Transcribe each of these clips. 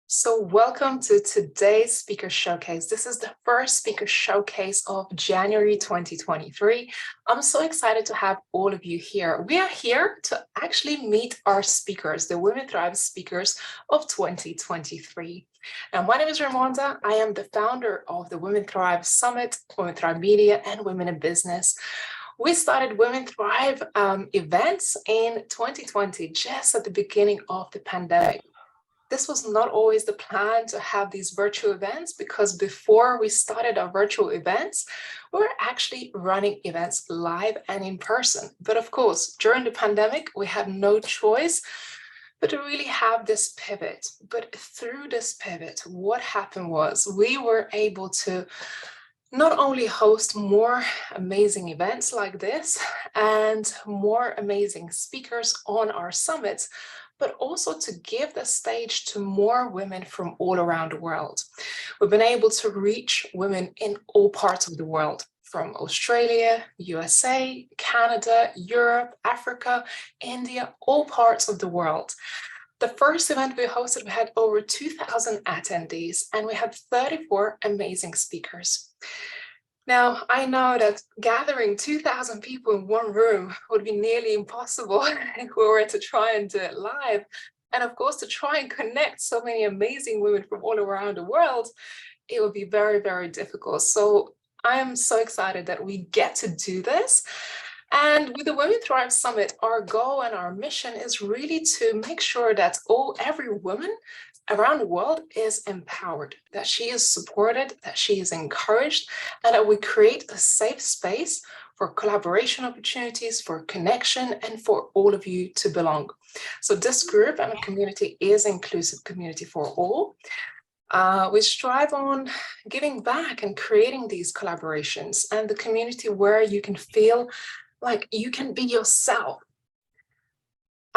So, welcome to today's Speaker Showcase. This is the first Speaker Showcase of January 2023. I'm so excited to have all of you here. We are here to actually meet our speakers, the Women Thrive speakers of 2023. And my name is Ramonda. I am the founder of the Women Thrive Summit, Women Thrive Media, and Women in Business. We started Women Thrive events in 2020, just at the beginning of the pandemic. This was not always the plan to have these virtual events because before we started our virtual events, we were actually running events live and in person. But of course, during the pandemic, we had no choice but to really have this pivot. But through this pivot, what happened was we were able to not only host more amazing events like this and more amazing speakers on our summits, but also to give the stage to more women from all around the world. We've been able to reach women in all parts of the world, from Australia, USA, Canada, Europe, Africa, India, all parts of the world. The first event we hosted, we had over 2,000 attendees and we had 34 amazing speakers. Now, I know that gathering 2,000 people in one room would be nearly impossible if we were to try and do it live. And of course, to try and connect so many amazing women from all around the world, it would be very, very difficult. So I am so excited that we get to do this. And with the Women Thrive Summit, our goal and our mission is really to make sure that every woman around the world is empowered, that she is supported, that she is encouraged, and that we create a safe space for collaboration opportunities, for connection, and for all of you to belong. So this group and community is inclusive community for all. We strive on giving back and creating these collaborations and the community where you can feel like you can be yourself.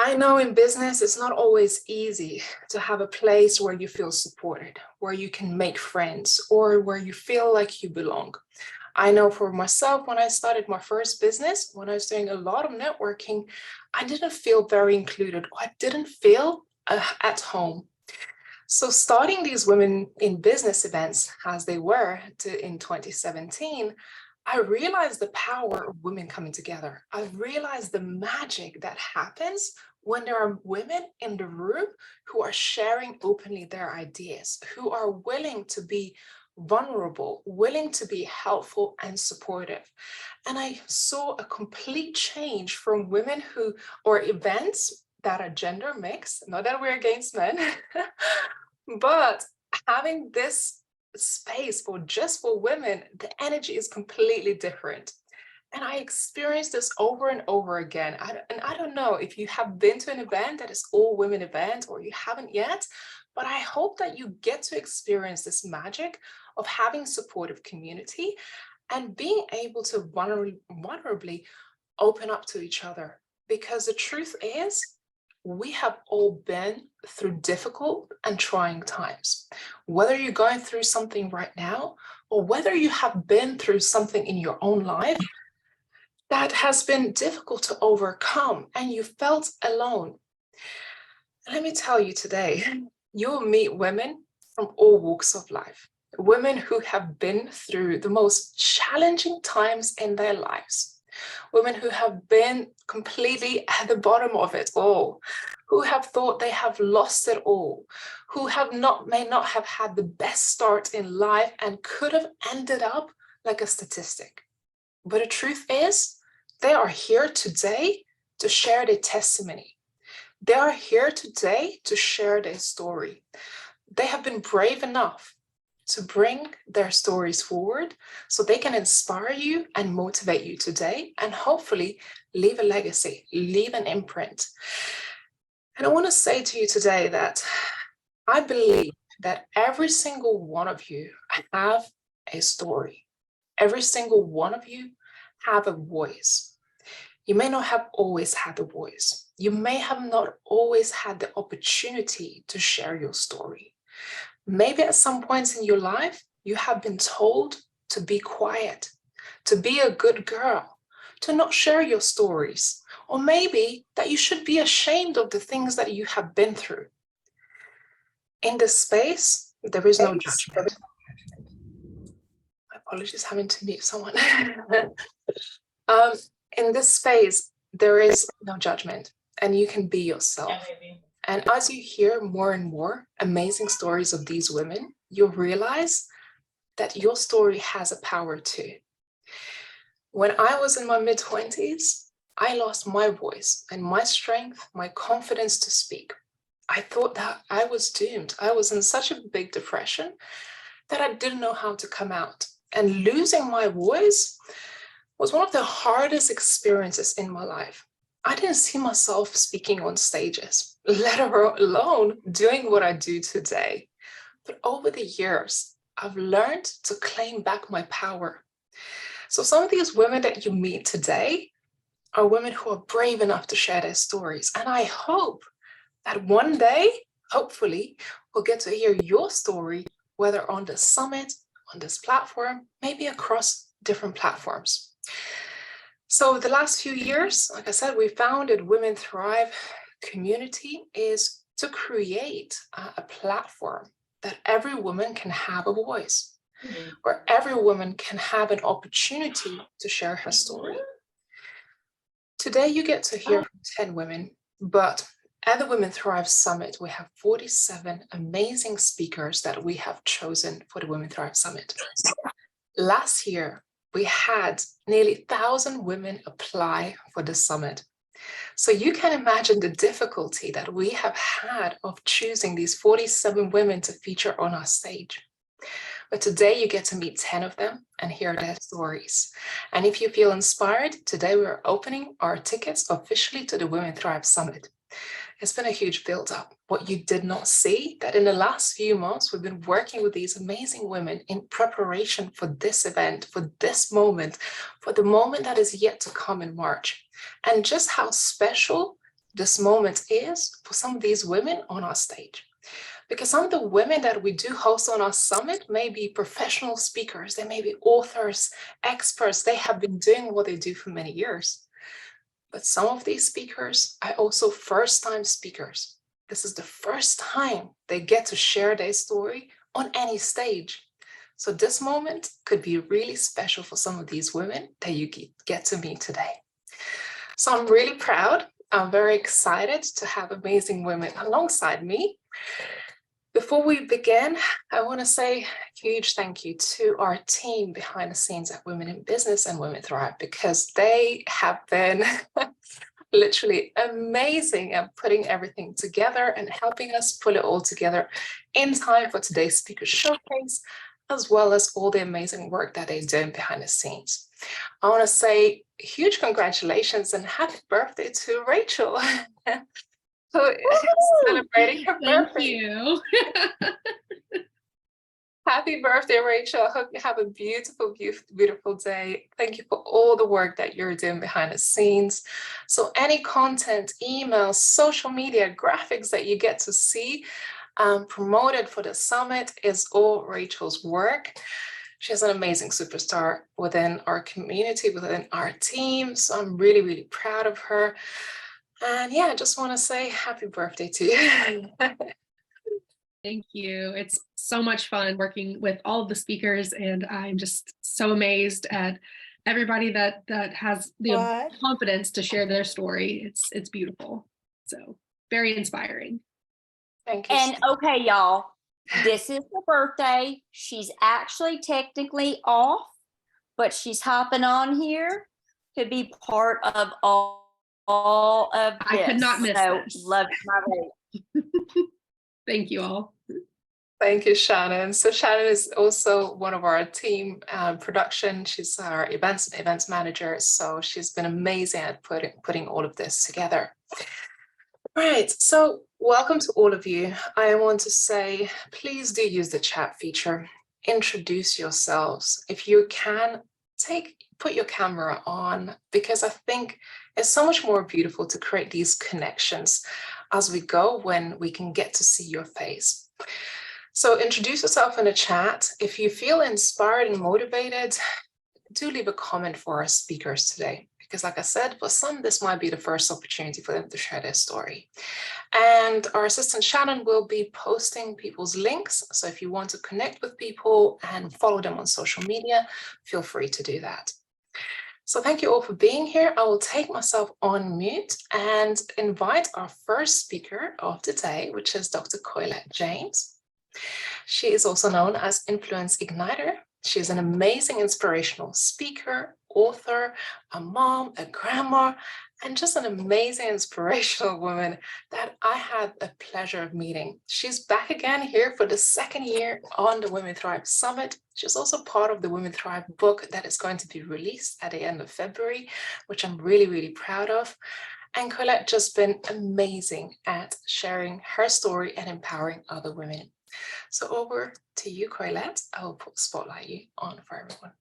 I know in business, it's not always easy to have a place where you feel supported, where you can make friends, or where you feel like you belong. I know for myself, when I started my first business, when I was doing a lot of networking, I didn't feel very included. I didn't feel at home. So starting these women in business events as they were in 2017, I realized the power of women coming together. I realized the magic that happens when there are women in the room who are sharing openly their ideas, who are willing to be vulnerable, willing to be helpful and supportive. And I saw a complete change from women or events that are gender mixed, not that we're against men, but having this space for women, the energy is completely different. And I experienced this over and over again. And I don't know if you have been to an event that is all women event or you haven't yet, but I hope that you get to experience this magic of having supportive community and being able to vulnerably open up to each other. Because the truth is, we have all been through difficult and trying times. Whether you're going through something right now, or whether you have been through something in your own life that has been difficult to overcome and you felt alone. Let me tell you today, you'll meet women from all walks of life, women who have been through the most challenging times in their lives, women who have been completely at the bottom of it all, who have thought they have lost it all, who may not have had the best start in life and could have ended up like a statistic. But the truth is, they are here today to share their testimony. They are here today to share their story. They have been brave enough to bring their stories forward so they can inspire you and motivate you today and hopefully leave a legacy, leave an imprint. And I want to say to you today that I believe that every single one of you have a story. Every single one of you have a voice. You may not have always had a voice. You may have not always had the opportunity to share your story. Maybe at some points in your life, you have been told to be quiet, to be a good girl, to not share your stories, or maybe that you should be ashamed of the things that you have been through. In this space, there is no judgment. My apologies, having to mute someone. In this space, there is no judgment, and you can be yourself. And as you hear more and more amazing stories of these women, you'll realize that your story has a power too. When I was in my mid-20s, I lost my voice and my strength, my confidence to speak. I thought that I was doomed. I was in such a big depression that I didn't know how to come out. And losing my voice was one of the hardest experiences in my life. I didn't see myself speaking on stages, let alone doing what I do today. But over the years, I've learned to claim back my power. So some of these women that you meet today are women who are brave enough to share their stories. And I hope that one day, hopefully, we'll get to hear your story, whether on the summit, on this platform, maybe across different platforms. So the last few years, like I said, we founded Women Thrive community is to create a platform that every woman can have a voice, where every woman can have an opportunity to share her story. Today, you get to hear from 10 women, but at the Women Thrive Summit, we have 47 amazing speakers that we have chosen for the Women Thrive Summit. Last year, we had nearly 1,000 women apply for the summit. So you can imagine the difficulty that we have had of choosing these 47 women to feature on our stage. But today you get to meet 10 of them and hear their stories. And if you feel inspired, today we're opening our tickets officially to the Women Thrive Summit. It's been a huge build-up. What you did not see, that in the last few months, we've been working with these amazing women in preparation for this event, for this moment, for the moment that is yet to come in March. And just how special this moment is for some of these women on our stage. Because some of the women that we do host on our summit may be professional speakers, they may be authors, experts, they have been doing what they do for many years. But some of these speakers are also first-time speakers. This is the first time they get to share their story on any stage. So this moment could be really special for some of these women that you get to meet today. So I'm really proud. I'm very excited to have amazing women alongside me. Before we begin, I want to say a huge thank you to our team behind the scenes at Women in Business and Women Thrive, because they have been literally amazing at putting everything together and helping us pull it all together in time for today's speaker showcase, as well as all the amazing work that they're doing behind the scenes. I want to say huge congratulations and happy birthday to Rachel. So it's celebrating her birthday. Thank you. Happy birthday, Rachel. I hope you have a beautiful, beautiful, beautiful day. Thank you for all the work that you're doing behind the scenes. So any content, emails, social media, graphics that you get to see promoted for the summit is all Rachel's work. She's an amazing superstar within our community, within our team. So I'm really, really proud of her. And yeah, I just want to say happy birthday to you. Thank you. It's so much fun working with all of the speakers, and I'm just so amazed at everybody that has the confidence to share their story. It's beautiful. So very inspiring. Thank you. And okay, y'all, this is her birthday. She's actually technically off, but she's hopping on here to be part of all of this. I could not miss this. Love my baby. Thank you all. Thank you, Shannon. So Shannon is also one of our team production. She's our events manager. So she's been amazing at putting all of this together. Right, so welcome to all of you. I want to say, please do use the chat feature. Introduce yourselves. If you can, put your camera on, because I think it's so much more beautiful to create these connections as we go when we can get to see your face. So introduce yourself in the chat. If you feel inspired and motivated, do leave a comment for our speakers today, because like I said, for some, this might be the first opportunity for them to share their story. And our assistant Shannon will be posting people's links. So if you want to connect with people and follow them on social media, feel free to do that. So thank you all for being here. I will take myself on mute and invite our first speaker of the day, which is Dr. Coylette James. She is also known as Influence Igniter. She is an amazing inspirational speaker, author, a mom, a grandma, and just an amazing inspirational woman that I had the pleasure of meeting. She's back again here for the second year on the Women Thrive Summit. She's also part of the Women Thrive book that is going to be released at the end of February, which I'm really, really proud of. And Coylette just been amazing at sharing her story and empowering other women. So over to you, Coylette. I will spotlight you on for everyone.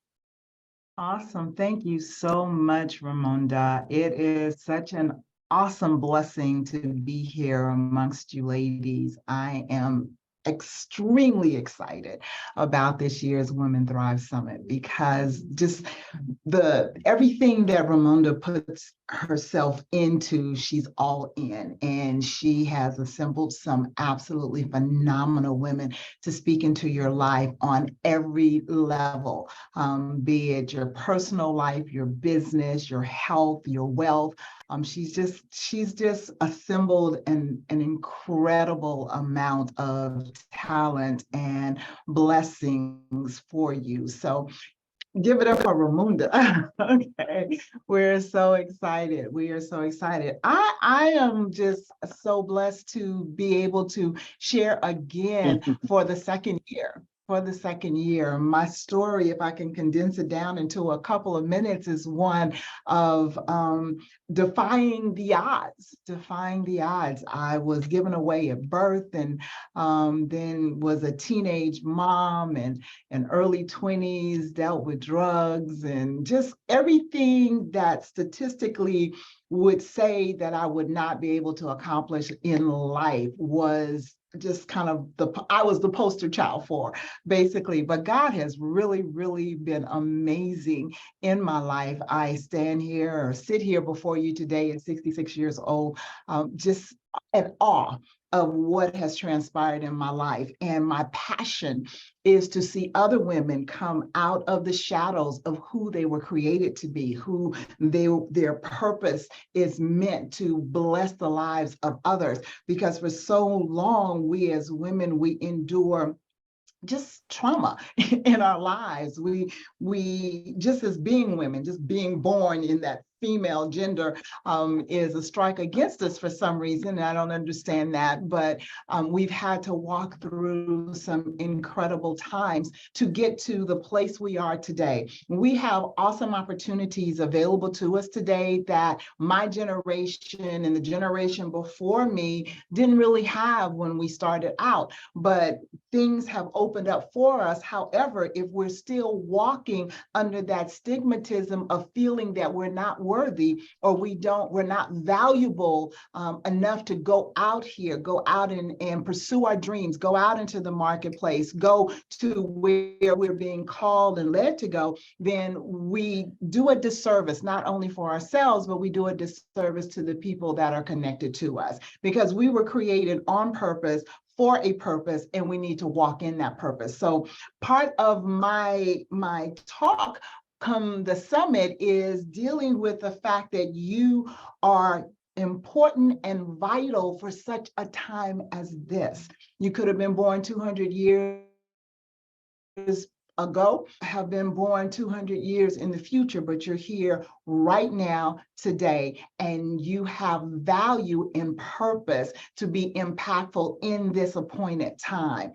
Awesome. Thank you so much, Ramonda. It is such an awesome blessing to be here amongst you ladies. I am extremely excited about this year's Women Thrive Summit because just everything that Ramonda puts herself into, she's all in, and she has assembled some absolutely phenomenal women to speak into your life on every level, be it your personal life, your business, your health, your wealth. She's just assembled an incredible amount of talent and blessings for you. So give it up for Ramonda. Okay, we're so excited. We are so excited. I am just so blessed to be able to share again for the second year. My story, if I can condense it down into a couple of minutes, is one of defying the odds. I was given away at birth, and then was a teenage mom, and early 20s, dealt with drugs, and just everything that statistically would say that I would not be able to accomplish in life was just kind of I was the poster child for, basically. But God has really, really been amazing in my life. I sit here before you today at 66 years old, just at awe of what has transpired in my life. And my passion is to see other women come out of the shadows of who they were created to be, who their purpose is meant to bless the lives of others. Because for so long, we as women, we endure just trauma in our lives. We just as being women, just being born in that female gender is a strike against us for some reason. And I don't understand that, but we've had to walk through some incredible times to get to the place we are today. We have awesome opportunities available to us today that my generation and the generation before me didn't really have when we started out, but things have opened up for us. However, if we're still walking under that stigmatism of feeling that we're not worthy, or we're not valuable enough to go out and pursue our dreams, go out into the marketplace, go to where we're being called and led to go, then we do a disservice, not only for ourselves, but we do a disservice to the people that are connected to us, because we were created on purpose for a purpose, and we need to walk in that purpose. So part of my talk come the summit is dealing with the fact that you are important and vital for such a time as this. You could have been born 200 years ago, have been born 200 years in the future, but you're here right now, today, and you have value and purpose to be impactful in this appointed time.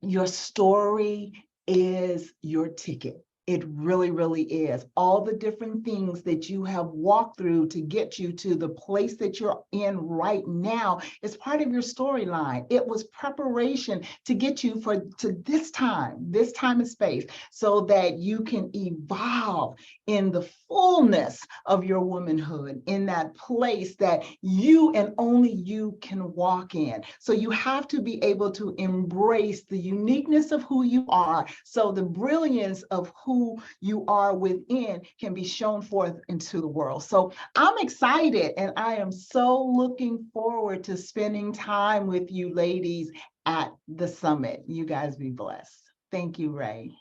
Your story is your ticket. It really, really is. All the different things that you have walked through to get you to the place that you're in right now is part of your storyline. It was preparation to get you to this time and space, so that you can evolve in the fullness of your womanhood, in that place that you and only you can walk in. So you have to be able to embrace the uniqueness of who you are, so the brilliance of who who you are within can be shown forth into the world. So I'm excited, and I am so looking forward to spending time with you ladies at the summit. You guys be blessed. Thank you, Ray.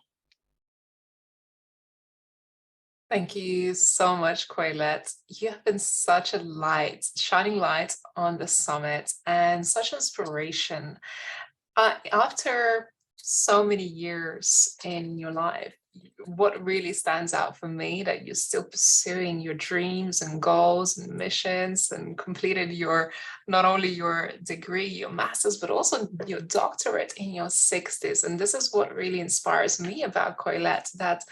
Thank you so much, Quaylette. You have been such a light, shining light on the summit and such inspiration. After so many years in your life, what really stands out for me that you're still pursuing your dreams and goals and missions and completed your, not only your degree, your master's, but also your doctorate in your 60s. And this is what really inspires me about Quaylette, that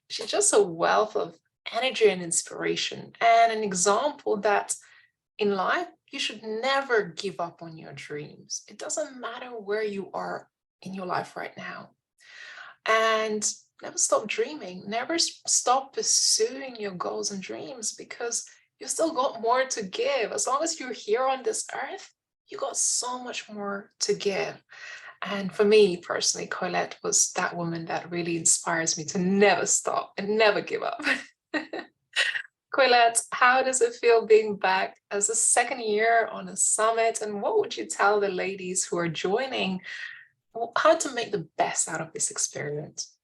she's just a wealth of energy and inspiration, and an example that in life, you should never give up on your dreams. It doesn't matter where you are in your life right now. And never stop dreaming, never stop pursuing your goals and dreams, because you still got more to give. As long as you're here on this earth, you got so much more to give. And for me personally, Quaylette was that woman that really inspires me to never stop and never give up. Quaylette, how does it feel being back as a second year on a summit? And what would you tell the ladies who are joining how to make the best out of this experience?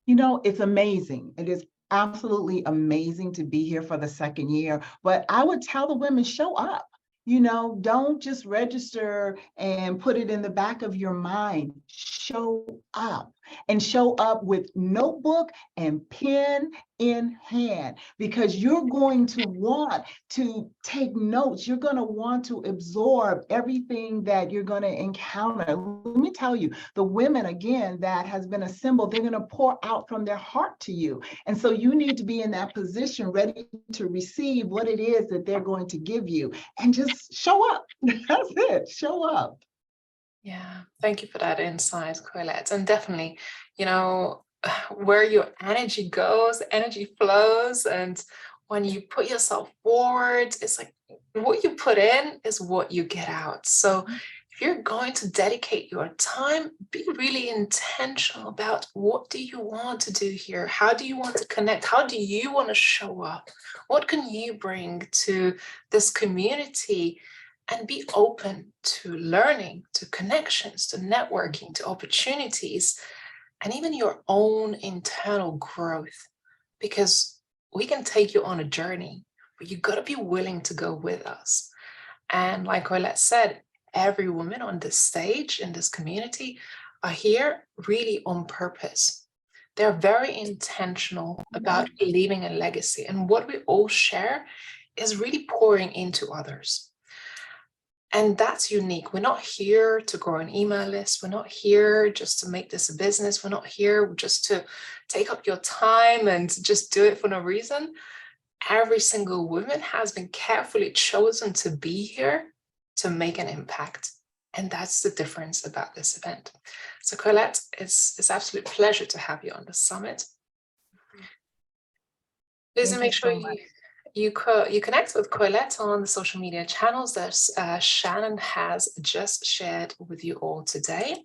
You know, it's amazing. It is absolutely amazing to be here for the second year. But I would tell the women, show up. You know, don't just register and put it in the back of your mind. Show up, and show up with notebook and pen in hand, because you're going to want to take notes. You're going to want to absorb everything that you're going to encounter. Let me tell you, the women, again, that has been assembled, they're going to pour out from their heart to you. And so you need to be in that position, ready to receive what it is that they're going to give you, and just show up. That's it. Show up. Yeah, thank you for that insight, Quaylette. And definitely, you know, where your energy goes, energy flows. And when you put yourself forward, it's like what you put in is what you get out. So if you're going to dedicate your time, be really intentional about what do you want to do here? How do you want to connect? How do you want to show up? What can you bring to this community? And be open to learning, to connections, to networking, to opportunities, and even your own internal growth. Because we can take you on a journey, but you got to be willing to go with us. And like Quaylette said, every woman on this stage in this community are here really on purpose. They're very intentional about leaving a legacy. And what we all share is really pouring into others. And that's unique. We're not here to grow an email list. We're not here just to make this a business. We're not here just to take up your time and just do it for no reason. Every single woman has been carefully chosen to be here to make an impact. And that's the difference about this event. So Quaylette, it's an absolute pleasure to have you on the summit. Please make sure you connect with Quaylette on the social media channels that Shannon has just shared with you all today.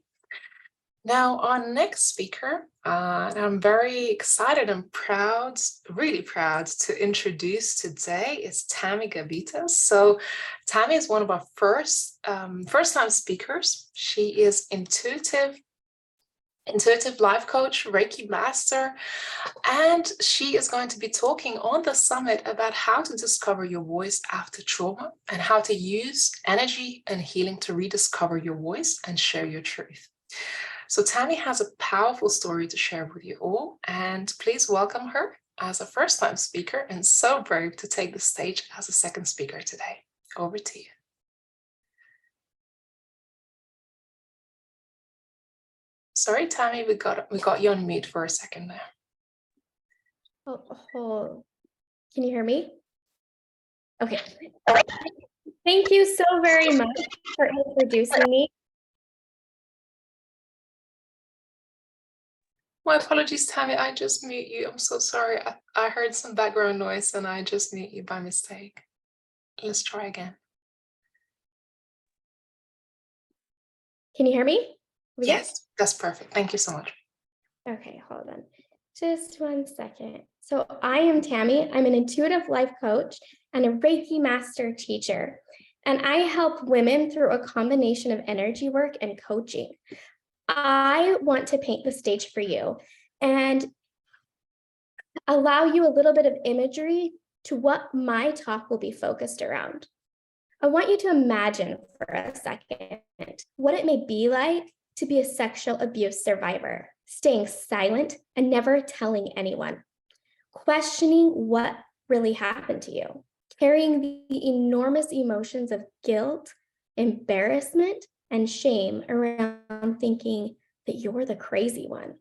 Now, our next speaker, and I'm very excited and proud, really proud to introduce today, is Tammy Gavitas. So Tammy is one of our first-time speakers. She is intuitive life coach, Reiki master, and she is going to be talking on the summit about how to discover your voice after trauma and how to use energy and healing to rediscover your voice and share your truth. So Tammy has a powerful story to share with you all, and please welcome her as a first-time speaker and so brave to take the stage as a second speaker today. Over to you. Sorry, Tammy, we got you on mute for a second there. Oh, can you hear me? Okay. Thank you so very much for introducing me. My apologies, Tammy, I just mute you. I'm so sorry. I heard some background noise and I just mute you by mistake. Let's try again. Can you hear me? Yes, that's perfect. Thank you so much. Okay, hold on. Just one second. So I am Tammy. I'm an intuitive life coach and a Reiki master teacher. And I help women through a combination of energy work and coaching. I want to paint the stage for you and allow you a little bit of imagery to what my talk will be focused around. I want you to imagine for a second what it may be like to be a sexual abuse survivor, staying silent and never telling anyone, questioning what really happened to you, carrying the enormous emotions of guilt, embarrassment, and shame around thinking that you're the crazy one,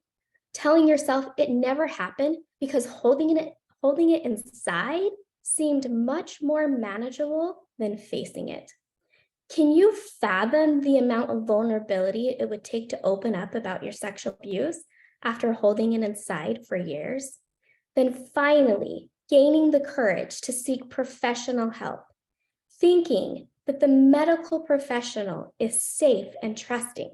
telling yourself it never happened because holding it inside seemed much more manageable than facing it. Can you fathom the amount of vulnerability it would take to open up about your sexual abuse after holding it inside for years? Then finally, gaining the courage to seek professional help, thinking that the medical professional is safe and trusting,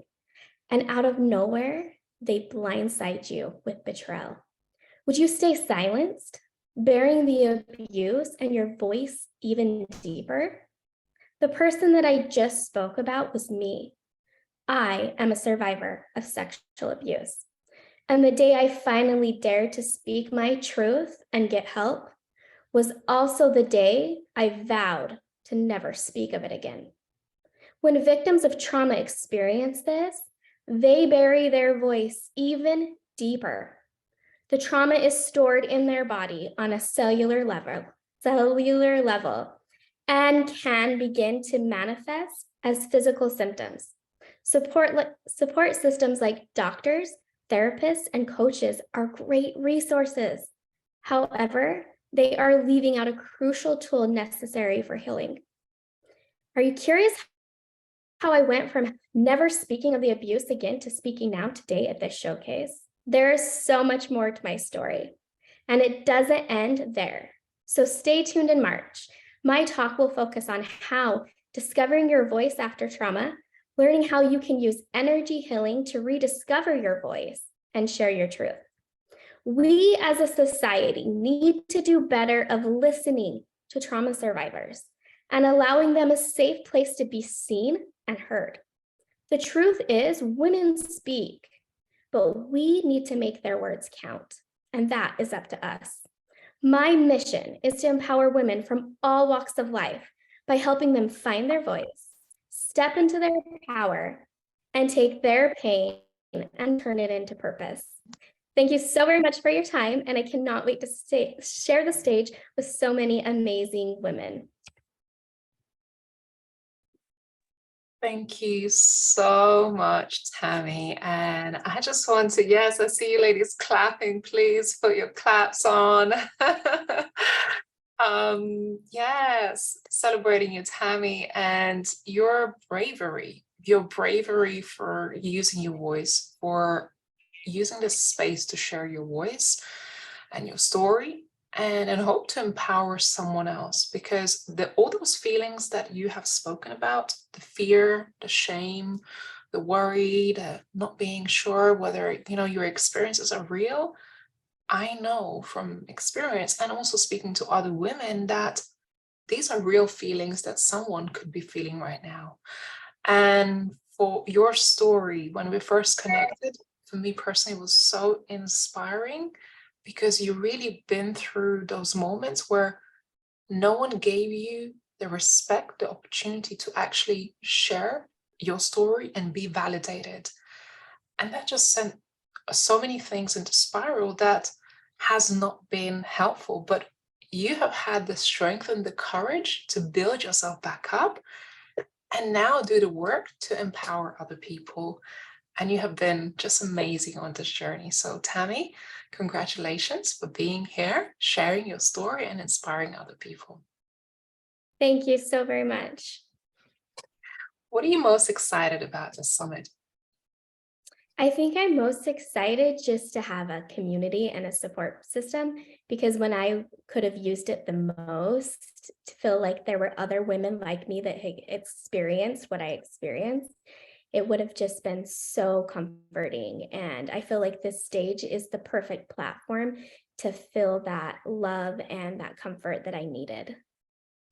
and out of nowhere, they blindside you with betrayal. Would you stay silenced, bearing the abuse and your voice even deeper? The person that I just spoke about was me. I am a survivor of sexual abuse. And the day I finally dared to speak my truth and get help was also the day I vowed to never speak of it again. When victims of trauma experience this, they bury their voice even deeper. The trauma is stored in their body on a cellular level, and can begin to manifest as physical symptoms. Support systems like doctors, therapists, and coaches are great resources. However, they are leaving out a crucial tool necessary for healing. Are you curious how I went from never speaking of the abuse again to speaking now today at this showcase? There is so much more to my story, and it doesn't end there. So stay tuned in March. My talk will focus on how discovering your voice after trauma, learning how you can use energy healing to rediscover your voice and share your truth. We as a society need to do better of listening to trauma survivors and allowing them a safe place to be seen and heard. The truth is, women speak, but we need to make their words count, and that is up to us. My mission is to empower women from all walks of life by helping them find their voice, step into their power, and take their pain and turn it into purpose. Thank you so very much for your time, and I cannot wait to share the stage with so many amazing women. Thank you so much, Tammy. And I just want to, yes, I see you ladies clapping. Please put your claps on. Yes, celebrating you, Tammy, and your bravery for using your voice, for using this space to share your voice and your story, and hope to empower someone else, because all those feelings that you have spoken about, the fear, the shame, the worry, the not being sure whether your experiences are real, I know from experience and also speaking to other women that these are real feelings that someone could be feeling right now. And for your story, when we first connected, for me personally, it was so inspiring, because you really been through those moments where no one gave you the respect, the opportunity to actually share your story and be validated. And that just sent so many things into spiral that has not been helpful. But you have had the strength and the courage to build yourself back up and now do the work to empower other people. And you have been just amazing on this journey. So Tammy, congratulations for being here, sharing your story and inspiring other people. Thank you so very much. What are you most excited about this summit? I think I'm most excited just to have a community and a support system, because when I could have used it the most, to feel like there were other women like me that had experienced what I experienced, it would have just been so comforting. And I feel like this stage is the perfect platform to feel that love and that comfort that I needed.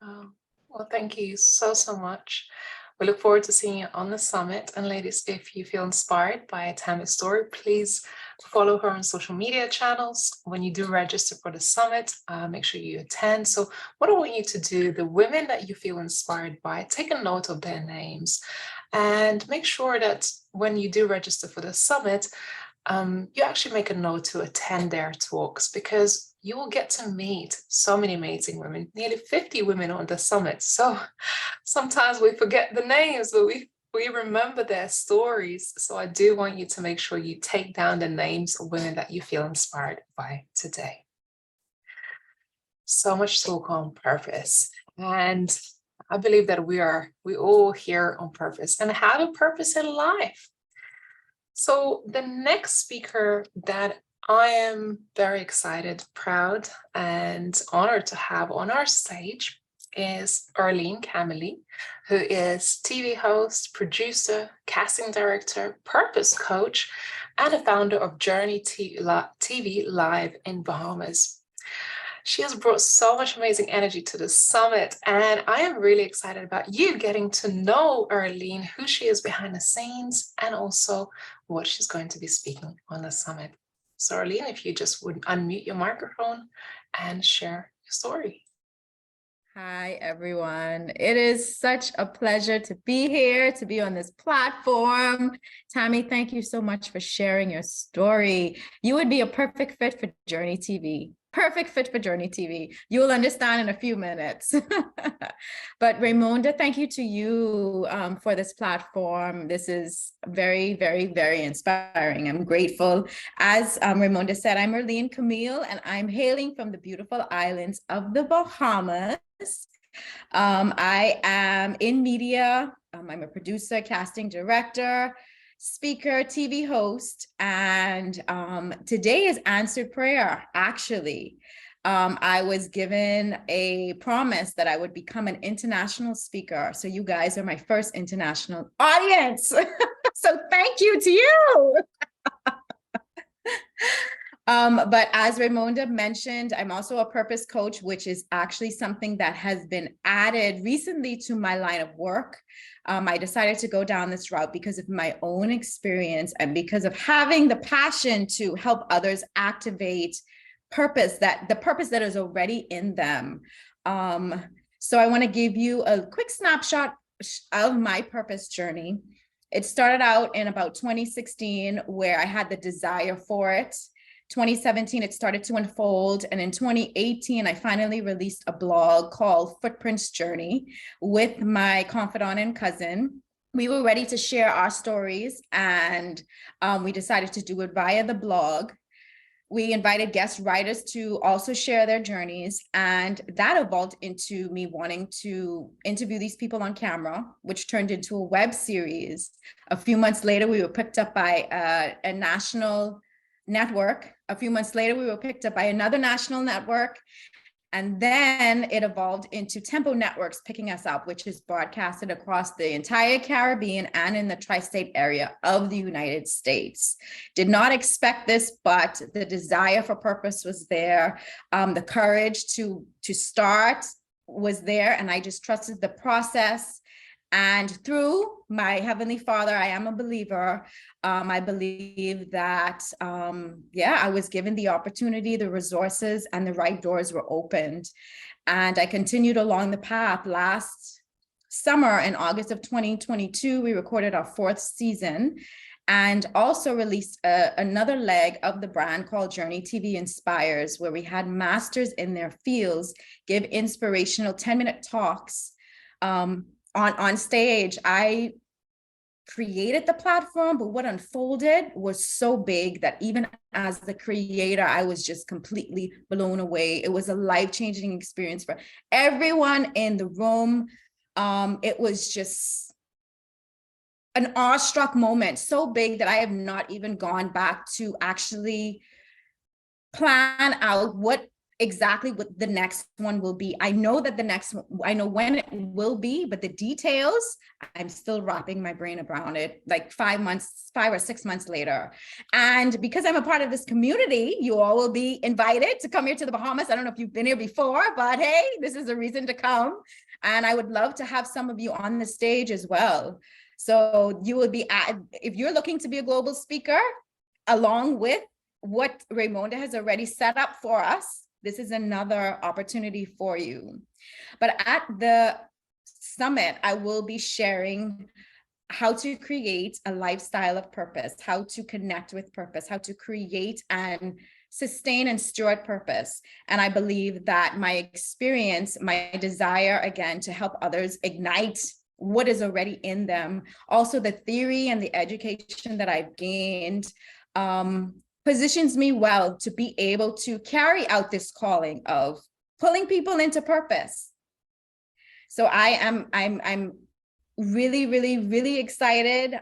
Oh, well, thank you so, so much. We look forward to seeing you on the summit. And ladies, if you feel inspired by Tammy's story, please follow her on social media channels. When you do register for the summit, make sure you attend. So what I want you to do, the women that you feel inspired by, take a note of their names and make sure that when you do register for the summit, you actually make a note to attend their talks, because you will get to meet so many amazing women, nearly 50 women on the summit. So sometimes we forget the names, but we remember their stories. So I do want you to make sure you take down the names of women that you feel inspired by today. So much talk on purpose. And I believe that we all here on purpose and have a purpose in life. So the next speaker that I am very excited, proud, and honored to have on our stage is Arlene Camilli, who is TV host, producer, casting director, purpose coach, and a founder of Journey TV Live in Bahamas. She has brought so much amazing energy to the summit, and I am really excited about you getting to know Arlene, who she is behind the scenes, and also what she's going to be speaking on the summit. So Arlene, if you just would unmute your microphone and share your story. Hi, everyone. It is such a pleasure to be here, to be on this platform. Tammy, thank you so much for sharing your story. You would be a perfect fit for Journey TV. Perfect fit for Journey TV. You will understand in a few minutes. But Raymonda, thank you to you for this platform. This is very, very, very inspiring. I'm grateful. As Raymonda said, I'm Arlene Camille, and I'm hailing from the beautiful islands of the Bahamas. I am in media. I'm a producer, casting director, speaker, TV host, and today is answered prayer, actually. I was given a promise that I would become an international speaker. So you guys are my first international audience. So thank you to you. But as Raymonda mentioned, I'm also a purpose coach, which is actually something that has been added recently to my line of work. I decided to go down this route because of my own experience and because of having the passion to help others activate the purpose that is already in them. So I want to give you a quick snapshot of my purpose journey. It started out in about 2016, where I had the desire for it. 2017, it started to unfold. And in 2018, I finally released a blog called Footprints Journey with my confidant and cousin. We were ready to share our stories, and we decided to do it via the blog. We invited guest writers to also share their journeys, and that evolved into me wanting to interview these people on camera, which turned into a web series. A few months later, we were picked up by a national network. A few months later, we were picked up by another national network. And then it evolved into Tempo Networks picking us up, which is broadcasted across the entire Caribbean and in the tri-state area of the United States. Did not expect this, but the desire for purpose was there. The courage to start was there, and I just trusted the process. And through my Heavenly Father, I am a believer. I believe that, I was given the opportunity, the resources, and the right doors were opened. And I continued along the path. Last summer, in August of 2022, we recorded our 4th season and also released another leg of the brand called Journey TV Inspires, where we had masters in their fields give inspirational 10-minute talks. On stage. I created the platform, but what unfolded was so big that even as the creator, I was just completely blown away. It was a life-changing experience for everyone in the room. It was just an awestruck moment, so big that I have not even gone back to actually plan out what exactly what the next one will be. I know that the next one, I know when it will be, but the details, I'm still wrapping my brain around it like 5 or 6 months later. And because I'm a part of this community, you all will be invited to come here to the Bahamas. I don't know if you've been here before, but hey, this is a reason to come. And I would love to have some of you on the stage as well. So you will be if you're looking to be a global speaker, along with what Raymonda has already set up for us, this is another opportunity for you. But at the summit, I will be sharing how to create a lifestyle of purpose, how to connect with purpose, how to create and sustain and steward purpose. And I believe that my experience, my desire, again, to help others ignite what is already in them, also the theory and the education that I've gained, positions me well to be able to carry out this calling of pulling people into purpose. So I'm really excited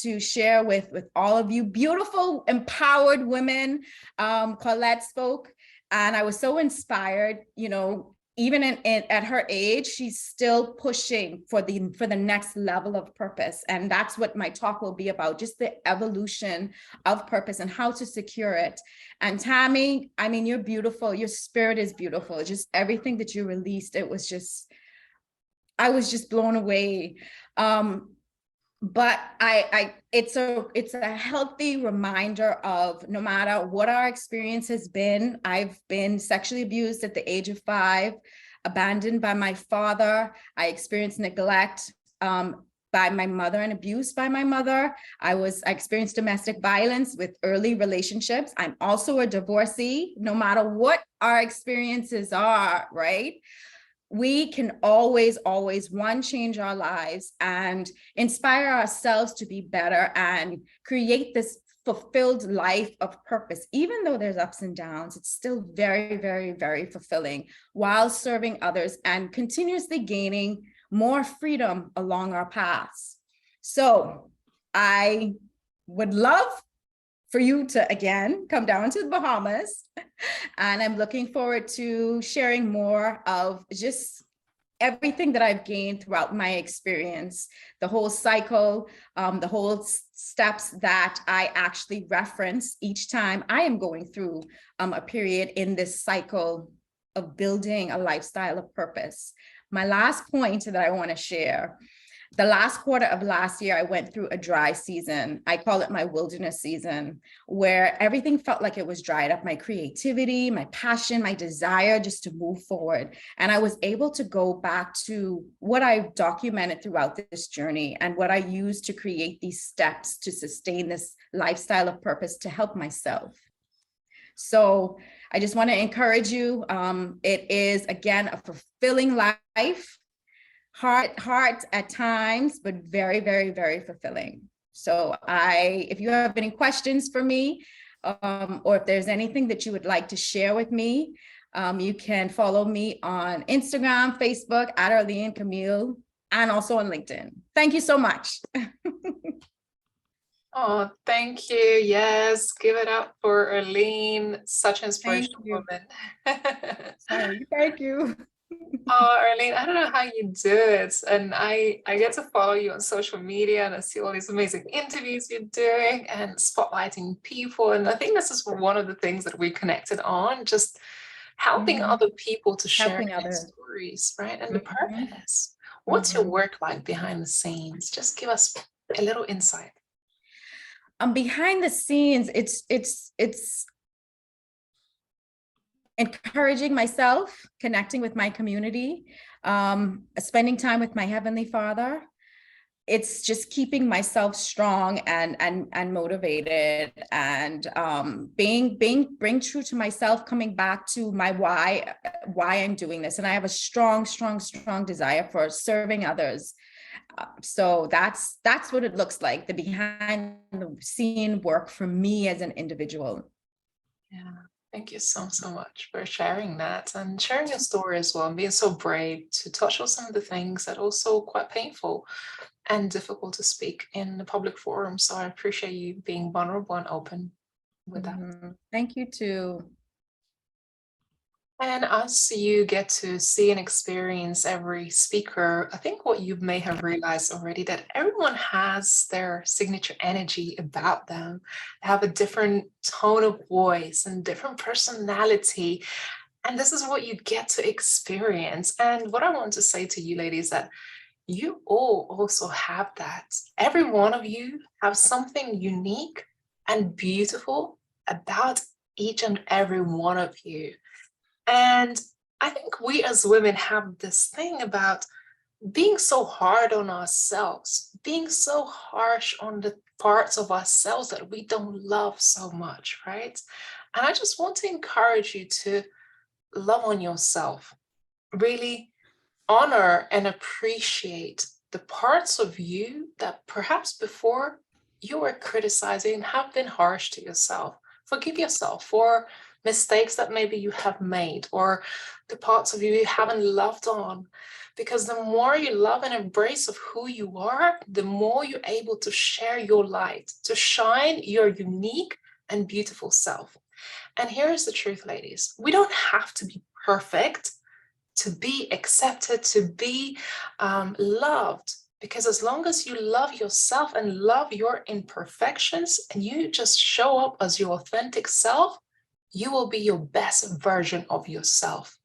to share with all of you beautiful, empowered women. Colette spoke, and I was so inspired, you know, even at her age, she's still pushing for the next level of purpose. And that's what my talk will be about, just the evolution of purpose and how to secure it. And Tammy, I mean, you're beautiful. Your spirit is beautiful. Just everything that you released, it was just, I was just blown away. But it's a healthy reminder of no matter what our experience has been. I've been sexually abused at the age of 5, abandoned by my father. I experienced neglect by my mother and abuse by my mother. I experienced domestic violence with early relationships. I'm also a divorcee. No matter what our experiences are, right? We can always, one, change our lives and inspire ourselves to be better and create this fulfilled life of purpose. Even though there's ups and downs, it's still very fulfilling while serving others and continuously gaining more freedom along our paths. So I would love for you to, again, come down to the Bahamas. And I'm looking forward to sharing more of just everything that I've gained throughout my experience, the whole cycle, the whole steps that I actually reference each time I am going through a period in this cycle of building a lifestyle of purpose. My last point that I want to share. The last quarter of last year, I went through a dry season. I call it my wilderness season, where everything felt like it was dried up. My creativity, my passion, my desire just to move forward. And I was able to go back to what I documented throughout this journey and what I used to create these steps to sustain this lifestyle of purpose to help myself. So I just want to encourage you. It is, again, a fulfilling life. Hard at times, but very fulfilling. So if you have any questions for me, or if there's anything that you would like to share with me, you can follow me on Instagram, Facebook at Arlene Camille, and also on LinkedIn. Thank you so much. Oh, thank you. Yes, give it up for Arlene, such an inspirational woman. Thank you. Oh, Arlene, I don't know how you do it. And I get to follow you on social media and I see all these amazing interviews you're doing and spotlighting people. And I think this is one of the things that we connected on, just helping other people to share their stories, right? And the purpose. What's your work like behind the scenes? Just give us a little insight. Behind the scenes, it's encouraging myself, connecting with my community, spending time with my Heavenly Father. It's just keeping myself strong and motivated, and being true to myself, coming back to my why I'm doing this. And I have a strong desire for serving others. So that's what it looks like, the behind the scene work for me as an individual. Yeah. Thank you so much for sharing that and sharing your story as well, and being so brave to touch on some of the things that are also quite painful and difficult to speak in the public forum. So I appreciate you being vulnerable and open with that. Thank you too. And as you get to see and experience every speaker, I think what you may have realized already that everyone has their signature energy about them. They have a different tone of voice and different personality. And this is what you get to experience. And what I want to say to you ladies that you all also have that. Every one of you have something unique and beautiful about each and every one of you. And I think we as women have this thing about being so hard on ourselves, being so harsh on the parts of ourselves that we don't love so much, right? And I just want to encourage you to love on yourself, really honor and appreciate the parts of you that perhaps before you were criticizing and have been harsh to yourself. Forgive yourself for mistakes that maybe you have made or the parts of you you haven't loved on. Because the more you love and embrace of who you are, the more you're able to share your light, to shine your unique and beautiful self. And here is the truth, ladies. We don't have to be perfect to be accepted, to be loved. Because as long as you love yourself and love your imperfections and you just show up as your authentic self, you will be your best version of yourself.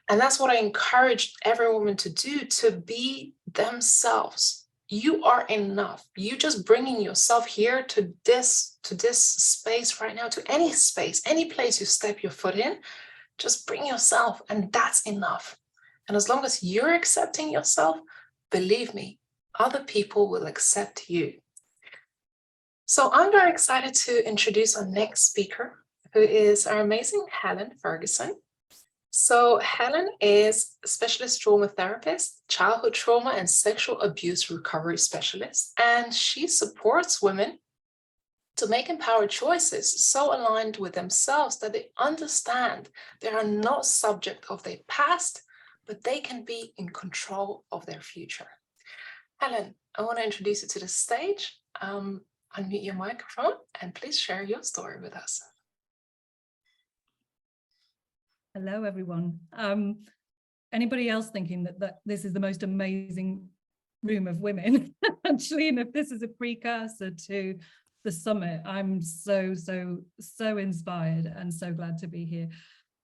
And that's what I encourage every woman to do, to be themselves. You are enough. You just bringing yourself here to this space right now, to any space, any place you step your foot in, just bring yourself, and that's enough. And as long as you're accepting yourself, believe me, other people will accept you. So I'm very excited to introduce our next speaker, who is our amazing Helen Ferguson. So Helen is a specialist trauma therapist, childhood trauma and sexual abuse recovery specialist, and she supports women to make empowered choices so aligned with themselves that they understand they are not subject of their past, but they can be in control of their future. Helen, I want to introduce you to the stage. Unmute your microphone and please share your story with us. Hello, everyone. Anybody else thinking that this is the most amazing room of women? Actually, and if this is a precursor to the summit, I'm so inspired and so glad to be here.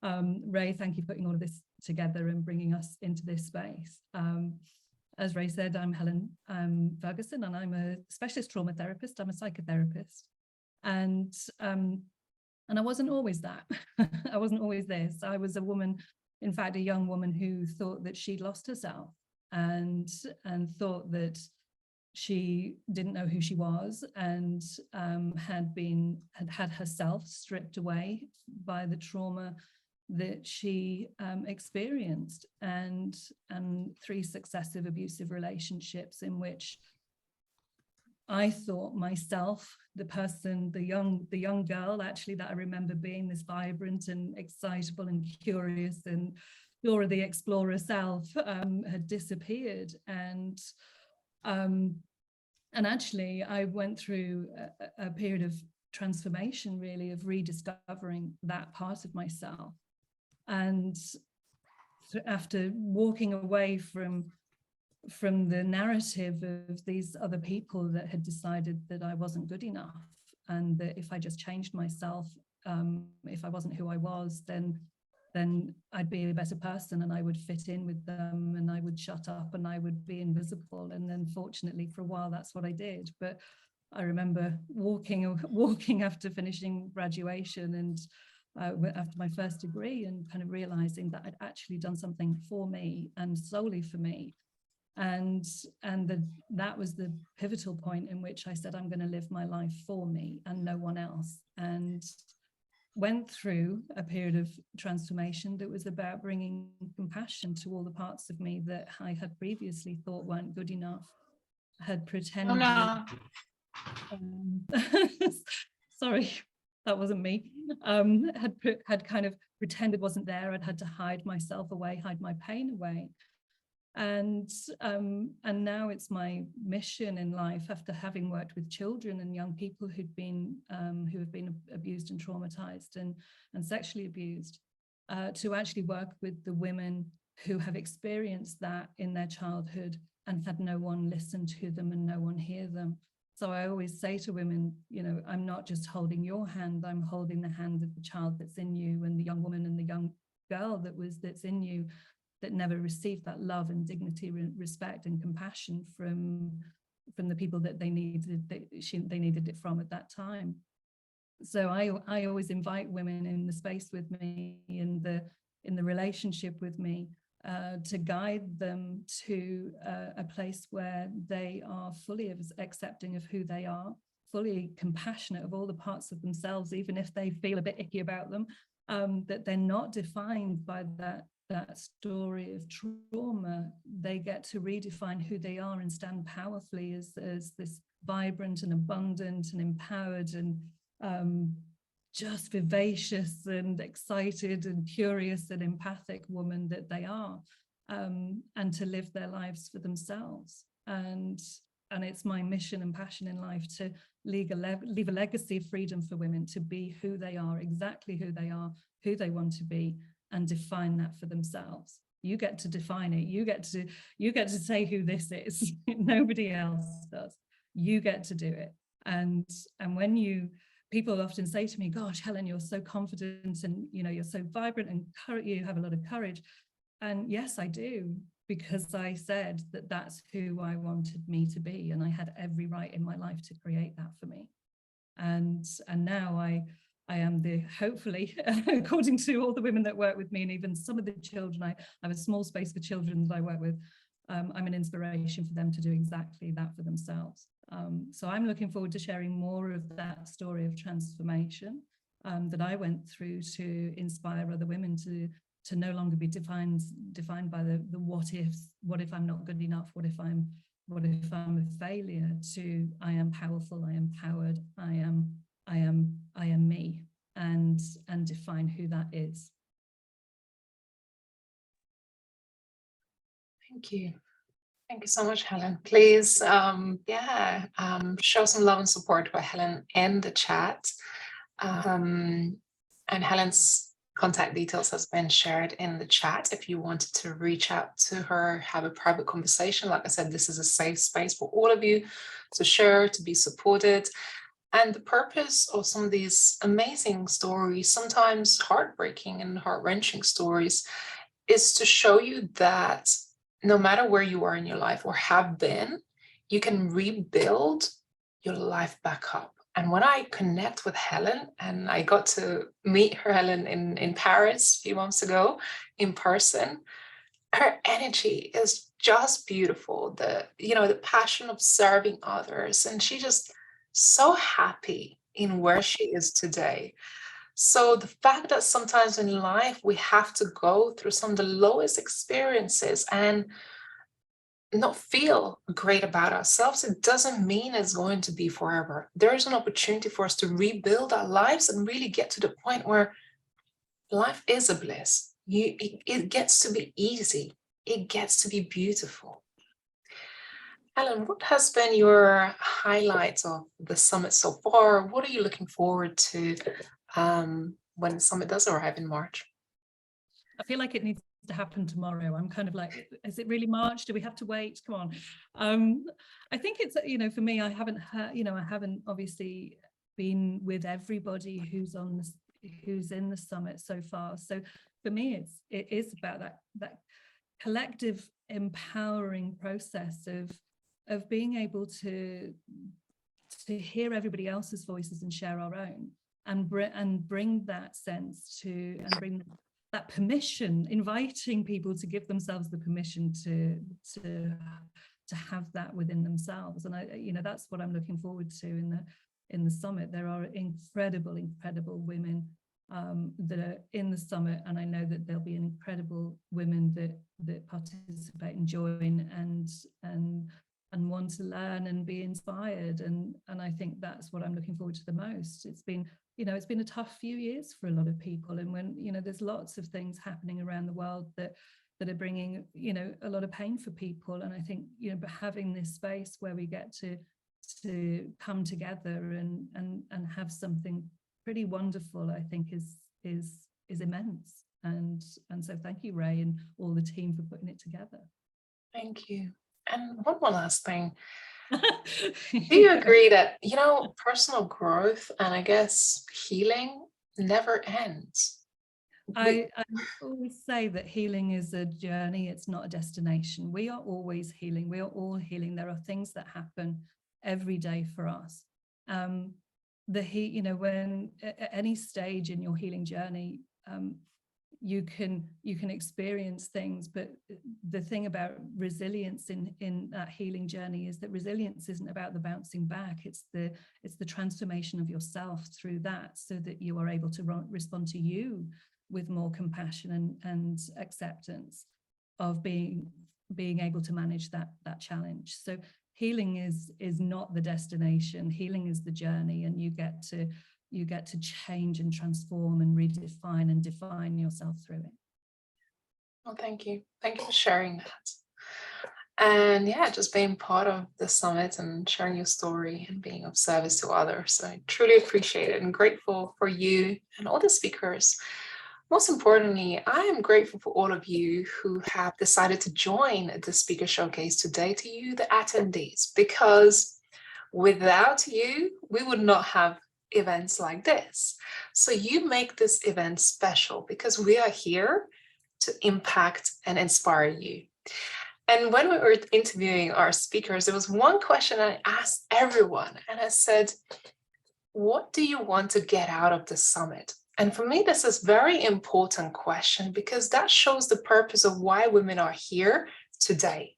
Ray, thank you for putting all of this together and bringing us into this space. As Ray said, I'm Helen Ferguson, and I'm a specialist trauma therapist. I'm a psychotherapist, and I wasn't always that. I wasn't always this. I was a woman, in fact, a young woman who thought that she'd lost herself and thought that she didn't know who she was, and had herself stripped away by the trauma that she experienced, and 3 successive abusive relationships in which I thought myself, the person, the young girl, actually, that I remember being this vibrant and excitable and curious and Dora the Explorer self, had disappeared. And actually, I went through a period of transformation, really, of rediscovering that part of myself. And after walking away from the narrative of these other people that had decided that I wasn't good enough, and that if I just changed myself, if I wasn't who I was, then I'd be a better person and I would fit in with them and I would shut up and I would be invisible. And then fortunately for a while, that's what I did. But I remember walking after finishing graduation and after my first degree, and kind of realizing that I'd actually done something for me and solely for me. And that was the pivotal point in which I said, I'm going to live my life for me and no one else. And went through a period of transformation that was about bringing compassion to all the parts of me that I had previously thought weren't good enough, had pretended. Oh, no. Sorry, that wasn't me. Had kind of pretended wasn't there. I'd had to hide myself away, hide my pain away. And now it's my mission in life, after having worked with children and young people who have been abused and traumatized and sexually abused, to actually work with the women who have experienced that in their childhood and had no one listen to them and no one hear them. So I always say to women, you know, I'm not just holding your hand, I'm holding the hand of the child that's in you, and the young woman and the young girl that's in you, that never received that love and dignity, respect and compassion from the people that they needed it from at that time. So I always invite women in the space with me, in the relationship with me, to guide them to a place where they are fully accepting of who they are, fully compassionate of all the parts of themselves, even if they feel a bit icky about them, that they're not defined by that story of trauma. They get to redefine who they are and stand powerfully as this vibrant and abundant and empowered and just vivacious and excited and curious and empathic woman that they are, and to live their lives for themselves. And it's my mission and passion in life to leave a legacy of freedom for women to be who they are, exactly who they are, who they want to be, and define that for themselves. You get to define it. You get to say who this is. Nobody else does. You get to do it. And when people often say to me, gosh, Helen, you're so confident and, you know, you're so vibrant and you have a lot of courage. And yes, I do, because I said that that's who I wanted me to be. And I had every right in my life to create that for me. And now I am hopefully, according to all the women that work with me, and even some of the children, I have a small space for children that I work with. I'm an inspiration for them to do exactly that for themselves. So I'm looking forward to sharing more of that story of transformation that I went through to inspire other women to no longer be defined by the what ifs. What if I'm not good enough? What if I'm a failure? To I am powerful, I am powered, I am me, and define who that is. Thank you. Thank you so much, Helen. Please, show some love and support for Helen in the chat. And Helen's contact details has been shared in the chat. If you wanted to reach out to her, have a private conversation, like I said, this is a safe space for all of you to share, to be supported. And the purpose of some of these amazing stories, sometimes heartbreaking and heart-wrenching stories, is to show you that no matter where you are in your life or have been, you can rebuild your life back up. And when I connect with Helen, and I got to meet her, Helen, in Paris a few months ago in person, her energy is just beautiful. The passion of serving others, and she just so happy in where she is today. So the fact that sometimes in life we have to go through some of the lowest experiences and not feel great about ourselves, it doesn't mean it's going to be forever. There is an opportunity for us to rebuild our lives and really get to the point where life is a bliss. It gets to be easy. It gets to be beautiful. Helen, what has been your highlights of the summit so far? What are you looking forward to when the summit does arrive in March? I feel like it needs to happen tomorrow. I'm kind of like, is it really March? Do we have to wait? Come on. I think it's, for me, I haven't obviously been with everybody who's in the summit so far. So for me, it is about that collective empowering process of being able to hear everybody else's voices and share our own, and bring that sense to, and bring that permission, inviting people to give themselves the permission to have that within themselves. And that's what I'm looking forward to in the summit. There are incredible women that are in the summit, and I know that there'll be incredible women that participate and join and want to learn and be inspired, and I think that's what I'm looking forward to the most. It's been a tough few years for a lot of people, and when there's lots of things happening around the world that are bringing a lot of pain for people, and I think but having this space where we get to come together and have something pretty wonderful, I think is immense. And so thank you, Ray, and all the team for putting it together. Thank you. And one more last thing. Do you agree that, personal growth and I guess healing never ends? I always say that healing is a journey, it's not a destination. We are always healing. We are all healing. There are things that happen every day for us. When at any stage in your healing journey, you can experience things, but the thing about resilience in that healing journey is that resilience isn't about the bouncing back. It's the transformation of yourself through that, so that you are able to respond to you with more compassion and acceptance of being able to manage that challenge. So healing is not the destination. Healing is the journey, and you get to change and transform and redefine and define yourself through it. Well, thank you. Thank you for sharing that. And yeah, just being part of the summit and sharing your story and being of service to others. I truly appreciate it and grateful for you and all the speakers. Most importantly, I am grateful for all of you who have decided to join the Speaker Showcase today, to you, the attendees, because without you, we would not have events like this. So you make this event special because we are here to impact and inspire you. And when we were interviewing our speakers, there was one question I asked everyone, and I said, what do you want to get out of the summit? And for me, this is a very important question because that shows the purpose of why women are here today.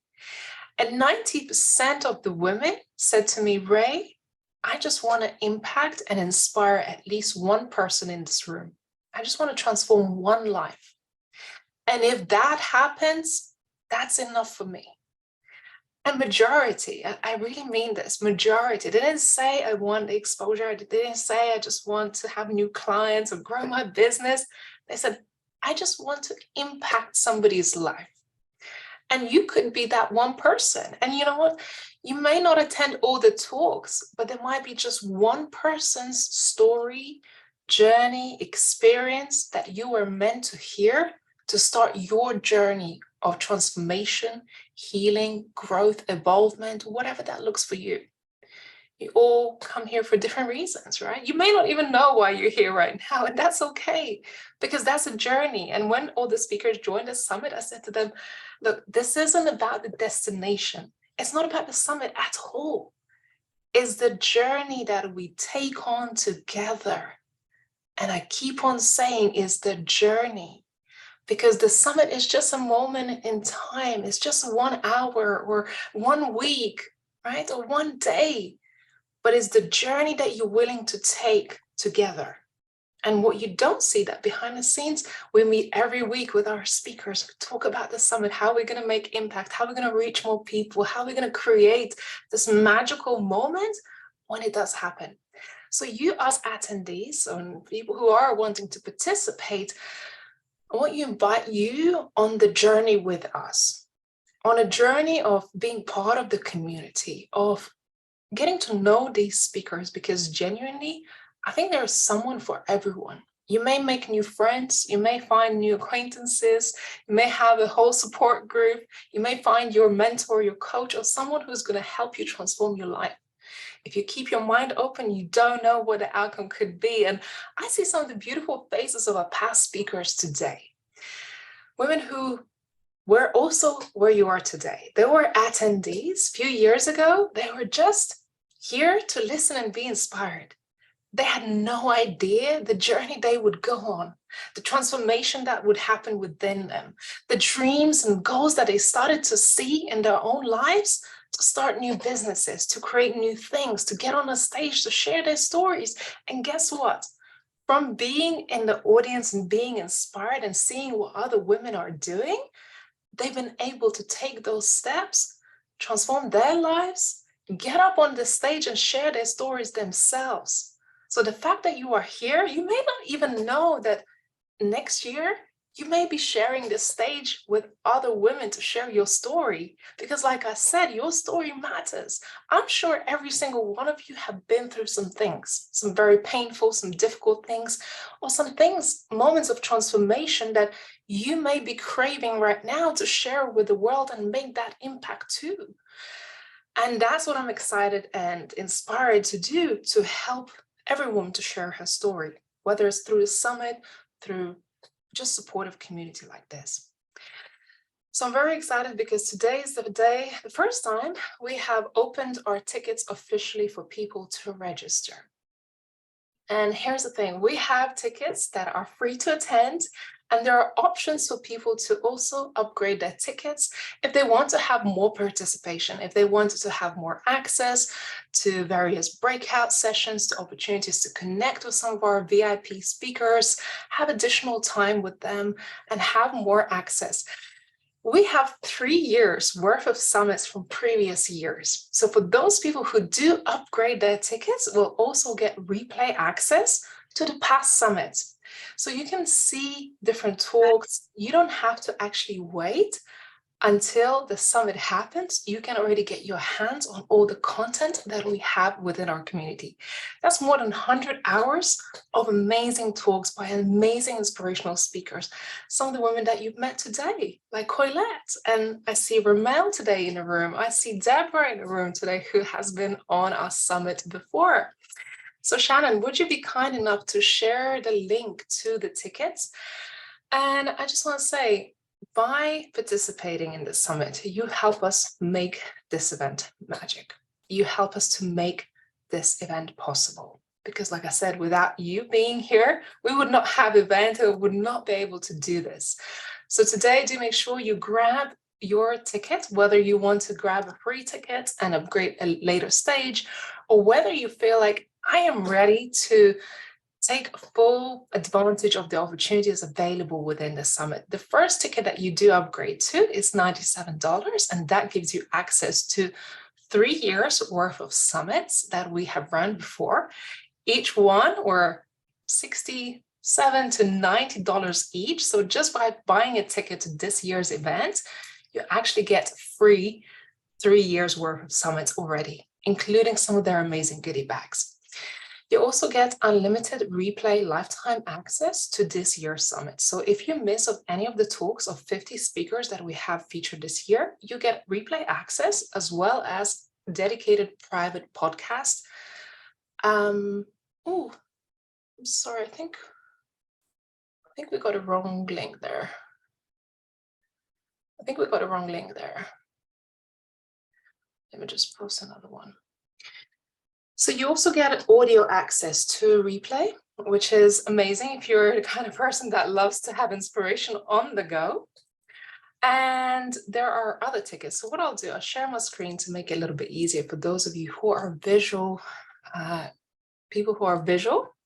And 90% of the women said to me, Ray, I just want to impact and inspire at least one person in this room. I just want to transform one life. And if that happens, that's enough for me. And majority, I really mean this, majority, they didn't say I want the exposure. They didn't say I just want to have new clients or grow my business. They said, I just want to impact somebody's life. And you could be that one person. And you know what? You may not attend all the talks, but there might be just one person's story, journey, experience that you were meant to hear to start your journey of transformation, healing, growth, evolvement, whatever that looks for you. You all come here for different reasons, right? You may not even know why you're here right now, and that's okay, because that's a journey. And when all the speakers joined the summit, I said to them, look, this isn't about the destination. It's not about the summit at all. It's the journey that we take on together. And I keep on saying it's the journey. Because the summit is just a moment in time. It's just 1 hour or 1 week, right? Or 1 day. But it's the journey that you're willing to take together. And what you don't see, that behind the scenes, we meet every week with our speakers, we talk about the summit, how we're going to make impact, how we're going to reach more people, how we're going to create this magical moment when it does happen. So you as attendees and people who are wanting to participate, I want to invite you on the journey with us, on a journey of being part of the community, of getting to know these speakers, because genuinely, I think there's someone for everyone. You may make new friends, you may find new acquaintances, you may have a whole support group, you may find your mentor, your coach, or someone who's going to help you transform your life. If you keep your mind open, you don't know what the outcome could be. And I see some of the beautiful faces of our past speakers today. Women who were also where you are today. They were attendees a few years ago. They were just here to listen and be inspired. They had no idea the journey they would go on, the transformation that would happen within them, the dreams and goals that they started to see in their own lives, to start new businesses, to create new things, to get on a stage, to share their stories. And guess what? From being in the audience and being inspired and seeing what other women are doing, they've been able to take those steps, transform their lives, get up on the stage and share their stories themselves. So the fact that you are here, you may not even know that next year You may be sharing this stage with other women to share your story, because like I said, your story matters. I'm sure every single one of you have been through some things, some very painful, some difficult things, or some things, moments of transformation that you may be craving right now to share with the world and make that impact too. And that's what I'm excited and inspired to do, to help every woman to share her story, whether it's through the summit, through just supportive community like this. So I'm very excited because today is the day, the first time we have opened our tickets officially for people to register. And here's the thing, we have tickets that are free to attend, and there are options for people to also upgrade their tickets if they want to have more participation, if they wanted to have more access to various breakout sessions, to opportunities to connect with some of our VIP speakers, have additional time with them, and have more access. We have 3 years worth of summits from previous years. So for those people who do upgrade their tickets, will also get replay access to the past summits. So you can see different talks. You don't have to actually wait until the summit happens. You can already get your hands on all the content that we have within our community. That's more than 100 hours of amazing talks by amazing inspirational speakers. Some of the women that you've met today, like Coilette, and I see Ramel today in the room. I see Deborah in the room today, who has been on our summit before. So Shannon, would you be kind enough to share the link to the tickets? And I just want to say, by participating in the summit, you help us make this event magic. You help us to make this event possible. Because like I said, without you being here, we would not have event, or would not be able to do this. So today, do make sure you grab your ticket, whether you want to grab a free ticket and upgrade a later stage, or whether you feel like I am ready to take full advantage of the opportunities available within the summit. The first ticket that you do upgrade to is $97, and that gives you access to 3 years worth of summits that we have run before. Each one were $67 to $90 each. So just by buying a ticket to this year's event, you actually get free 3 years worth of summits already, including some of their amazing goodie bags. You also get unlimited replay lifetime access to this year's summit. So if you miss of any of the talks of 50 speakers that we have featured this year, you get replay access as well as dedicated private podcast. Oh, I'm sorry, I think we got a wrong link there. Let me just post another one. So you also get audio access to replay, which is amazing if you're the kind of person that loves to have inspiration on the go. And there are other tickets. So what I'll do, I'll share my screen to make it a little bit easier for those of you who are visual, people who are visual.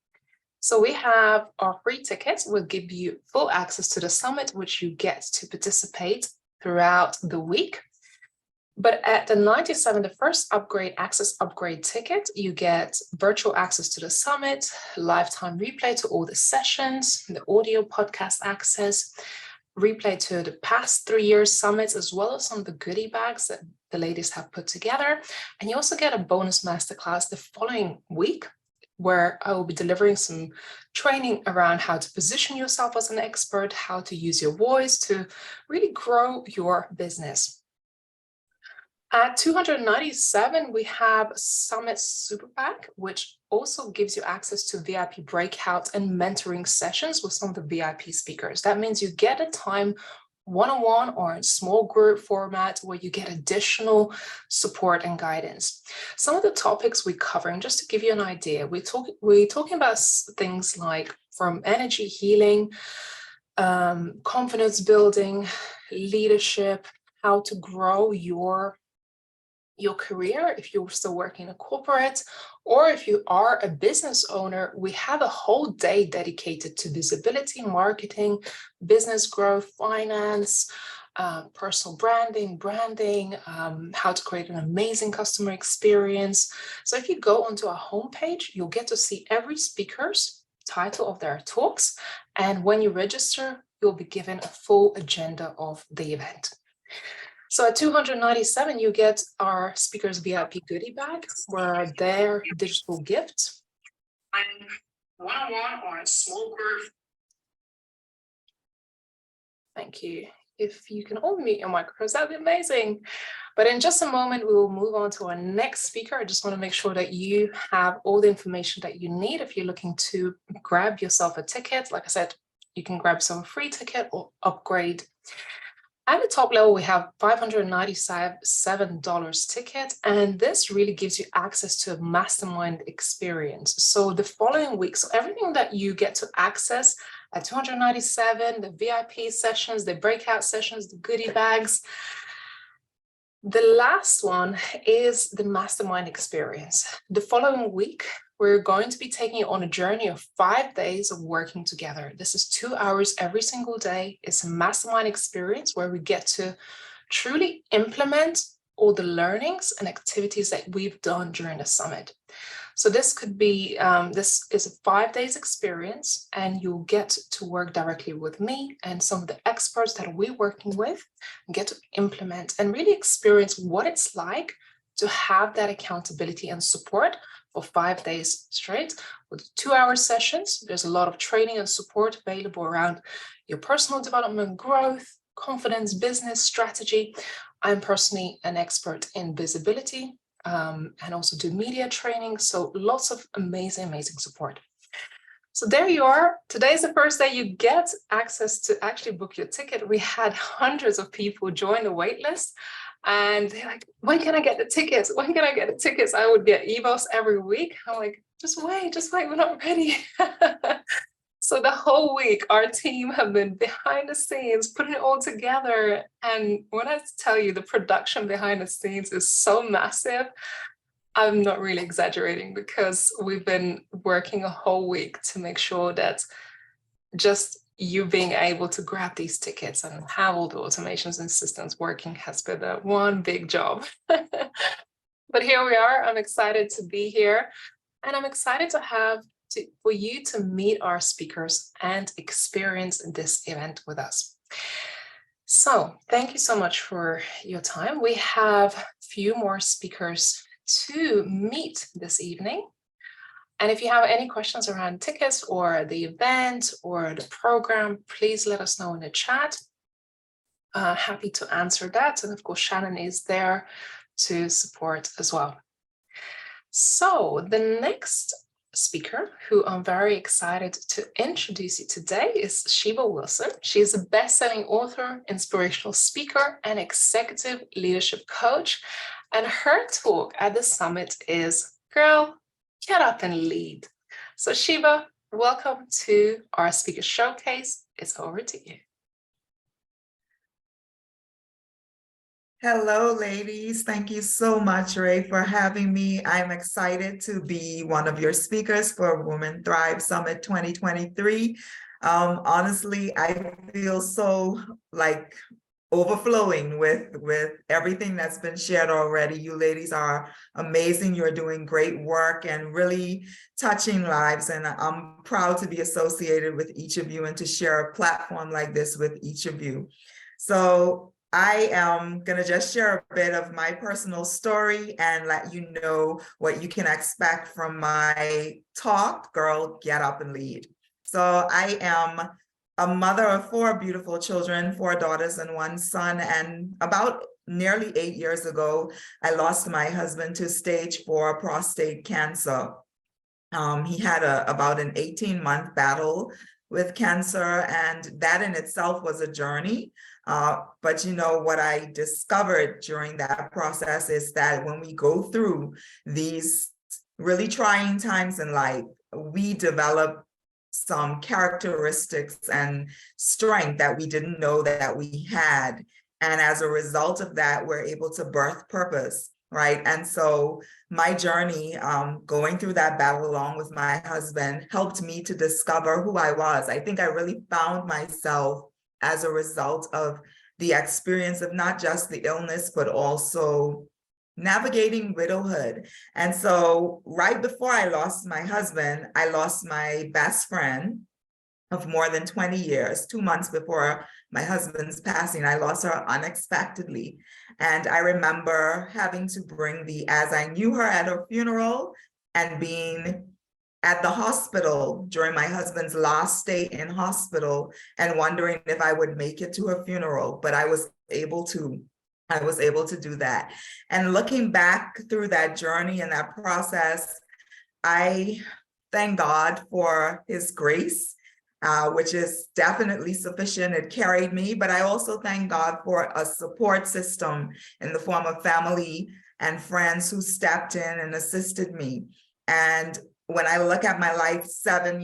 So we have our free tickets will give you full access to the summit, which you get to participate throughout the week. But at the $97, the first access upgrade ticket, you get virtual access to the summit, lifetime replay to all the sessions, the audio podcast access, replay to the past 3 years summits, as well as some of the goodie bags that the ladies have put together. And you also get a bonus masterclass the following week, where I will be delivering some training around how to position yourself as an expert, how to use your voice to really grow your business. At $297, we have Summit Super Pack, which also gives you access to VIP breakout and mentoring sessions with some of the VIP speakers. That means you get a time one-on-one or in small group format where you get additional support and guidance. Some of the topics we're covering, just to give you an idea, we're talking about things like from energy healing, confidence building, leadership, how to grow your career if you're still working in a corporate, or if you are a business owner. We have a whole day dedicated to visibility, marketing, business growth, finance, personal branding, how to create an amazing customer experience. So if you go onto our homepage, you'll get to see every speaker's title of their talks. And when you register, you'll be given a full agenda of the event. So at $297, you get our speakers VIP goodie bag, where their digital gifts and one-on-one or a small group. Thank you. If you can all mute your microphones, that'd be amazing. But in just a moment, we will move on to our next speaker. I just want to make sure that you have all the information that you need if you're looking to grab yourself a ticket. Like I said, you can grab some free ticket or upgrade. At the top level, we have $597 ticket, and this really gives you access to a mastermind experience. So the following week, so everything that you get to access at $297, the VIP sessions, the breakout sessions, the goodie bags. The last one is the mastermind experience. The following week, we're going to be taking you on a journey of 5 days of working together. This is 2 hours every single day. It's a mastermind experience where we get to truly implement all the learnings and activities that we've done during the summit. So this could be, this is a 5 days experience, and you'll get to work directly with me and some of the experts that we're working with, and get to implement and really experience what it's like to have that accountability and support for 5 days straight with 2-hour sessions. There's a lot of training and support available around your personal development, growth, confidence, business strategy. I'm personally an expert in visibility and also do media training. So lots of amazing, amazing support. So there you are. Today's the first day you get access to actually book your ticket. We had hundreds of people join the waitlist. And they're like, when can I get the tickets? When can I get the tickets? I would get emails every week. I'm like, just wait, we're not ready. So the whole week, our team have been behind the scenes, putting it all together. And when I tell you the production behind the scenes is so massive, I'm not really exaggerating, because we've been working a whole week to make sure that just you being able to grab these tickets and have all the automations and systems working has been one big job. But here we are. I'm excited to be here, and I'm excited for you to meet our speakers and experience this event with us. So thank you so much for your time. We have a few more speakers to meet this evening. And if you have any questions around tickets or the event or the program, please let us know in the chat. Happy to answer that. And of course, Shannon is there to support as well. So the next speaker, who I'm very excited to introduce you today, is Sheba Wilson. She is a best-selling author, inspirational speaker, and executive leadership coach. And her talk at the summit is, Girl, Get Up and Lead. So Sheba, welcome to our speaker showcase. It's over to you. Hello, ladies. Thank you so much, Ray, for having me. I'm excited to be one of your speakers for Women Thrive Summit 2023. Honestly, I feel so like overflowing with everything that's been shared already. You ladies are amazing. You're doing great work and really touching lives. And I'm proud to be associated with each of you and to share a platform like this with each of you. So I am going to just share a bit of my personal story and let you know what you can expect from my talk, Girl, Get Up and Lead. So I am a mother of 4 beautiful children, 4 daughters and 1 son. And about nearly 8 years ago, I lost my husband to stage 4 prostate cancer. He had about an 18-month battle with cancer, and that in itself was a journey. But you know, what I discovered during that process is that when we go through these really trying times in life, we develop some characteristics and strength that we didn't know that we had. And as a result of that, we're able to birth purpose, right? And so my journey going through that battle along with my husband helped me to discover who I was. I think I really found myself as a result of the experience of not just the illness, but also navigating widowhood. And so right before I lost my husband, I lost my best friend, of more than 20 years, 2 months before my husband's passing. I lost her unexpectedly. And I remember having to bring the As I Knew Her at her funeral and being at the hospital during my husband's last stay in hospital and wondering if I would make it to her funeral, but I was able to do that. And looking back through that journey and that process, I thank God for his grace, which is definitely sufficient. It carried me, but I also thank God for a support system in the form of family and friends who stepped in and assisted me. And when I look at my life 7+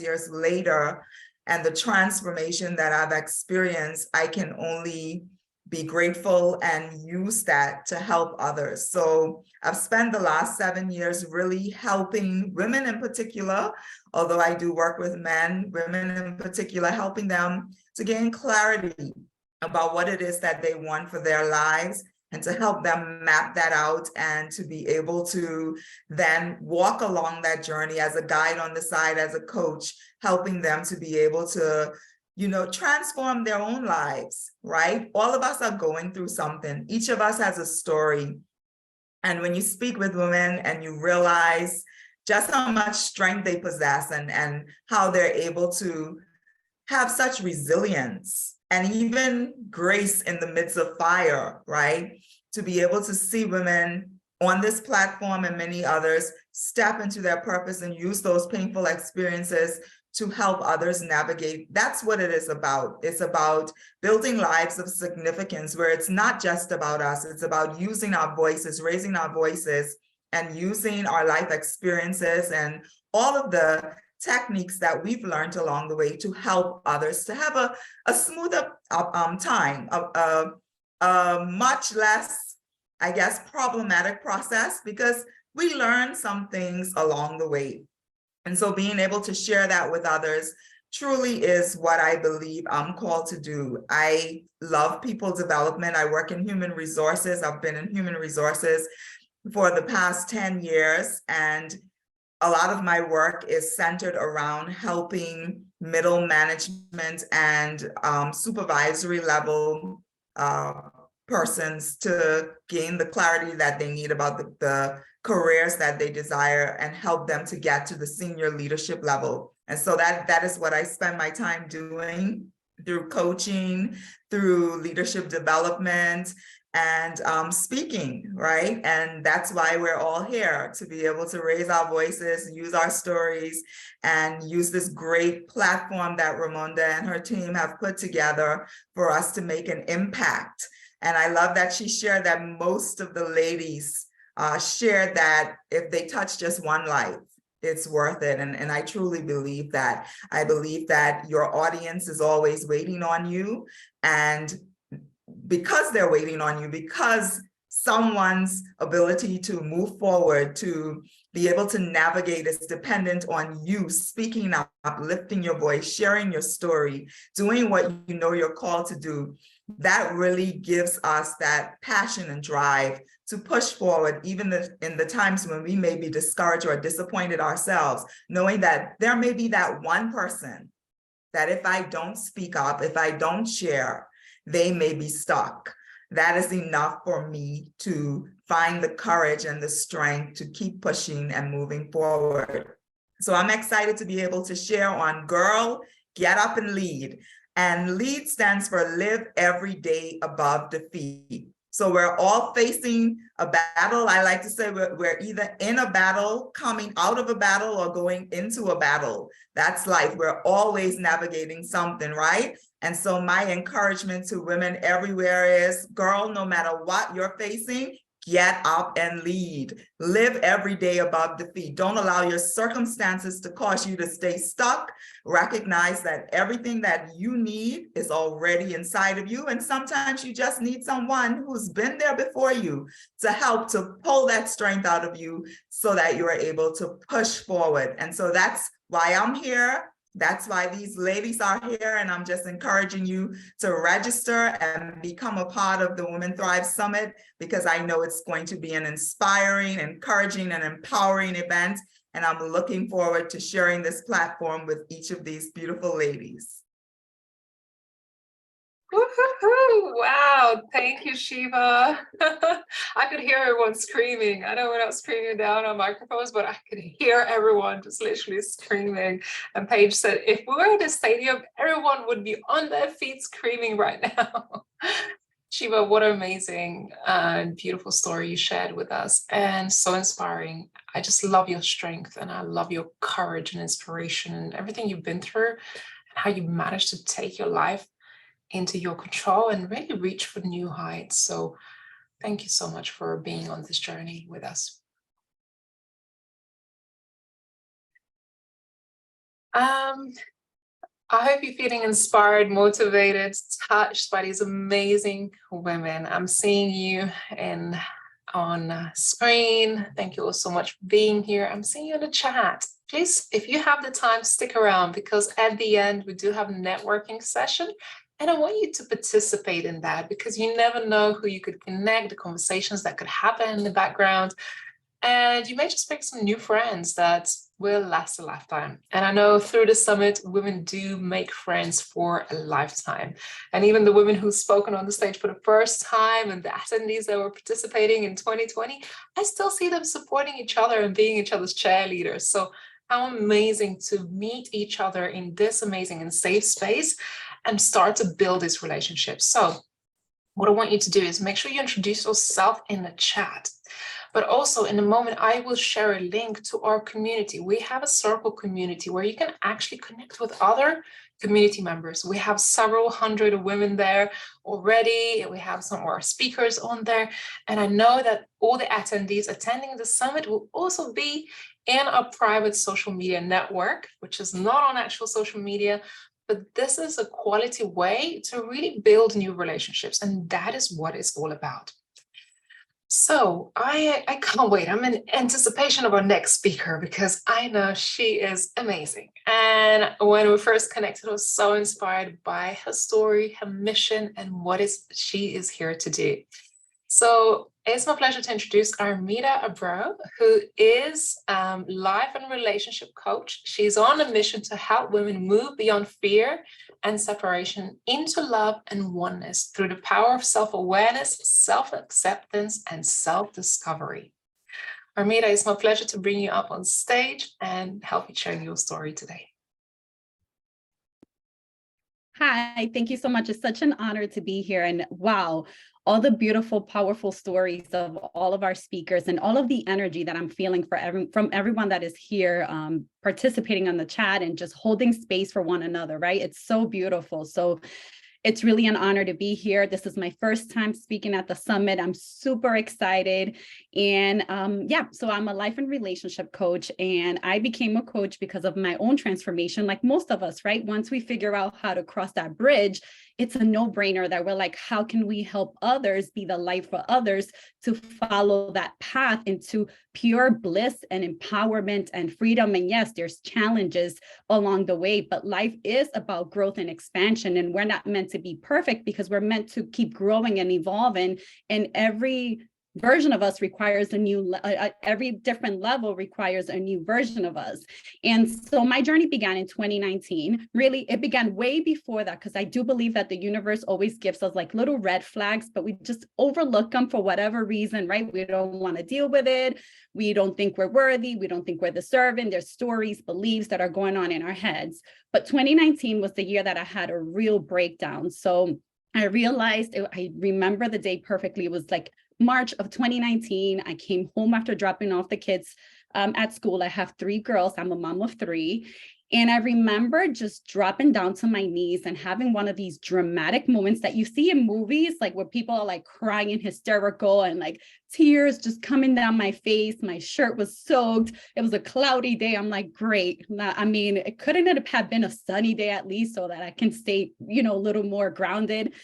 years later, and the transformation that I've experienced, I can only be grateful and use that to help others. So I've spent the last 7 years really helping women in particular, although I do work with men, women in particular, helping them to gain clarity about what it is that they want for their lives, and to help them map that out and to be able to then walk along that journey as a guide on the side, as a coach, helping them to be able to, transform their own lives, right? All of us are going through something. Each of us has a story. And when you speak with women and you realize just how much strength they possess and how they're able to have such resilience and even grace in the midst of fire, right? To be able to see women on this platform and many others step into their purpose and use those painful experiences to help others navigate. That's what it is about. It's about building lives of significance where it's not just about us. It's about using our voices, raising our voices, and using our life experiences and all of the techniques that we've learned along the way to help others to have a smoother time, a much less, I guess, problematic process, because we learn some things along the way. And so being able to share that with others truly is what I believe I'm called to do. I love people development. I work in human resources. I've been in human resources for the past 10 years. And a lot of my work is centered around helping middle management and supervisory level persons to gain the clarity that they need about the careers that they desire and help them to get to the senior leadership level. And so that is what I spend my time doing through coaching, through leadership development, and speaking, right? And that's why we're all here, to be able to raise our voices, use our stories, and use this great platform that Ramonda and her team have put together for us to make an impact. And I love that she shared that most of the ladies shared that if they touch just one life, it's worth it. And I truly believe that. I believe that your audience is always waiting on you. And because they're waiting on you, because someone's ability to move forward, to be able to navigate is dependent on you speaking up, lifting your voice, sharing your story, doing what you know you're called to do, that really gives us that passion and drive to push forward, even in the times when we may be discouraged or disappointed ourselves, knowing that there may be that one person that if I don't speak up, if I don't share, they may be stuck. That is enough for me to find the courage and the strength to keep pushing and moving forward. So I'm excited to be able to share on Girl, Get Up and Lead. And LEAD stands for Live Every Day Above Defeat. So we're all facing a battle. I like to say we're either in a battle, coming out of a battle, or going into a battle. That's life. We're always navigating something, right? And so my encouragement to women everywhere is, girl, no matter what you're facing, get up and lead. Live every day above defeat. Don't allow your circumstances to cause you to stay stuck. Recognize that everything that you need is already inside of you. And sometimes you just need someone who's been there before you to help to pull that strength out of you so that you are able to push forward. And so that's why I'm here. That's why these ladies are here, and I'm just encouraging you to register and become a part of the Women Thrive Summit, because I know it's going to be an inspiring, encouraging, and empowering event. And I'm looking forward to sharing this platform with each of these beautiful ladies. Woo-hoo-hoo. Wow, thank you, Shiva. I could hear everyone screaming. I know we're not screaming down on microphones, but I could hear everyone just literally screaming. And Paige said, if we were in a stadium, everyone would be on their feet screaming right now. Shiva, what an amazing and beautiful story you shared with us, and so inspiring. I just love your strength, and I love your courage and inspiration and everything you've been through, and how you managed to take your life into your control and really reach for new heights. So thank you so much for being on this journey with us. I hope you're feeling inspired, motivated, touched by these amazing women. I'm seeing you on screen. Thank you all so much for being here. I'm seeing you in the chat. Please, if you have the time, stick around, because at the end we do have a networking session. And I want you to participate in that, because you never know who you could connect, the conversations that could happen in the background. And you may just make some new friends that will last a lifetime. And I know through the summit, women do make friends for a lifetime. And even the women who've spoken on the stage for the first time and the attendees that were participating in 2020, I still see them supporting each other and being each other's cheerleaders. So how amazing to meet each other in this amazing and safe space and start to build these relationships. So what I want you to do is make sure you introduce yourself in the chat. But also in a moment, I will share a link to our community. We have a circle community where you can actually connect with other community members. We have several hundred women there already. We have some of our speakers on there. And I know that all the attendees attending the summit will also be in a private social media network, which is not on actual social media, but this is a quality way to really build new relationships. And that is what it's all about. So I can't wait. I'm in anticipation of our next speaker, because I know she is amazing. And when we first connected, I was so inspired by her story, her mission, and what she is here to do. So it's my pleasure to introduce Armida Abreu, who is life and relationship coach. She's on a mission to help women move beyond fear and separation into love and oneness through the power of self-awareness, self-acceptance, and self-discovery. Armida, it's my pleasure to bring you up on stage and help you share your story today. Hi, thank you so much. It's such an honor to be here. And wow, all the beautiful, powerful stories of all of our speakers and all of the energy that I'm feeling from everyone that is here participating on the chat and just holding space for one another, right? It's so beautiful. So it's really an honor to be here. This is my first time speaking at the summit. I'm super excited. And yeah, so I'm a life and relationship coach, and I became a coach because of my own transformation, like most of us, right? Once we figure out how to cross that bridge, it's a no-brainer that we're like, how can we help others be the light for others to follow that path into pure bliss and empowerment and freedom? And yes, there's challenges along the way, but life is about growth and expansion. And we're not meant to be perfect, because we're meant to keep growing and evolving. And every version of us requires a new, every different level requires a new version of us. And so my journey began in 2019. Really, it began way before that, because I do believe that the universe always gives us like little red flags, but we just overlook them for whatever reason, right? We don't want to deal with it. We don't think we're worthy. We don't think we're deserving. There's stories, beliefs that are going on in our heads. But 2019 was the year that I had a real breakdown. So I realized, I remember the day perfectly. It was like March of 2019. I came home after dropping off the kids at school. I have 3 girls. I'm a mom of 3. And I remember just dropping down to my knees and having one of these dramatic moments that you see in movies, like where people are like crying and hysterical and like tears just coming down my face. My shirt was soaked. It was a cloudy day. I'm like, great. I mean, it couldn't have been a sunny day at least, so that I can stay, a little more grounded.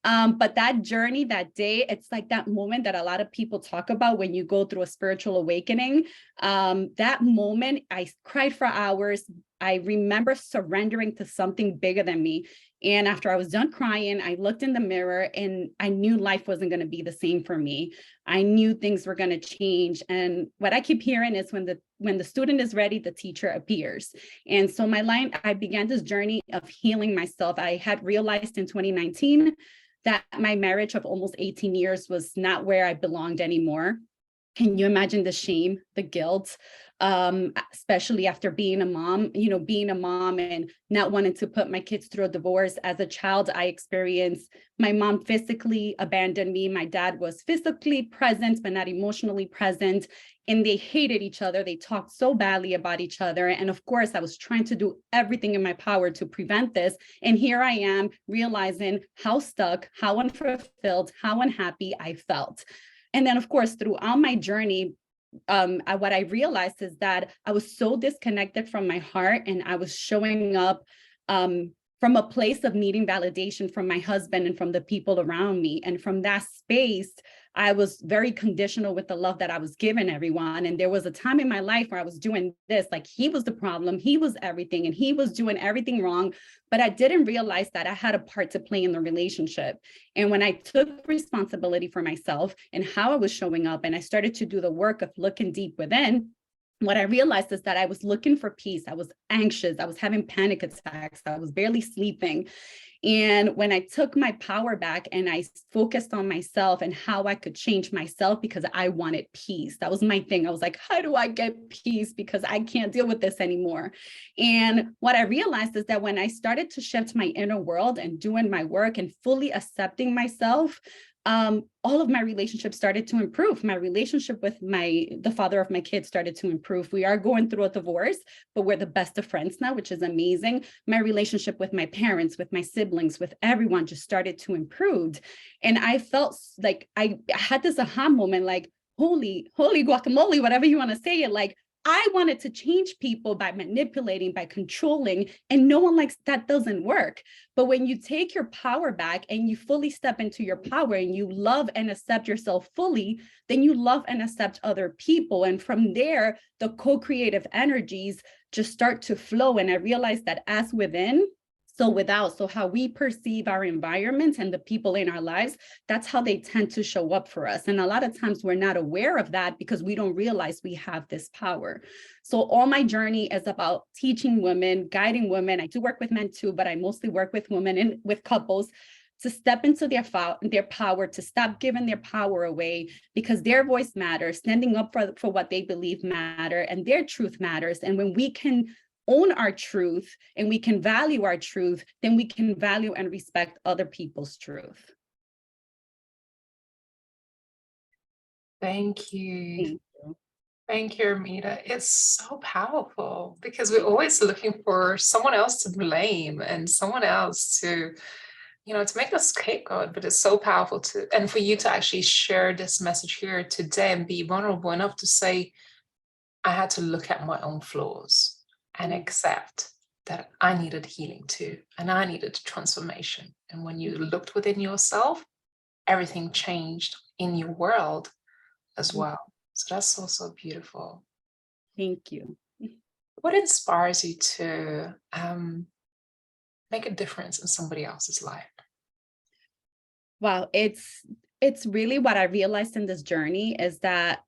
But that journey, that day, it's like that moment that a lot of people talk about when you go through a spiritual awakening. That moment, I cried for hours, I remember surrendering to something bigger than me. And after I was done crying, I looked in the mirror and I knew life wasn't going to be the same for me. I knew things were going to change. And what I keep hearing is when the student is ready, the teacher appears. And so I began this journey of healing myself. I had realized in 2019 that my marriage of almost 18 years was not where I belonged anymore. Can you imagine the shame, the guilt, especially after being a mom, and not wanting to put my kids through a divorce. As a child, I experienced my mom physically abandoned me. My dad was physically present, but not emotionally present. And they hated each other. They talked so badly about each other. And of course, I was trying to do everything in my power to prevent this. And here I am realizing how stuck, how unfulfilled, how unhappy I felt. And then, of course, throughout my journey, what I realized is that I was so disconnected from my heart, and I was showing up from a place of needing validation from my husband and from the people around me. And from that space, I was very conditional with the love that I was giving everyone. And there was a time in my life where I was doing this, like he was the problem, he was everything, and he was doing everything wrong. But I didn't realize that I had a part to play in the relationship. And when I took responsibility for myself and how I was showing up, and I started to do the work of looking deep within, what I realized is that I was looking for peace. I was anxious. I was having panic attacks. I was barely sleeping. And when I took my power back and I focused on myself and how I could change myself, because I wanted peace. That was my thing. I was like, how do I get peace? Because I can't deal with this anymore. And what I realized is that when I started to shift my inner world and doing my work and fully accepting myself, all of my relationships started to improve. My relationship with the father of my kids started to improve. We are going through a divorce, but we're the best of friends now, which is amazing. My relationship with my parents, with my siblings, with everyone just started to improve. And I felt like I had this aha moment, like, holy guacamole, whatever you want to say it, like, I wanted to change people by manipulating, by controlling, and no one likes that. Doesn't work. But when you take your power back and you fully step into your power and you love and accept yourself fully, then you love and accept other people. And from there, the co-creative energies just start to flow. And I realized that as within, so without. So how we perceive our environment and the people in our lives, that's how they tend to show up for us. And a lot of times we're not aware of that because we don't realize we have this power. So all my journey is about teaching women, guiding women. I do work with men too, but I mostly work with women and with couples to step into their power, to stop giving their power away, because their voice matters, standing up for what they believe matter, and their truth matters. And when we can own our truth and we can value our truth, then we can value and respect other people's truth. Thank you. Thank you, Armida. It's so powerful because we're always looking for someone else to blame and someone else to make us scapegoat, but it's so powerful and for you to actually share this message here today and be vulnerable enough to say, I had to look at my own flaws and accept that I needed healing too, and I needed transformation. And when you looked within yourself, everything changed in your world as well. So that's so beautiful. Thank you. What inspires you to make a difference in somebody else's life? Wow, it's really what I realized in this journey is that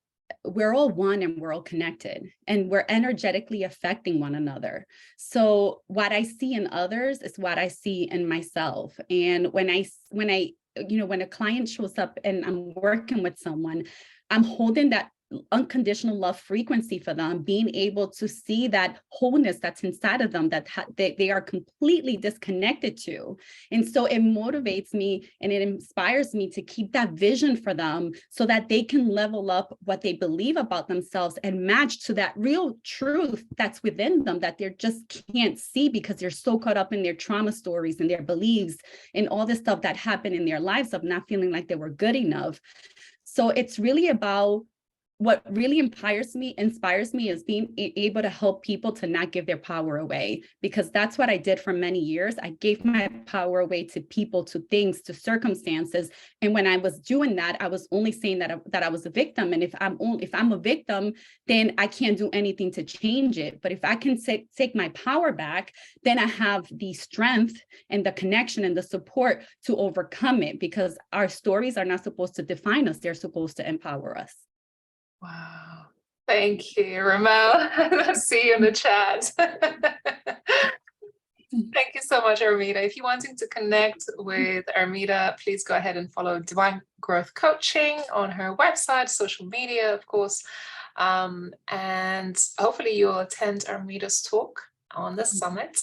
we're all one and we're all connected and we're energetically affecting one another. So what I see in others is what I see in myself. And when a client shows up and I'm working with someone, I'm holding that unconditional love frequency for them, being able to see that wholeness that's inside of them that they are completely disconnected to. And so it motivates me and it inspires me to keep that vision for them so that they can level up what they believe about themselves and match to that real truth that's within them that they just can't see because they're so caught up in their trauma stories and their beliefs and all this stuff that happened in their lives of not feeling like they were good enough. So it's really about what really inspires me is being able to help people to not give their power away, because that's what I did for many years. I gave my power away to people, to things, to circumstances. And when I was doing that, I was only saying that I was a victim. And if I'm a victim, then I can't do anything to change it. But if I can take my power back, then I have the strength and the connection and the support to overcome it, because our stories are not supposed to define us. They're supposed to empower us. Wow. Thank you, Ramel. See you in the chat. Thank you so much, Armida. If you're wanting to connect with Armida, please go ahead and follow Divine Growth Coaching on her website, social media, of course. And hopefully you'll attend Armida's talk on the summit,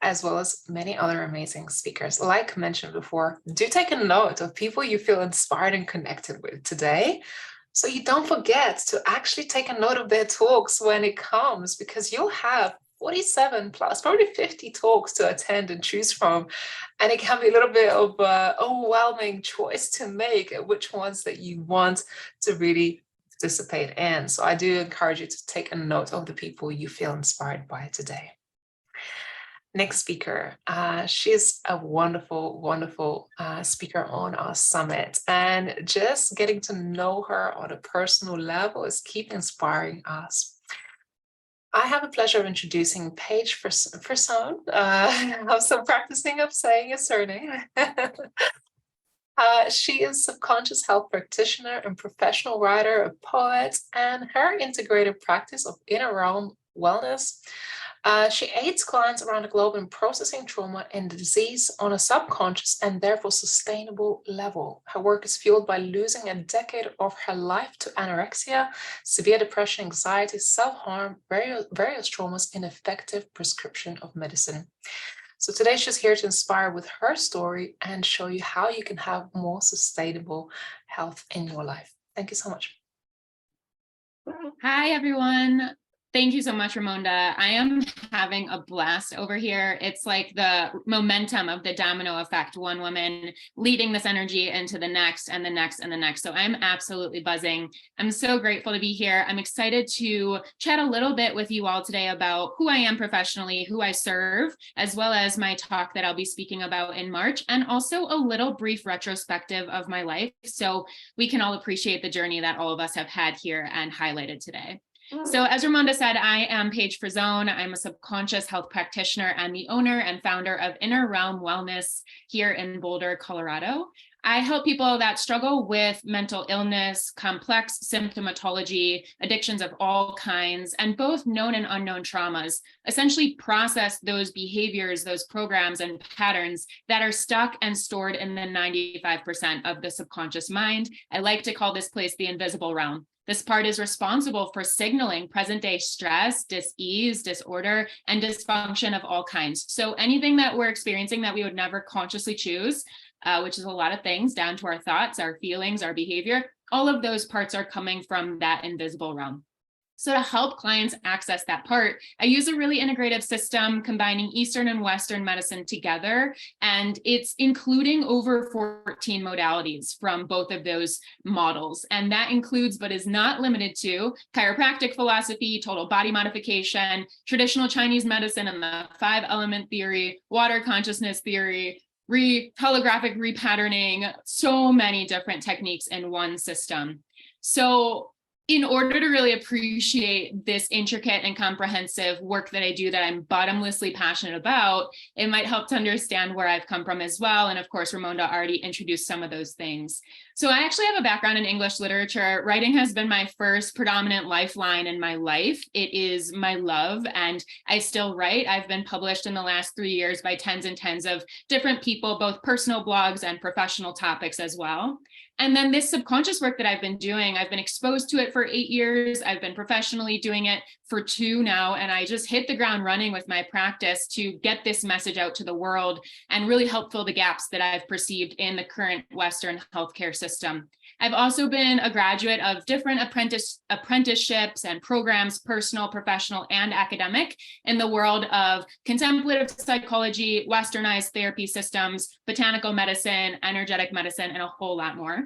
as well as many other amazing speakers. Like mentioned before, do take a note of people you feel inspired and connected with today, so you don't forget to actually take a note of their talks when it comes, because you'll have 47 plus, probably 50 talks to attend and choose from. And it can be a little bit of an overwhelming choice to make which ones that you want to really participate in. So I do encourage you to take a note of the people you feel inspired by today. Next speaker, she's a wonderful, wonderful speaker on our summit, and just getting to know her on a personal level is keep inspiring us. I have the pleasure of introducing Paige Frisone. I'm still practicing of saying your surname. She is a subconscious health practitioner and professional writer, a poet, and her integrated practice of inner realm wellness. She aids clients around the globe in processing trauma and disease on a subconscious and therefore sustainable level. Her work is fueled by losing a decade of her life to anorexia, severe depression, anxiety, self-harm, various traumas, and effective prescription of medicine. So today she's here to inspire with her story and show you how you can have more sustainable health in your life. Thank you so much. Hi, everyone. Thank you so much, Ramonda. I am having a blast over here. It's like the momentum of the domino effect, one woman leading this energy into the next and the next and the next. So I'm absolutely buzzing. I'm so grateful to be here. I'm excited to chat a little bit with you all today about who I am professionally, who I serve, as well as my talk that I'll be speaking about in March, and also a little brief retrospective of my life, so we can all appreciate the journey that all of us have had here and highlighted today. So as Ramonda said, I am Paige Frisone. I'm a subconscious health practitioner and the owner and founder of Inner Realm Wellness here in Boulder, Colorado. I help people that struggle with mental illness, complex symptomatology, addictions of all kinds, and both known and unknown traumas, essentially process those behaviors, those programs and patterns that are stuck and stored in the 95% of the subconscious mind. I like to call this place the invisible realm. This part is responsible for signaling present-day stress, dis-ease, disorder, and dysfunction of all kinds. So anything that we're experiencing that we would never consciously choose, which is a lot of things, down to our thoughts, our feelings, our behavior, all of those parts are coming from that invisible realm. So to help clients access that part, I use a really integrative system combining Eastern and Western medicine together, and it's including over 14 modalities from both of those models. And that includes, but is not limited to, chiropractic philosophy, total body modification, traditional Chinese medicine and the 5-element theory, water consciousness theory, holographic repatterning, so many different techniques in one system. So in order to really appreciate this intricate and comprehensive work that I do that I'm bottomlessly passionate about, it might help to understand where I've come from as well. And of course, Ramonda already introduced some of those things. So I actually have a background in English literature. Writing has been my first predominant lifeline in my life. It is my love, and I still write. I've been published in the last 3 years by tens and tens of different people, both personal blogs and professional topics as well. And then this subconscious work that I've been doing, I've been exposed to it for 8 years. I've been professionally doing it for 2 now, and I just hit the ground running with my practice to get this message out to the world and really help fill the gaps that I've perceived in the current Western healthcare system. I've also been a graduate of different apprenticeships and programs, personal, professional, and academic, in the world of contemplative psychology, Westernized therapy systems, botanical medicine, energetic medicine, and a whole lot more.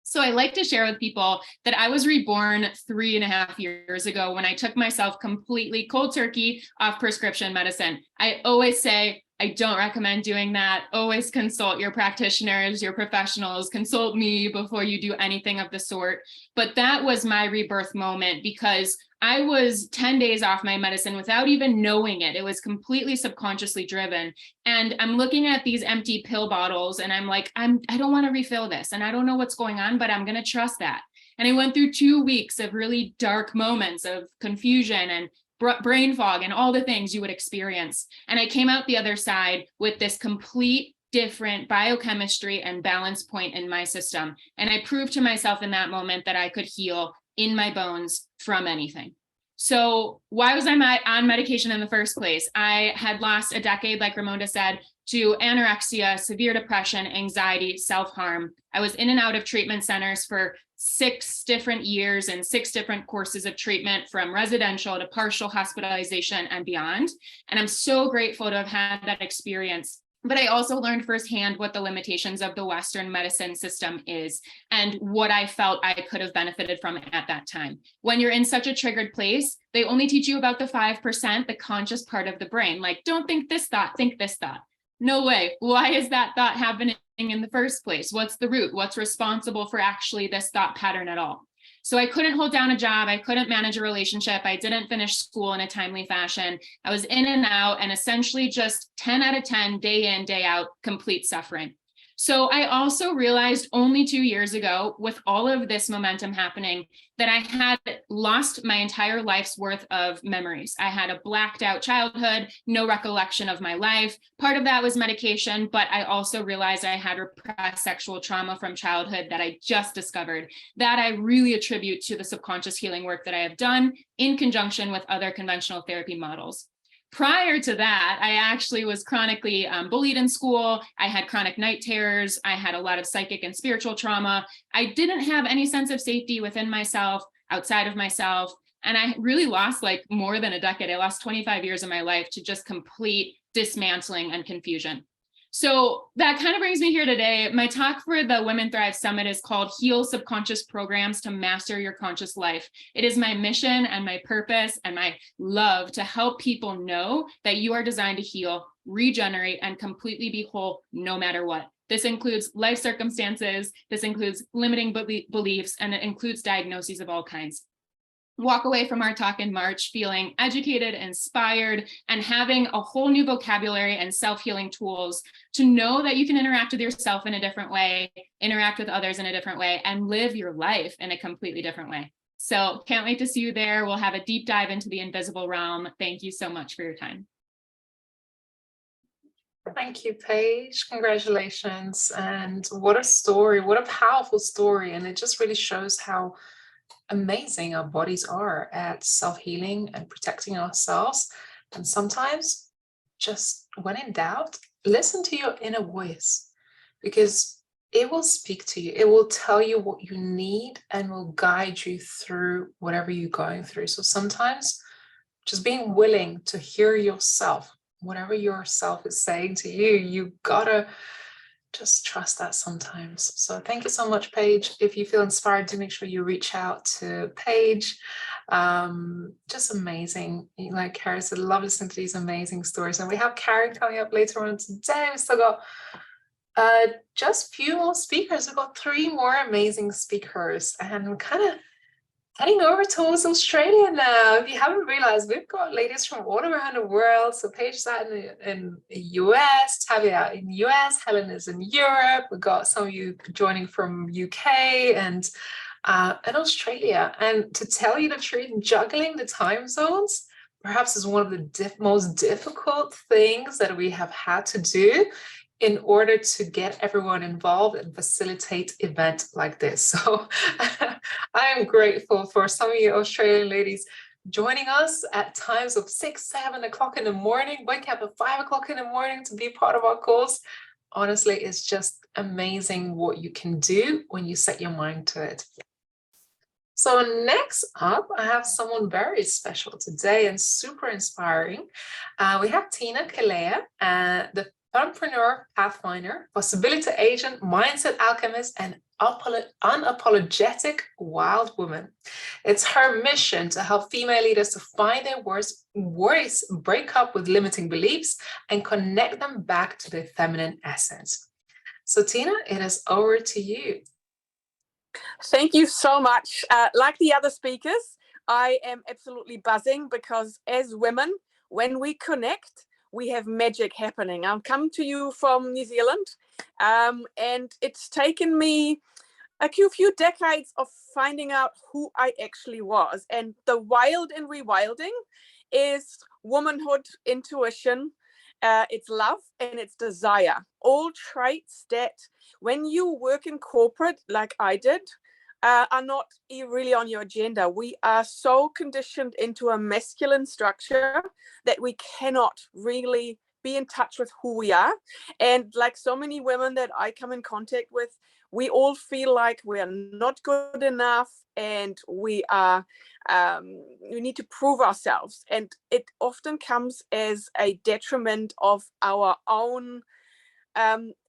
So I like to share with people that I was reborn 3.5 years ago when I took myself completely cold turkey off prescription medicine. I always say, I don't recommend doing that. Always consult your practitioners, your professionals, consult me before you do anything of the sort. But that was my rebirth moment because I was 10 days off my medicine without even knowing it. It was completely subconsciously driven. And I'm looking at these empty pill bottles and I'm like, I don't want to refill this. And I don't know what's going on, but I'm going to trust that. And I went through 2 weeks of really dark moments of confusion and brain fog and all the things you would experience. And I came out the other side with this complete different biochemistry and balance point in my system. And I proved to myself in that moment that I could heal in my bones from anything. So why was I on medication in the first place? I had lost a decade, like Raimonda said, to anorexia, severe depression, anxiety, self-harm. I was in and out of treatment centers for 6 different years and 6 different courses of treatment, from residential to partial hospitalization and beyond. And I'm so grateful to have had that experience. But I also learned firsthand what the limitations of the Western medicine system is and what I felt I could have benefited from at that time. When you're in such a triggered place, they only teach you about the 5%, the conscious part of the brain. Like, don't think this thought, think this thought. No way. Why is that thought happening in the first place? What's the root? What's responsible for actually this thought pattern at all? So I couldn't hold down a job. I couldn't manage a relationship. I didn't finish school in a timely fashion. I was in and out and essentially just 10 out of 10, day in, day out, complete suffering. So I also realized only 2 years ago, with all of this momentum happening, that I had lost my entire life's worth of memories. I had a blacked out childhood, no recollection of my life. Part of that was medication, but I also realized I had repressed sexual trauma from childhood that I just discovered, that I really attribute to the subconscious healing work that I have done in conjunction with other conventional therapy models. Prior to that, I actually was chronically bullied in school. I had chronic night terrors. I had a lot of psychic and spiritual trauma. I didn't have any sense of safety within myself, outside of myself. And I really lost like more than a decade. I lost 25 years of my life to just complete dismantling and confusion. So that kind of brings me here today. My talk for the Women Thrive Summit is called Heal Subconscious Programs to Master Your Conscious Life. It is my mission and my purpose and my love to help people know that you are designed to heal, regenerate, and completely be whole no matter what. This includes life circumstances, this includes limiting beliefs, and it includes diagnoses of all kinds. Walk away from our talk in March feeling educated, inspired, and having a whole new vocabulary and self-healing tools to know that you can interact with yourself in a different way, interact with others in a different way, and live your life in a completely different way. So can't wait to see you there. We'll have a deep dive into the invisible realm. Thank you so much for your time. Thank you, Paige. Congratulations. And what a story, what a powerful story. And it just really shows how amazing our bodies are at self-healing and protecting ourselves. And sometimes, just when in doubt, listen to your inner voice, because it will speak to you. It will tell you what you need and will guide you through whatever you're going through. So sometimes just being willing to hear yourself, whatever yourself is saying to you, you gotta just trust that sometimes. So thank you so much, Paige. If you feel inspired, do make sure you reach out to Paige. Just amazing. Like Carrie said, love listening to these amazing stories. And we have Karen coming up later on today. We still got just few more speakers. We've got 3 more amazing speakers, and we're kind of heading over towards Australia now. If you haven't realized, we've got ladies from all around the world. So Paige sat in the US, Tavia in the US, Helen is in Europe. We've got some of you joining from UK and Australia. And to tell you the truth, juggling the time zones perhaps is one of the most difficult things that we have had to do in order to get everyone involved and facilitate events like this. So I am grateful for some of you Australian ladies joining us at times of 6, 7 o'clock in the morning, wake up at 5 o'clock in the morning to be part of our course. Honestly, it's just amazing what you can do when you set your mind to it. So next up, I have someone very special today and super inspiring. We have Tina Kalea, the Entrepreneur Pathfinder, Possibility Agent, Mindset Alchemist, and unapologetic wild woman. It's her mission to help female leaders to find their voice, break up with limiting beliefs, and connect them back to their feminine essence. So Tina, it is over to you. Thank you so much. Like the other speakers, I am absolutely buzzing because as women, when we connect, we have magic happening. I'm coming to you from New Zealand, and it's taken me a few decades of finding out who I actually was. And the wild and rewilding is womanhood, intuition, it's love, and it's desire. All traits that when you work in corporate like I did, are not really on your agenda. We are so conditioned into a masculine structure that we cannot really be in touch with who we are. And like so many women that I come in contact with, we all feel like we are not good enough and we need to prove ourselves. And it often comes as a detriment of our own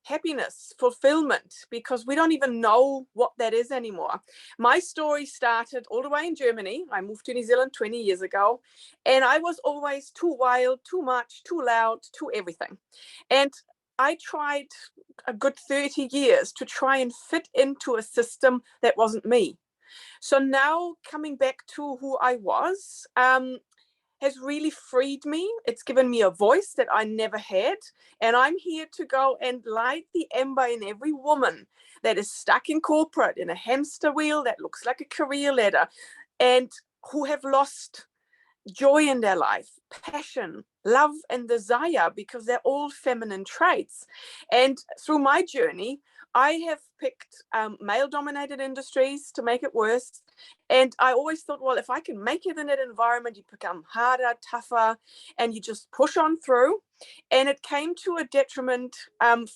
happiness, fulfillment, because we don't even know what that is anymore. My story started all the way in Germany. I moved to New Zealand 20 years ago, and I was always too wild, too much, too loud, too everything. And I tried a good 30 years to try and fit into a system that wasn't me. So now coming back to who I was, has really freed me. It's given me a voice that I never had. And I'm here to go and light the ember in every woman that is stuck in corporate, in a hamster wheel that looks like a career ladder, and who have lost joy in their life, passion, love, and desire, because they're all feminine traits. And through my journey, I have picked male-dominated industries to make it worse. And I always thought, well, if I can make it in that environment, you become harder, tougher, and you just push on through. And it came to a detriment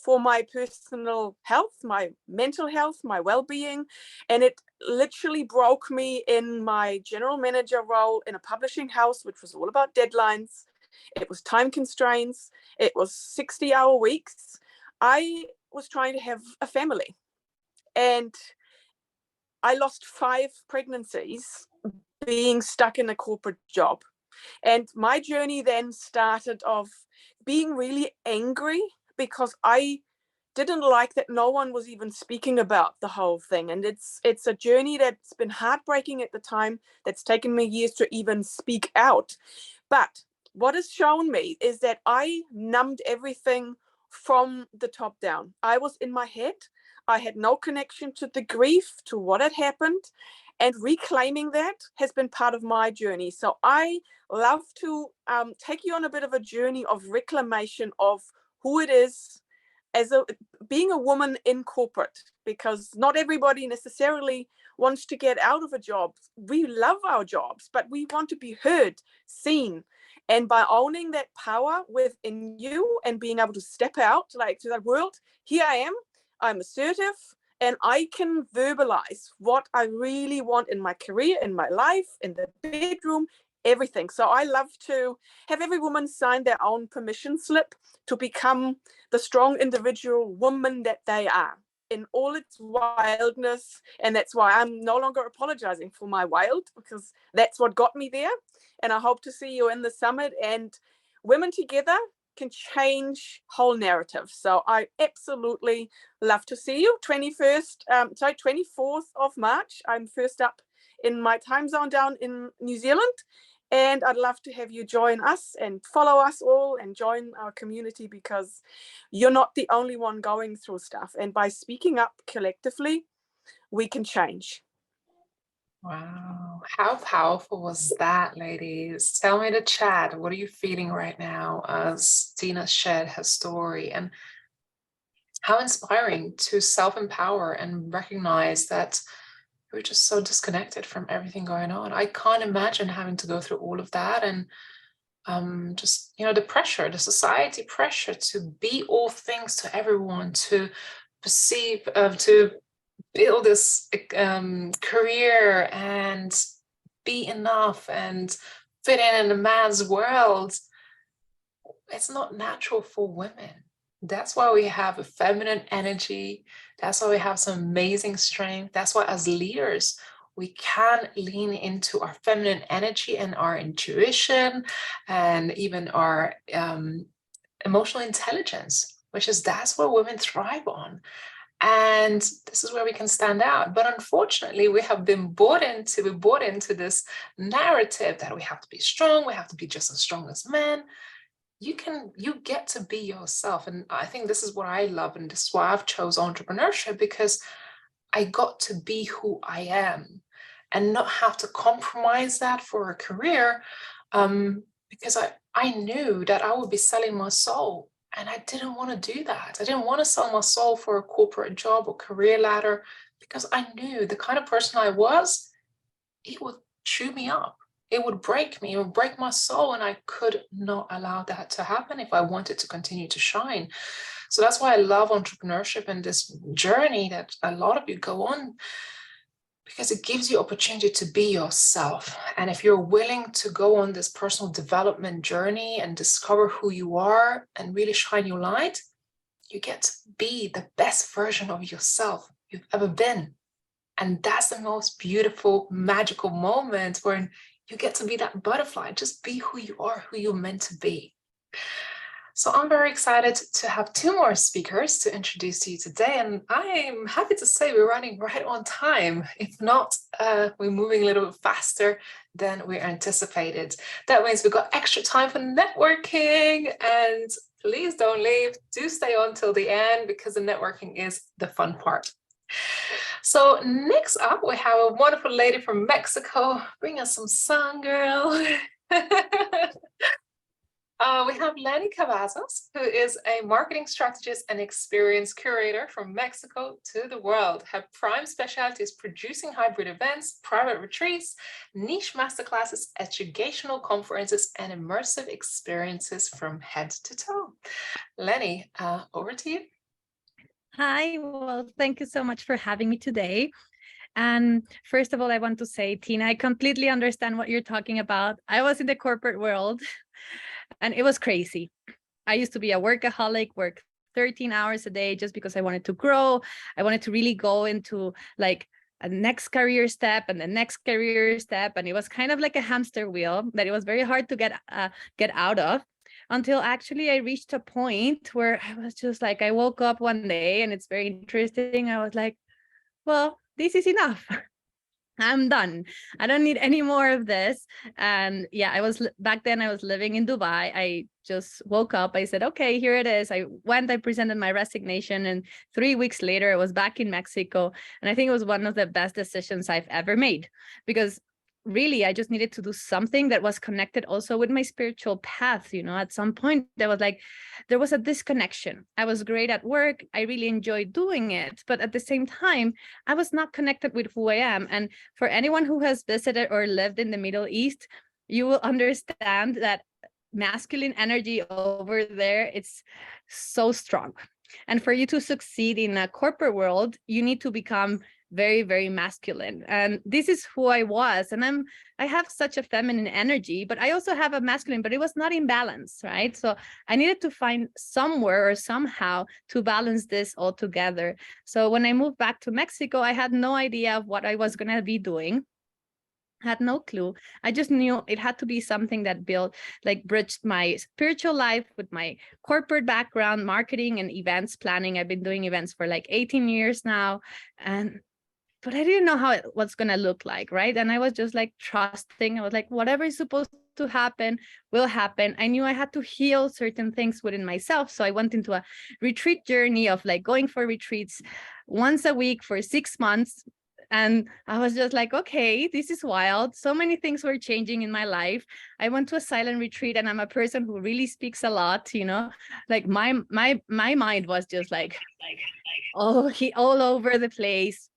for my personal health, my mental health, my well-being. And it literally broke me in my general manager role in a publishing house, which was all about deadlines. It was time constraints. It was 60-hour weeks. I was trying to have a family. And I lost 5 pregnancies being stuck in a corporate job. And my journey then started of being really angry because I didn't like that no one was even speaking about the whole thing. And it's a journey that's been heartbreaking at the time, that's taken me years to even speak out. But what has shown me is that I numbed everything from the top down. I was in my head. I had no connection to the grief, to what had happened, and reclaiming that has been part of my journey. So I love to take you on a bit of a journey of reclamation of who it is as being a woman in corporate, because not everybody necessarily wants to get out of a job. We love our jobs, but we want to be heard, seen. And by owning that power within you and being able to step out like to that world, here I am, I'm assertive, and I can verbalize what I really want in my career, in my life, in the bedroom, everything. So I love to have every woman sign their own permission slip to become the strong individual woman that they are in all its wildness. And that's why I'm no longer apologizing for my wild, because that's what got me there. And I hope to see you in the summit, and women together can change whole narratives. So I absolutely love to see you. 24th of March, I'm first up in my time zone down in New Zealand. And I'd love to have you join us and follow us all and join our community, because you're not the only one going through stuff. And by speaking up collectively, we can change. Wow, how powerful was that, ladies? Tell me in the chat, what are you feeling right now as Tina shared her story, and how inspiring to self-empower and recognize that we're just so disconnected from everything going on. I can't imagine having to go through all of that, and just, you know, the pressure, the society pressure to be all things to everyone, to perceive, to build this career and be enough and fit in a man's world. It's not natural for women. That's why we have a feminine energy. That's why we have some amazing strength. That's why as leaders, we can lean into our feminine energy and our intuition and even our emotional intelligence, that's what women thrive on. And this is where we can stand out. But unfortunately, we have been bought into this narrative that we have to be strong, we have to be just as strong as men. You get to be yourself. And I think this is what I love. And this is why I've chose entrepreneurship, because I got to be who I am and not have to compromise that for a career. Because I knew that I would be selling my soul. And I didn't want to do that. I didn't want to sell my soul for a corporate job or career ladder, because I knew the kind of person I was, it would chew me up. It would break me. It would break my soul. And I could not allow that to happen if I wanted to continue to shine. So that's why I love entrepreneurship and this journey that a lot of you go on, because it gives you opportunity to be yourself. And if you're willing to go on this personal development journey and discover who you are and really shine your light, you get to be the best version of yourself you've ever been. And that's the most beautiful, magical moment when you get to be that butterfly. Just be who you are, who you're meant to be. So I'm very excited to have two more speakers to introduce to you today. And I'm happy to say we're running right on time. If not, we're moving a little bit faster than we anticipated. That means we've got extra time for networking. And please don't leave. Do stay on till the end, because the networking is the fun part. So next up, we have a wonderful lady from Mexico. Bring us some sun, girl. We have Lenny Cavazos, who is a marketing strategist and experience curator from Mexico to the world. Her prime specialty is producing hybrid events, private retreats, niche masterclasses, educational conferences, and immersive experiences from head to toe. Lenny, over to you. Hi, well, thank you so much for having me today. And first of all, I want to say, Tina, I completely understand what you're talking about. I was in the corporate world and it was crazy. I used to be a workaholic, work 13 hours a day just because I wanted to grow. I wanted to really go into like a next career step and the next career step. And it was kind of like a hamster wheel that it was very hard to get out of, until actually I reached a point where I was just like, I woke up one day and it's very interesting. I was like, well, this is enough. I'm done. I don't need any more of this. And yeah, back then I was living in Dubai. I just woke up. I said, okay, here it is. I presented my resignation, and 3 weeks later I was back in Mexico. And I think it was one of the best decisions I've ever made, because really, I just needed to do something that was connected also with my spiritual path. At some point there was a disconnection. I was great at work. I really enjoyed doing it. But at the same time, I was not connected with who I am. And for anyone who has visited or lived in the Middle East, you will understand that masculine energy over there, it's so strong. And for you to succeed in a corporate world, you need to become very, very masculine. And this is who I was. And I have such a feminine energy, but I also have a masculine, but it was not in balance, right? So I needed to find somewhere or somehow to balance this all together. So when I moved back to Mexico, I had no idea of what I was going to be doing. Had no clue. I just knew it had to be something that bridged my spiritual life with my corporate background, marketing and events planning. I've been doing events for like 18 years now. But I didn't know how it was going to look like, right? And I was just like trusting. I was like, whatever is supposed to happen will happen. I knew I had to heal certain things within myself. So I went into a retreat journey of like going for retreats once a week for 6 months. And I was just like, okay, this is wild. So many things were changing in my life. I went to a silent retreat, and I'm a person who really speaks a lot, like my mind was just like all over the place.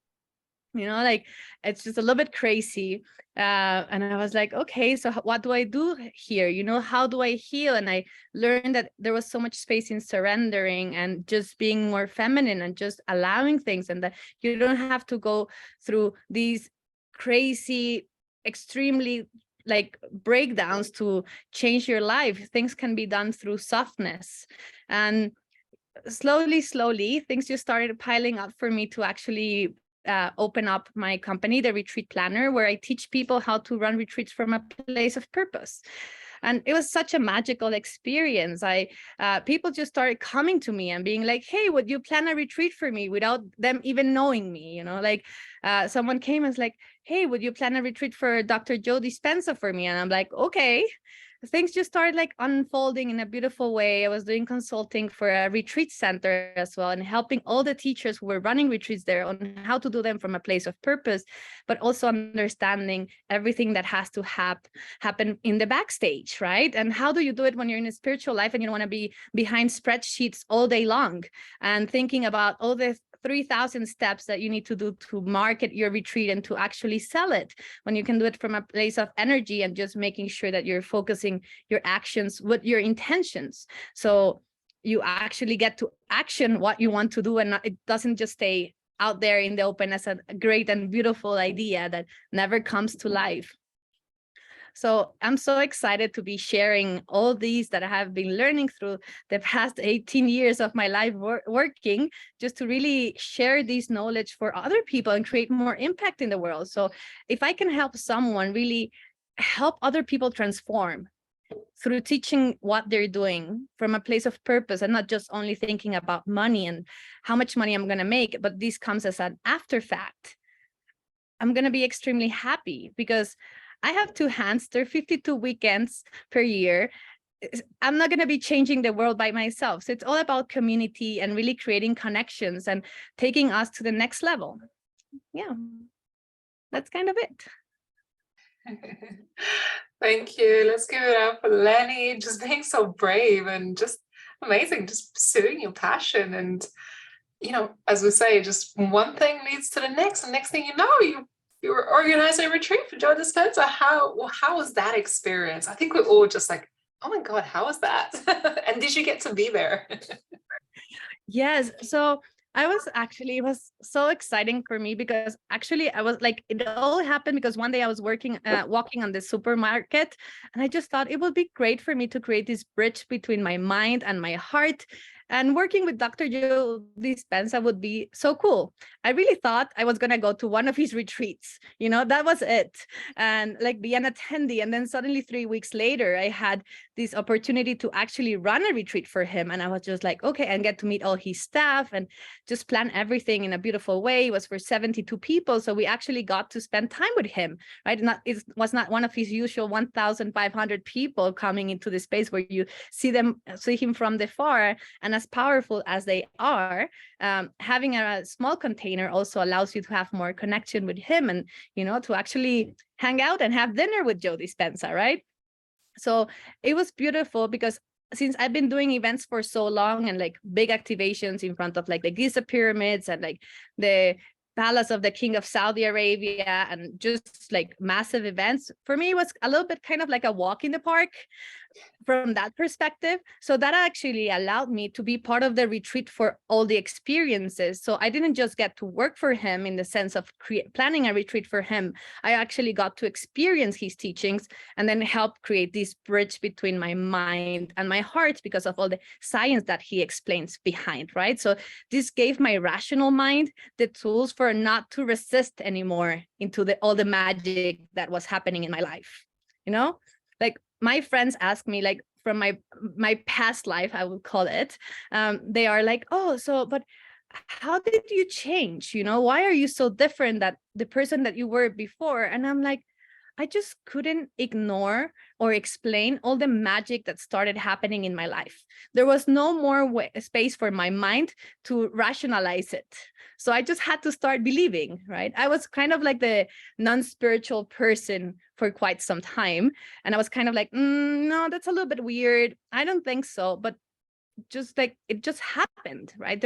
Like it's just a little bit crazy. And I was like, okay, so what do I do here? How do I heal? And I learned that there was so much space in surrendering and just being more feminine and just allowing things, and that you don't have to go through these crazy, extremely like breakdowns to change your life. Things can be done through softness. And slowly, things just started piling up for me to actually open up my company, The Retreat Planner, where I teach people how to run retreats from a place of purpose. And it was such a magical experience. People just started coming to me and being like, hey, would you plan a retreat for me, without them even knowing me? Like someone came and was like, hey, would you plan a retreat for Dr. Joe Dispenza for me? And I'm like, okay. Things just started like unfolding in a beautiful way. I was doing consulting for a retreat center as well, and helping all the teachers who were running retreats there on how to do them from a place of purpose, but also understanding everything that has to happen in the backstage, right? And how do you do it when you're in a spiritual life and you don't want to be behind spreadsheets all day long and thinking about all the 3,000 steps that you need to do to market your retreat and to actually sell it, when you can do it from a place of energy and just making sure that you're focusing your actions with your intentions. So you actually get to action what you want to do, and it doesn't just stay out there in the open as a great and beautiful idea that never comes to life. So I'm so excited to be sharing all these that I have been learning through the past 18 years of my life working, just to really share this knowledge for other people and create more impact in the world. So if I can help someone really help other people transform through teaching what they're doing from a place of purpose, and not just only thinking about money and how much money I'm going to make, but this comes as an after fact, I'm going to be extremely happy, because I have two hands. There are 52 weekends per year. I'm not going to be changing the world by myself. So it's all about community and really creating connections and taking us to the next level. Yeah, that's kind of it. Thank you. Let's give it up for Lenny, just being so brave and just amazing, just pursuing your passion. And, as we say, just one thing leads to the next, and next thing you know, you were organizing a retreat for Joe Dispenza. How was that experience? I think we're all just like, oh my God, how was that? And did you get to be there? Yes. So it was so exciting for me, because actually I was like, it all happened because one day I was walking on the supermarket, and I just thought it would be great for me to create this bridge between my mind and my heart. And working with Dr. Joe Dispenza would be so cool. I really thought I was going to go to one of his retreats. That was it. And like be an attendee. And then suddenly 3 weeks later, I had this opportunity to actually run a retreat for him. And I was just like, okay, and get to meet all his staff and just plan everything in a beautiful way. It was for 72 people. So we actually got to spend time with him, right? It was not one of his usual 1,500 people coming into the space where you see him from the far. And as powerful as they are, having a small container also allows you to have more connection with him, and to actually hang out and have dinner with Joe Dispenza, right? So it was beautiful, because since I've been doing events for so long, and like big activations in front of like the Giza pyramids and like the Palace of the King of Saudi Arabia, and just like massive events, for me it was a little bit kind of like a walk in the park from that perspective. So that actually allowed me to be part of the retreat for all the experiences. So I didn't just get to work for him in the sense of planning a retreat for him. I actually got to experience his teachings and then help create this bridge between my mind and my heart, because of all the science that he explains behind, right? So this gave my rational mind the tools for not to resist anymore into all the magic that was happening in my life. Like my friends ask me, like from my past life, I would call it, they are like, oh, so, but how did you change? Why are you so different than the person that you were before? And I'm like, I just couldn't ignore or explain all the magic that started happening in my life. There was no more space for my mind to rationalize it. So I just had to start believing, right? I was kind of like the non-spiritual person for quite some time. And I was kind of like, no, that's a little bit weird. I don't think so. But just like, it just happened, right?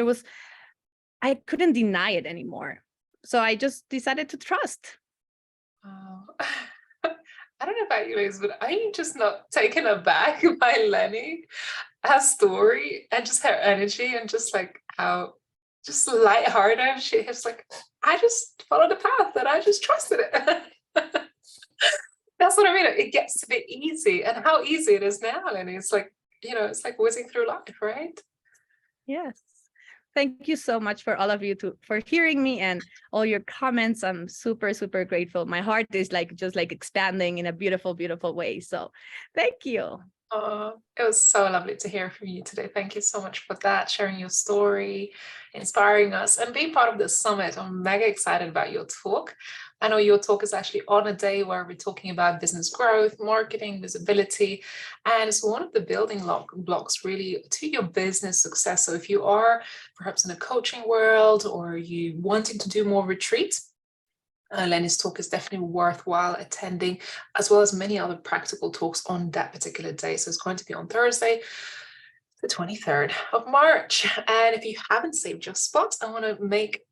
I couldn't deny it anymore. So I just decided to trust. Oh. I don't know about you, Liz, but I'm just not taken aback by Lenny, her story, and just her energy, and just like how just lighthearted she is. Like, I just followed the path and I just trusted it. That's what I mean. It gets to be easy, and how easy it is now, Lenny. It's like, it's like whizzing through life, right? Yes. Thank you so much for all of you for hearing me and all your comments. I'm super, super grateful. My heart is like just like expanding in a beautiful, beautiful way. So thank you. It was so lovely to hear from you today. Thank you so much for that, sharing your story, inspiring us, and being part of this summit. I'm mega excited about your talk. I know your talk is actually on a day where we're talking about business growth, marketing, visibility, and it's one of the building blocks really to your business success. So if you are perhaps in a coaching world or you wanting to do more retreats, Lenny's talk is definitely worthwhile attending, as well as many other practical talks on that particular day. So it's going to be on Thursday, the 23rd of March. And if you haven't saved your spot, I want to make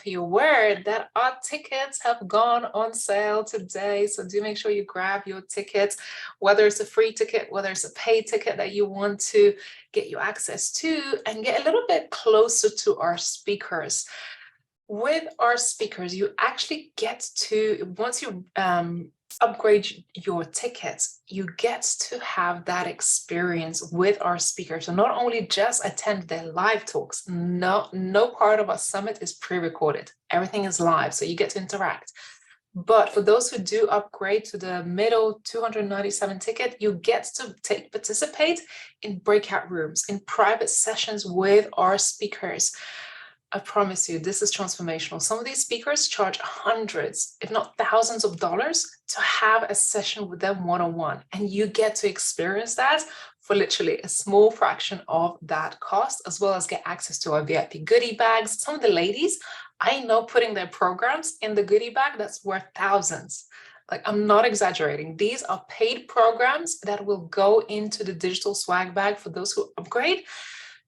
you aware that our tickets have gone on sale today. So do make sure you grab your tickets, whether it's a free ticket, whether it's a paid ticket that you want to get you access to and get a little bit closer to our speakers. With our speakers, you actually get to, once you upgrade your tickets, you get to have that experience with our speakers. So not only just attend their live talks, no part of our summit is pre-recorded. Everything is live, so you get to interact. But for those who do upgrade to the middle 297 ticket, you get to participate in breakout rooms, in private sessions with our speakers. I promise you, this is transformational. Some of these speakers charge hundreds, if not thousands of dollars to have a session with them one-on-one. And you get to experience that for literally a small fraction of that cost, as well as get access to our VIP goodie bags. Some of the ladies, I know, putting their programs in the goodie bag that's worth thousands. Like, I'm not exaggerating. These are paid programs that will go into the digital swag bag for those who upgrade,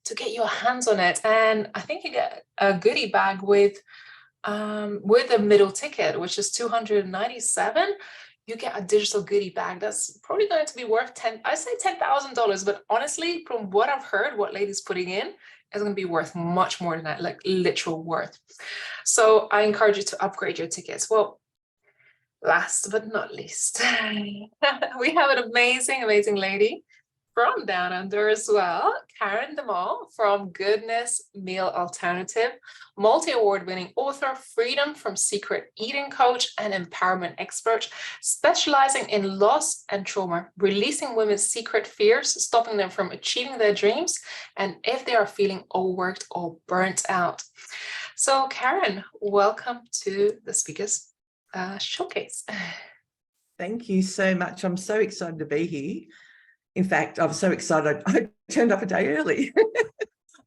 to get your hands on it. And I think you get a goodie bag with a middle ticket, which is $297. You get a digital goodie bag that's probably going to be worth $10,000, but honestly, from what I've heard, what ladies putting in, is going to be worth much more than that, like literal worth. So I encourage you to upgrade your tickets. Well, last but not least, we have an amazing, amazing lady from Down Under as well, Karen DeMol from Goodness Meal Alternative, multi-award winning author, freedom from secret eating coach, and empowerment expert, specializing in loss and trauma, releasing women's secret fears, stopping them from achieving their dreams, and if they are feeling overworked or burnt out. So Karen, welcome to the Speakers Showcase. Thank you so much. I'm so excited to be here. In fact, I'm so excited, I turned up a day early.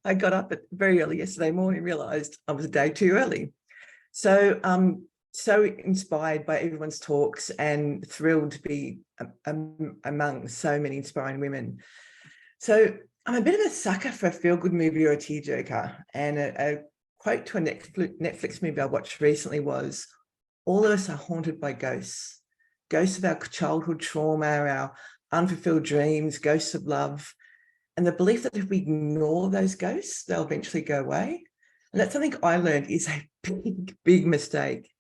I got up very early yesterday morning, realised I was a day too early. So I'm so inspired by everyone's talks and thrilled to be among so many inspiring women. So I'm a bit of a sucker for a feel-good movie or a tearjerker. And a quote to a Netflix movie I watched recently was, all of us are haunted by ghosts. Ghosts of our childhood trauma, our unfulfilled dreams, ghosts of love, and the belief that if we ignore those ghosts, they'll eventually go away. And that's something I learned is a big, big mistake.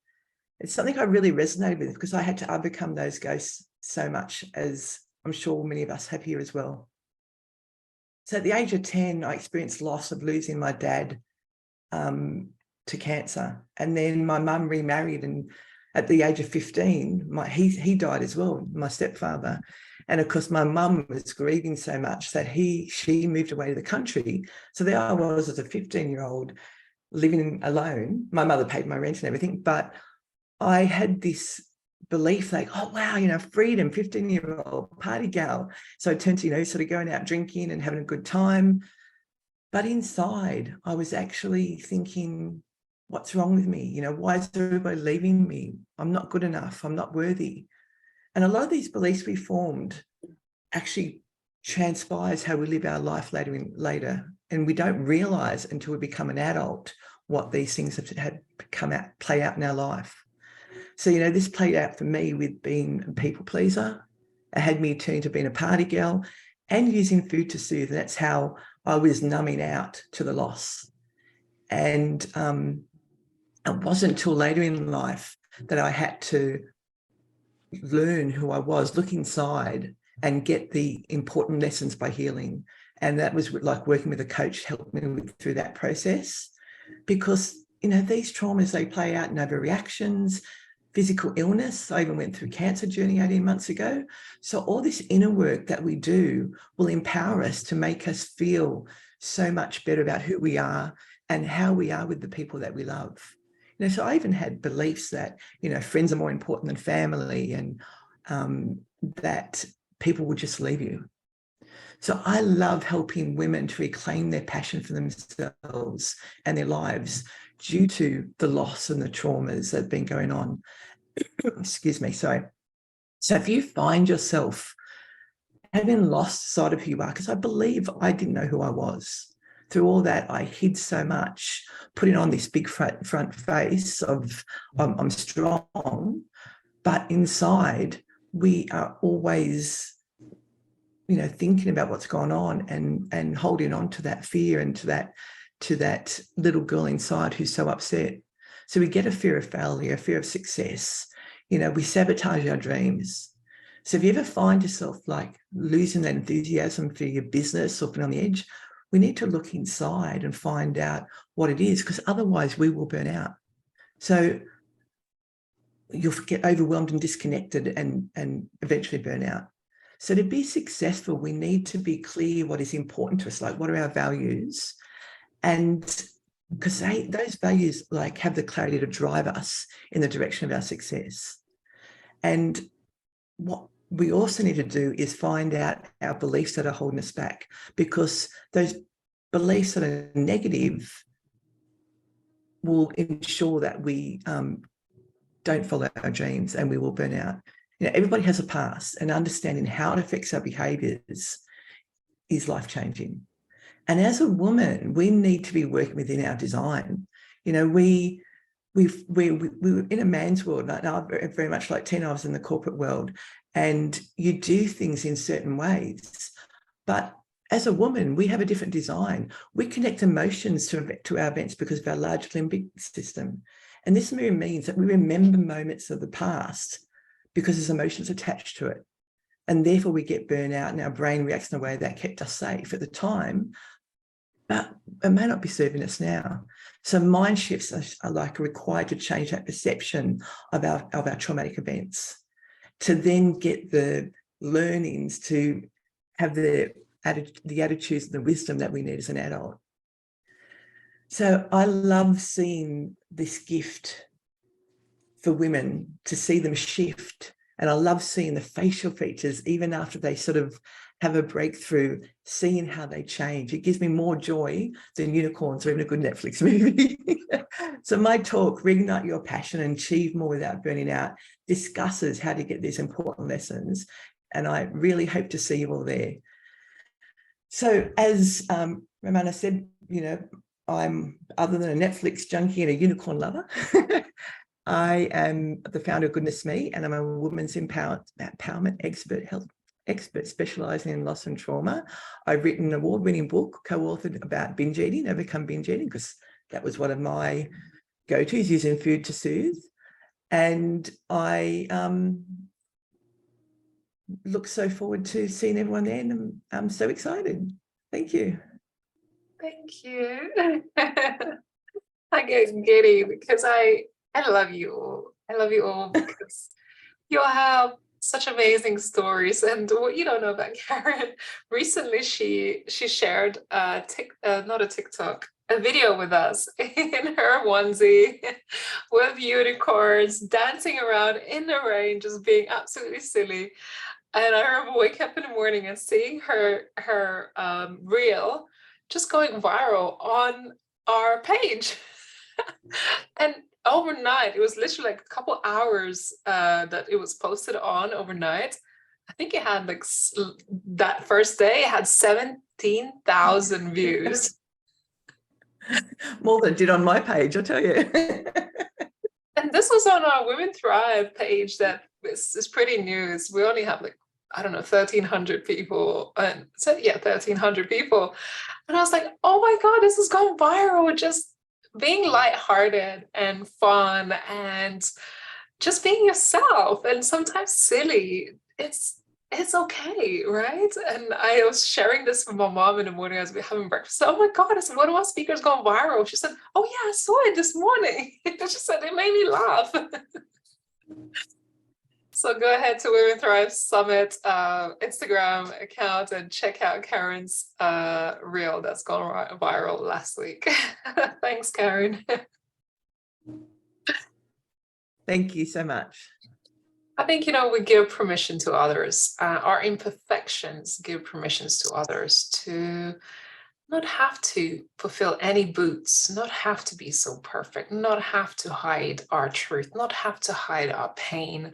It's something I really resonated with because I had to overcome those ghosts so much, as I'm sure many of us have here as well. So at the age of 10, I experienced loss of losing my dad to cancer. And then my mum remarried, and at the age of 15, he died as well, my stepfather. And of course, my mum was grieving so much that she moved away to the country. So there I was as a 15-year-old living alone. My mother paid my rent and everything, but I had this belief like, oh, wow, freedom, 15-year-old party gal. So I turned to, sort of going out drinking and having a good time. But inside, I was actually thinking, what's wrong with me? Why is everybody leaving me? I'm not good enough. I'm not worthy. And a lot of these beliefs we formed actually transpires how we live our life later. And we don't realize until we become an adult what these things have had play out in our life. So, this played out for me with being a people pleaser. It had me turn to being a party girl and using food to soothe. And that's how I was numbing out to the loss. And it wasn't until later in life that I had to learn who I was, look inside and get the important lessons by healing And that was like working with a coach helped me through that process, because, you know, these traumas, they play out in overreactions, physical illness. I even went through cancer journey 18 months ago. So all this inner work that we do will empower us to make us feel so much better about who we are and how we are with the people that we love. You know, so I even had beliefs that, you know, friends are more important than family, and that people will just leave you. So I love helping women to reclaim their passion for themselves and their lives due to the loss and the traumas that have been going on. Excuse me, sorry. So if you find yourself having lost sight of who you are, because I believe I didn't know who I was. Through all that, I hid so much, putting on this big front face of I'm strong, but inside we are always, you know, thinking about what's gone on and holding on to that fear and to that little girl inside who's so upset. So we get a fear of failure, a fear of success. You know, we sabotage our dreams. So if you ever find yourself like losing that enthusiasm for your business or being on the edge, we need to look inside and find out what it is, because otherwise we will burn out. So you'll get overwhelmed and disconnected and eventually burn out. So to be successful, we need to be clear what is important to us, like what are our values? And because those values like have the clarity to drive us in the direction of our success. And what we also need to do is find out our beliefs that are holding us back, because those beliefs that are negative will ensure that we don't follow our dreams and we will burn out. You know, everybody has a past, and understanding how it affects our behaviours is life-changing. And as a woman, we need to be working within our design. You know, we were in a man's world. Now, very much like Tina, I was in the corporate world, and you do things in certain ways. But as a woman, we have a different design. We connect emotions to our events because of our large limbic system. And this means that we remember moments of the past because there's emotions attached to it. And therefore we get burnout and our brain reacts in a way that kept us safe at the time, but it may not be serving us now. So mind shifts are like required to change that perception of our traumatic events, to then get the learnings, to have the attitudes and the wisdom that we need as an adult. So I love seeing this gift for women, to see them shift. And I love seeing the facial features, even after they sort of have a breakthrough, seeing how they change. It gives me more joy than unicorns or even a good Netflix movie. So my talk, Reignite Your Passion and Achieve More Without Burning Out, discusses how to get these important lessons. And I really hope to see you all there. So as Ramona said, you know, I'm, other than a Netflix junkie and a unicorn lover, I am the founder of Goodness Me, and I'm a women's empowerment expert specializing in loss and trauma. I've written an award-winning book, co-authored, about binge eating, overcome binge eating, because that was one of my go-tos, using food to soothe. And I look so forward to seeing everyone there, and I'm so excited. Thank you. Thank you. I get giddy because I love you all. I love you all because you all have such amazing stories. And what you don't know about Karen, recently she shared a video with us in her onesie with unicorns dancing around in the rain, just being absolutely silly. And I remember waking up in the morning and seeing her reel just going viral on our page. And overnight, it was literally like a couple hours that it was posted on overnight. I think it had like that first day, it had 17,000 views. More than it did on my page, I'll tell you. And this was on our Women Thrive page that is pretty new. We only have like, I don't know, 1,300 people. And so yeah, 1,300 people. And I was like, oh my God, this has gone viral. Just being lighthearted and fun and just being yourself, and sometimes silly. It's it's okay, right? And I was sharing this with my mom in the morning as we were having breakfast. Oh my God, I said, one of our speakers gone viral. She said, oh yeah, I saw it this morning. She said, it made me laugh. So go ahead to Women Thrive Summit Instagram account and check out Karen's reel that's gone viral last week. Thanks, Karen. Thank you so much. I think, we give permission to others. Our imperfections give permissions to others to not have to fulfill any boots, not have to be so perfect, not have to hide our truth, not have to hide our pain,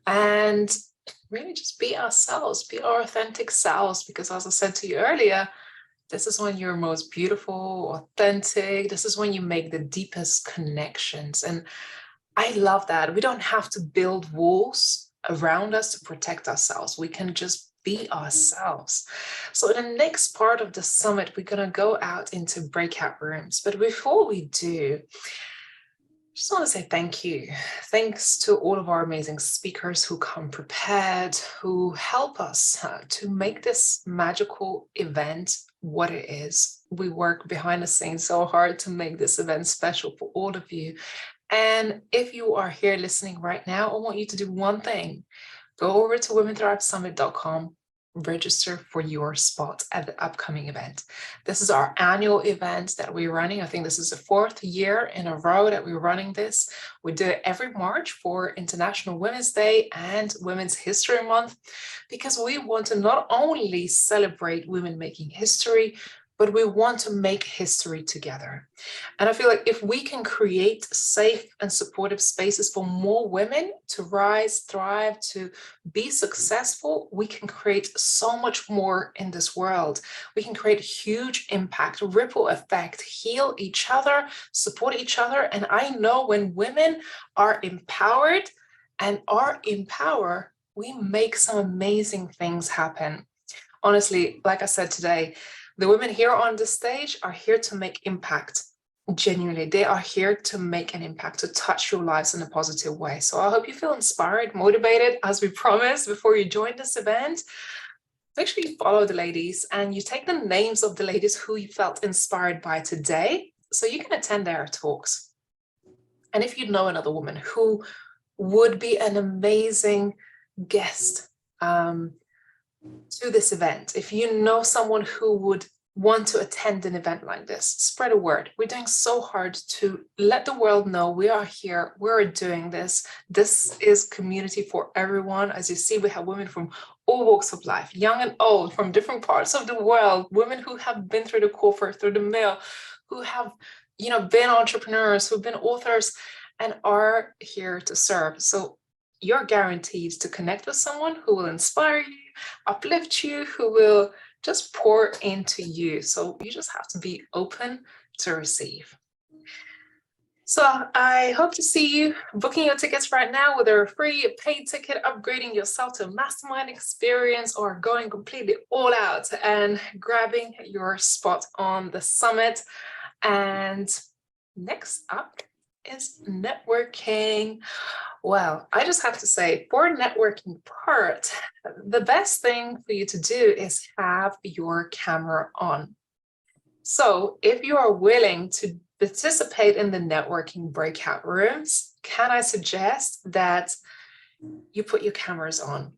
and really just be ourselves, be our authentic selves. Because as I said to you earlier, this is when you're most beautiful, authentic. This is when you make the deepest connections. And I love that. We don't have to build walls around us to protect ourselves. We can just be ourselves. So in the next part of the summit, we're going to go out into breakout rooms. But before we do, I just want to say thank you. Thanks to all of our amazing speakers who come prepared, who help us to make this magical event what it is. We work behind the scenes so hard to make this event special for all of you. And if you are here listening right now, I want you to do one thing. Go over to womenthrivesummit.com, register for your spot at the upcoming event. This is our annual event that we're running. I think this is the 4th year in a row that we're running this. We do it every March for International Women's Day and Women's History Month, because we want to not only celebrate women making history, but we want to make history together. And I feel like if we can create safe and supportive spaces for more women to rise, thrive, to be successful, we can create so much more in this world. We can create huge impact, ripple effect, heal each other, support each other. And I know when women are empowered and are in power, we make some amazing things happen. Honestly, like I said today, the women here on the stage are here to make impact. Genuinely, they are here to make an impact, to touch your lives in a positive way. So I hope you feel inspired, motivated, as we promised before you join this event. Make sure you follow the ladies and you take the names of the ladies who you felt inspired by today, so you can attend their talks. And if you know another woman who would be an amazing guest to this event, if you know someone who would want to attend an event like this, spread a word. We're doing so hard to let the world know we are here, we're doing this. This is community for everyone. As you see, we have women from all walks of life, young and old, from different parts of the world, women who have been through the corporate, through the mill, who have, been entrepreneurs, who've been authors, and are here to serve. So you're guaranteed to connect with someone who will inspire you, uplift you, who will just pour into you. So you just have to be open to receive. So I hope to see you booking your tickets right now, whether a free, a paid ticket, upgrading yourself to a mastermind experience, or going completely all out and grabbing your spot on the summit. And next up is networking. Well, I just have to say, for networking part, the best thing for you to do is have your camera on. So if you are willing to participate in the networking breakout rooms, can I suggest that you put your cameras on?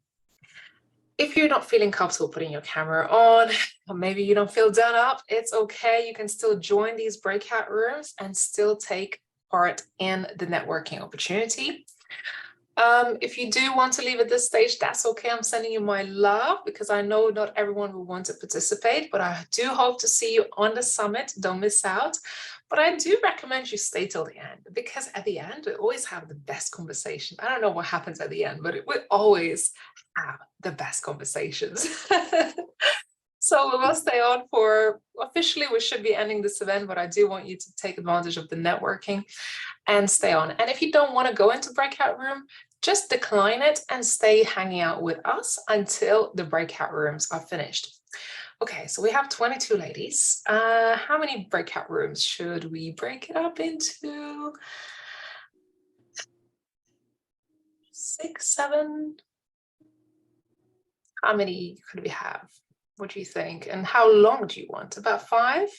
If you're not feeling comfortable putting your camera on, or maybe you don't feel done up, it's okay. You can still join these breakout rooms and still take part in the networking opportunity. If you do want to leave at this stage, that's okay. I'm sending you my love, because I know not everyone will want to participate, but I do hope to see you on the summit. Don't miss out. But I do recommend you stay till the end, because at the end, we always have the best conversation. I don't know what happens at the end, but we always have the best conversations. So we will stay on for, officially we should be ending this event, but I do want you to take advantage of the networking and stay on. And if you don't want to go into breakout room, just decline it and stay hanging out with us until the breakout rooms are finished. Okay, so we have 22 ladies. How many breakout rooms should we break it up into? 6, 7? How many could we have? What do you think? And how long do you want? About 5?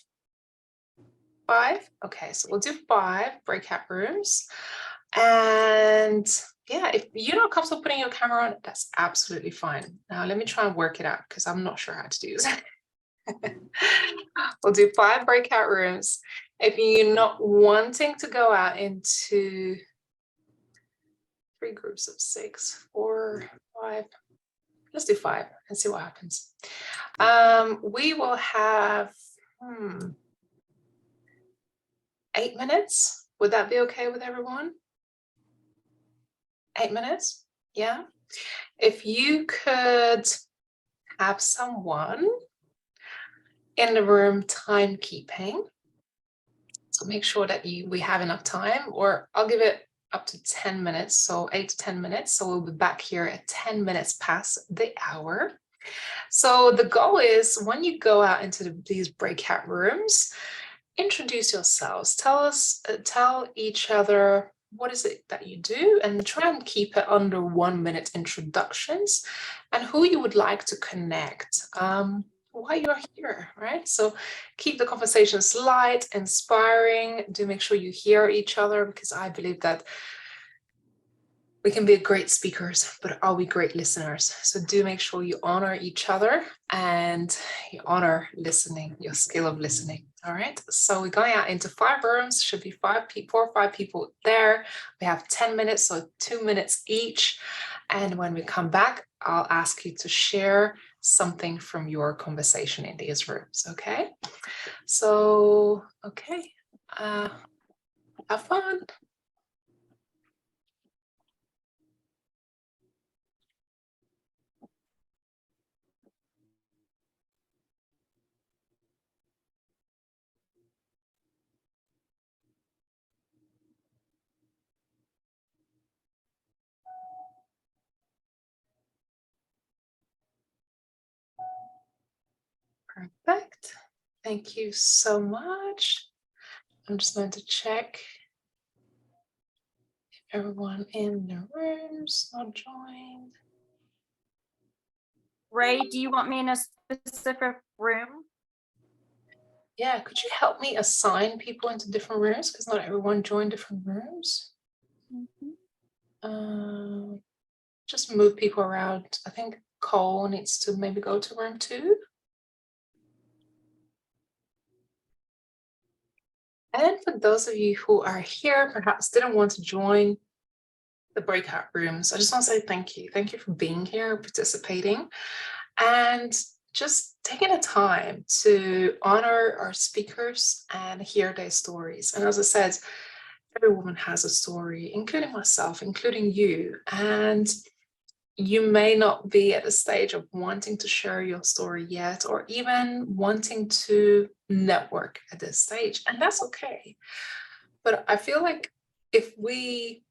5? Okay, so we'll do 5 breakout rooms. And yeah, if you're not comfortable putting your camera on, that's absolutely fine. Now let me try and work it out because I'm not sure how to do this. We'll do 5 breakout rooms. If you're not wanting to go out into 3 groups of 6, 4, 5, let's do 5 and see what happens. We will have 8 minutes. Would that be okay with everyone? 8 minutes? Yeah. If you could have someone in the room timekeeping, so make sure that we have enough time, or I'll give it up to 10 minutes, so 8 to 10 minutes. So we'll be back here at 10 minutes past the hour. So the goal is when you go out into these breakout rooms, introduce yourselves. Tell each other what is it that you do, and try and keep it under 1 minute introductions, and who you would like to connect, why you're here, right? So keep the conversations light, inspiring. Do make sure you hear each other, because I believe that we can be great speakers, but are we great listeners? So do make sure you honor each other and you honor listening, your skill of listening. All right. So we're going out into 5 rooms, should be 4 or 5 people there. We have 10 minutes, so 2 minutes each. And when we come back, I'll ask you to share something from your conversation in these rooms. Okay. So, okay. Have fun. Perfect. Thank you so much. I'm just going to check if everyone in the room's not joined. Ray, do you want me in a specific room? Yeah, could you help me assign people into different rooms? Because not everyone joined different rooms. Just move people around. I think Cole needs to maybe go to room 2. And for those of you who are here, perhaps didn't want to join the breakout rooms, I just want to say thank you. Thank you for being here, participating, and just taking the time to honor our speakers and hear their stories. And as I said, every woman has a story, including myself, including you. And you may not be at the stage of wanting to share your story yet, or even wanting to network at this stage, and that's okay. But I feel like if we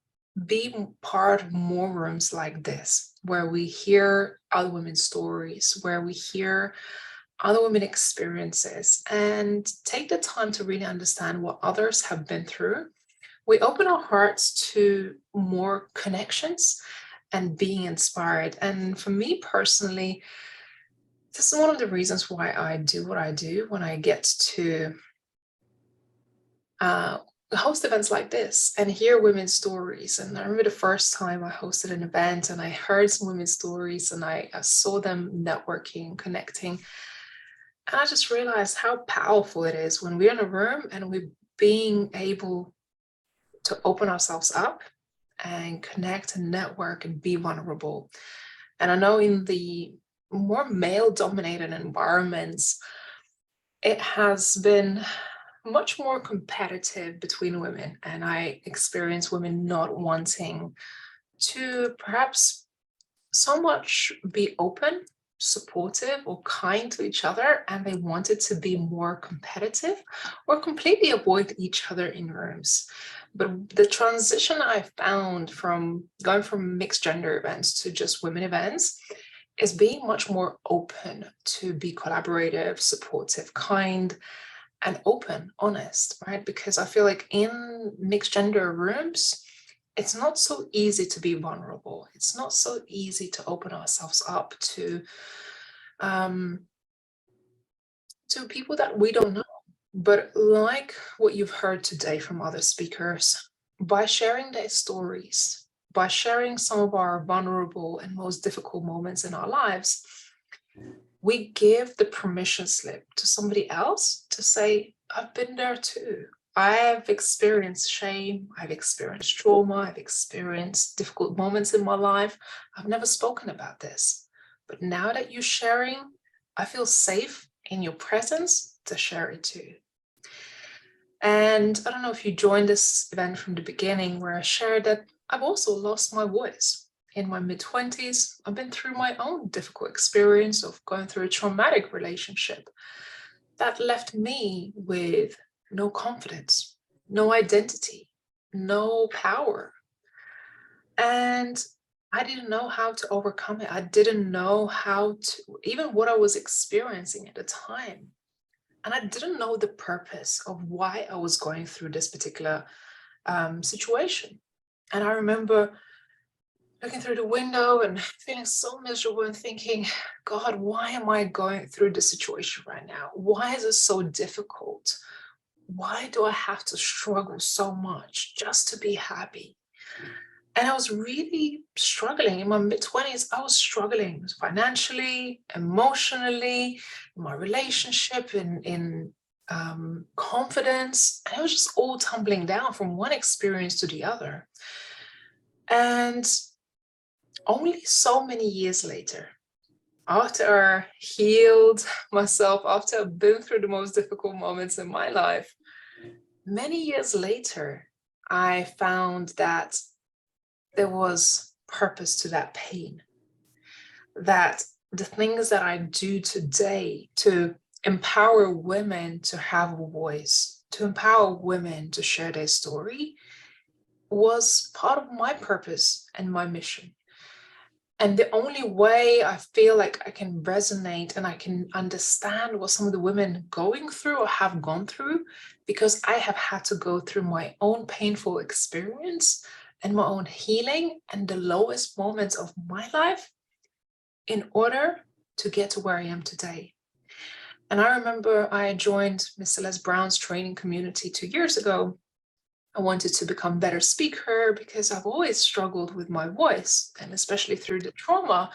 be part of more rooms like this, where we hear other women's stories, where we hear other women's experiences, and take the time to really understand what others have been through, we open our hearts to more connections and being inspired. And for me personally, this is one of the reasons why I do what I do when I get to host events like this and hear women's stories. And I remember the first time I hosted an event and I heard some women's stories, and I saw them networking, connecting. And I just realized how powerful it is when we're in a room and we're being able to open ourselves up and connect and network and be vulnerable. And I know in the more male-dominated environments, it has been much more competitive between women. And I experience women not wanting to perhaps so much be open, supportive, or kind to each other, and they wanted to be more competitive or completely avoid each other in rooms. But the transition I found from going from mixed gender events to just women events is being much more open to be collaborative, supportive, kind, and open, honest, right? Because I feel like in mixed gender rooms, it's not so easy to be vulnerable. It's not so easy to open ourselves up to people that we don't know. But like what you've heard today from other speakers, by sharing their stories, by sharing some of our vulnerable and most difficult moments in our lives, we give the permission slip to somebody else to say, I've been there too. I've experienced shame, I've experienced trauma, I've experienced difficult moments in my life. I've never spoken about this. But now that you're sharing, I feel safe in your presence to share it too. And I don't know if you joined this event from the beginning where I shared that I've also lost my voice. In my mid-20s, I've been through my own difficult experience of going through a traumatic relationship that left me with no confidence, no identity, no power. And I didn't know how to overcome it. I didn't know how to, even what I was experiencing at the time. And I didn't know the purpose of why I was going through this particular situation. And I remember looking through the window and feeling so miserable and thinking, God, why am I going through this situation right now? Why is it so difficult? Why do I have to struggle so much just to be happy? And I was really struggling in my mid-20s. I was struggling financially, emotionally, in my relationship, in confidence. And it was just all tumbling down from one experience to the other. And only so many years later, after I healed myself, after I've been through the most difficult moments in my life, many years later, I found that there was purpose to that pain, that the things that I do today to empower women to have a voice, to empower women to share their story, was part of my purpose and my mission. And the only way I feel like I can resonate and I can understand what some of the women going through or have gone through, because I have had to go through my own painful experience and my own healing and the lowest moments of my life in order to get to where I am today. And I remember I joined Miss Celeste Brown's training community 2 years ago. I wanted to become a better speaker because I've always struggled with my voice, and especially through the trauma,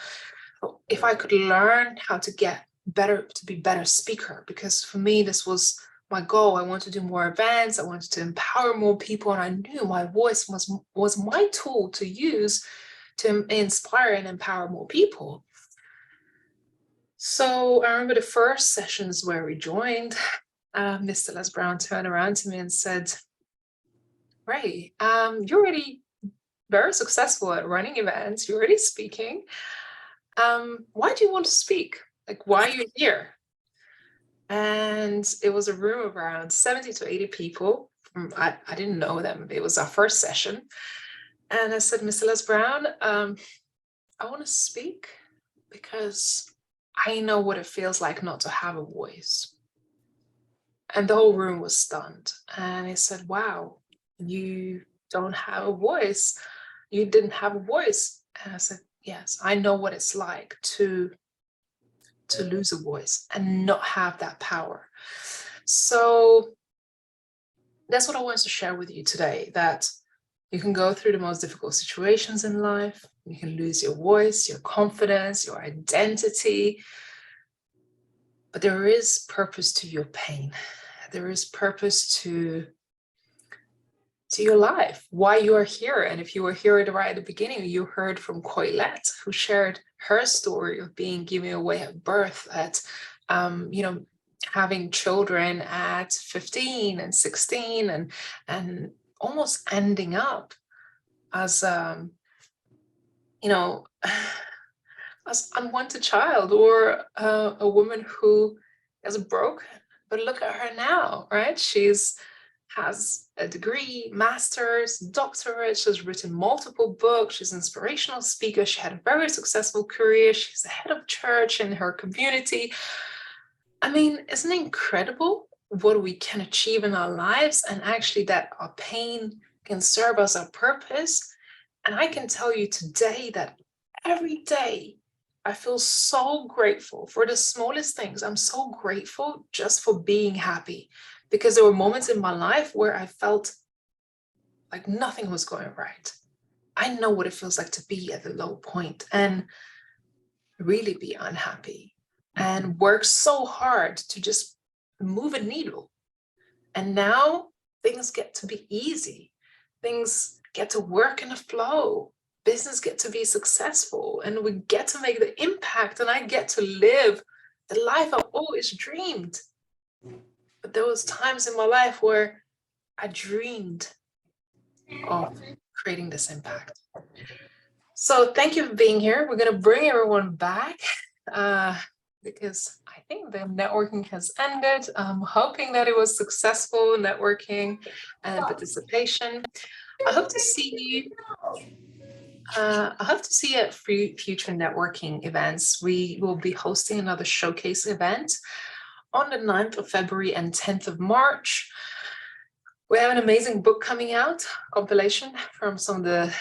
if I could learn how to get better, to be a better speaker, because for me, this was my goal. I wanted to do more events. I wanted to empower more people. And I knew my voice was my tool to use to inspire and empower more people. So I remember the first sessions where we joined, Miss Celeste Brown turned around to me and said, Ray, you're already very successful at running events. You're already speaking. Why do you want to speak? Like, why are you here? And it was a room of around 70 to 80 people. I didn't know them. It was our first session. And I said, Miss Celeste Brown, I want to speak because I know what it feels like not to have a voice. And the whole room was stunned. And he said, wow, you don't have a voice. You didn't have a voice. And I said, yes, I know what it's like to lose a voice and not have that power. So that's what I wanted to share with you today, that you can go through the most difficult situations in life. You can lose your voice, your confidence, your identity. But there is purpose to your pain. There is purpose to your life, why you are here. And if you were here right at the beginning, you heard from Coilette, who shared her story of being given away at birth, at having children at 15 and 16 and almost ending up as as unwanted child, or a woman who is broken. But look at her now, right? Has a degree, master's, doctorate. She's written multiple books. She's an inspirational speaker. She had a very successful career. She's the head of church in her community. I mean, isn't it incredible what we can achieve in our lives, and actually that our pain can serve us a purpose. And I can tell you today that every day I feel so grateful for the smallest things. I'm so grateful just for being happy, because there were moments in my life where I felt like nothing was going right. I know what it feels like to be at the low point and really be unhappy and work so hard to just move a needle. And now things get to be easy. Things get to work in a flow. Business get to be successful, and we get to make the impact, and I get to live the life I've always dreamed. But there was times in my life where I dreamed of creating this impact. So thank you for being here. We're going to bring everyone back because I think the networking has ended. I'm hoping that it was successful networking and participation. I hope to see you. I hope to see you at future networking events. We will be hosting another showcase event on the 9th of February and 10th of March. We have an amazing book coming out, compilation from some of the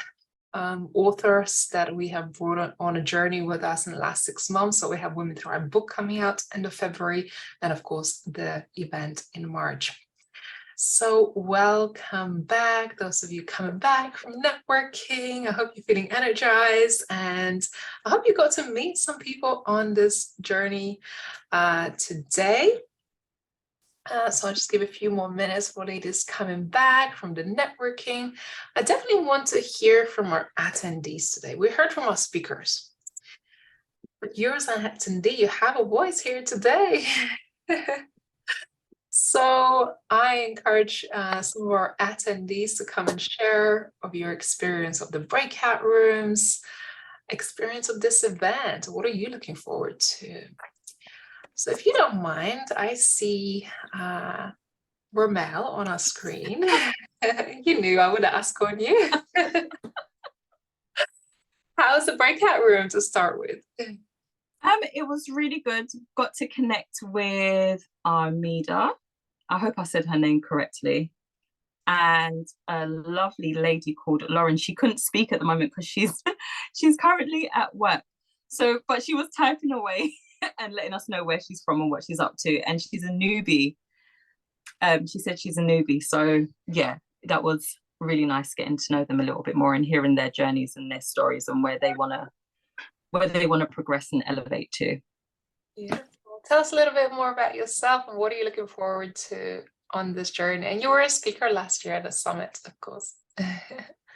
authors that we have brought on a journey with us in the last 6 months. So we have Women Thrive book coming out end of February, and of course the event in March. So welcome back, those of you coming back from networking. I hope you're feeling energized, and I hope you got to meet some people on this journey today. So I'll just give a few more minutes for ladies coming back from the networking. I definitely want to hear from our attendees today. We heard from our speakers, but you're an attendee, you have a voice here today. So I encourage some of our attendees to come and share of your experience of the breakout rooms, experience of this event. What are you looking forward to? So if you don't mind, I see Romel on our screen. You knew I would ask on you. How's the breakout room to start with? It was really good. Got to connect with Armida. I hope I said her name correctly. And a lovely lady called Lauren. She couldn't speak at the moment because she's currently at work. So, but she was typing away and letting us know where she's from and what she's up to. And she's a newbie. She said she's a newbie. So yeah, that was really nice getting to know them a little bit more and hearing their journeys and their stories and where they want to progress and elevate to. Yeah. Tell us a little bit more about yourself and what are you looking forward to on this journey? And you were a speaker last year at the summit, of course.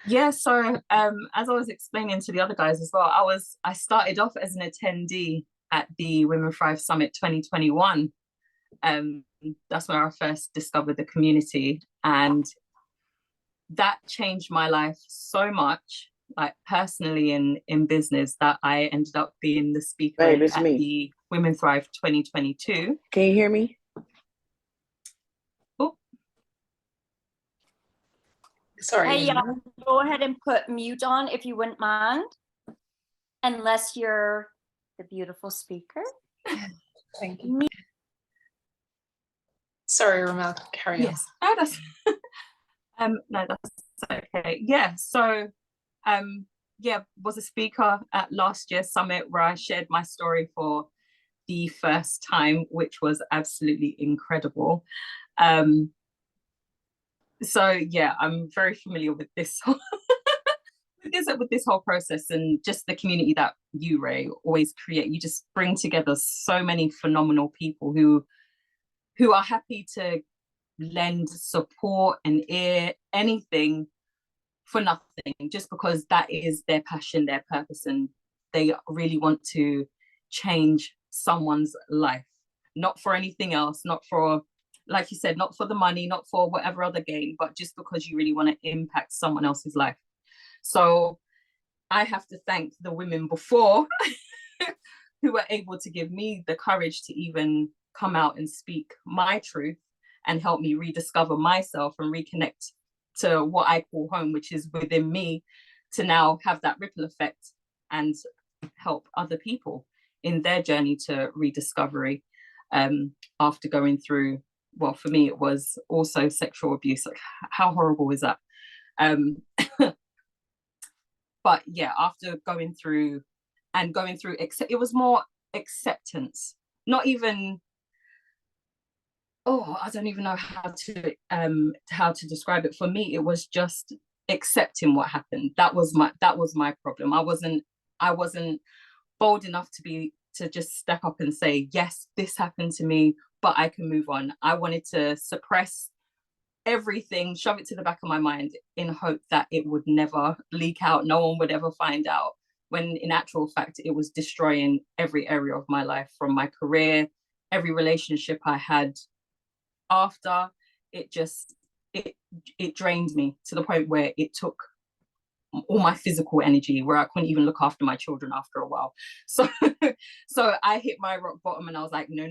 Yeah, so as I was explaining to the other guys as well, I started off as an attendee at the Women Thrive Summit 2021. That's where I first discovered the community, and that changed my life so much, like personally and in business, that I ended up being the speaker at the Women Thrive 2022. Can you hear me? Oh, sorry. Hey, y'all, go ahead and put mute on if you wouldn't mind, unless you're the beautiful speaker. Thank you. Sorry, Romel, carry on. Yes. No, that's no, that's okay. Yeah, so was a speaker at last year's summit where I shared my story for the first time, which was absolutely incredible. So yeah, I'm very familiar with this whole with this whole process, and just the community that you, Ray, always create. You just bring together so many phenomenal people who are happy to lend support and ear, anything for nothing, just because that is their passion, their purpose, and they really want to change someone's life, not for anything else, not for, like you said, not for the money, not for whatever other gain, but just because you really want to impact someone else's life. So I have to thank the women before who were able to give me the courage to even come out and speak my truth and help me rediscover myself and reconnect to what I call home, which is within me, to now have that ripple effect and help other people in their journey to rediscovery after going through, well, for me, it was also sexual abuse. Like, how horrible is that? But yeah, after going through, it was more acceptance, not even, oh, I don't even know how to describe it. For me, it was just accepting what happened. That was my problem. I wasn't bold enough to just step up and say, yes, this happened to me, but I can move on. I wanted to suppress everything, shove it to the back of my mind in hope that it would never leak out, no one would ever find out, when in actual fact it was destroying every area of my life, from my career, every relationship I had after. It drained me to the point where it took all my physical energy, where I couldn't even look after my children after a while. So I hit my rock bottom, and I was like, no,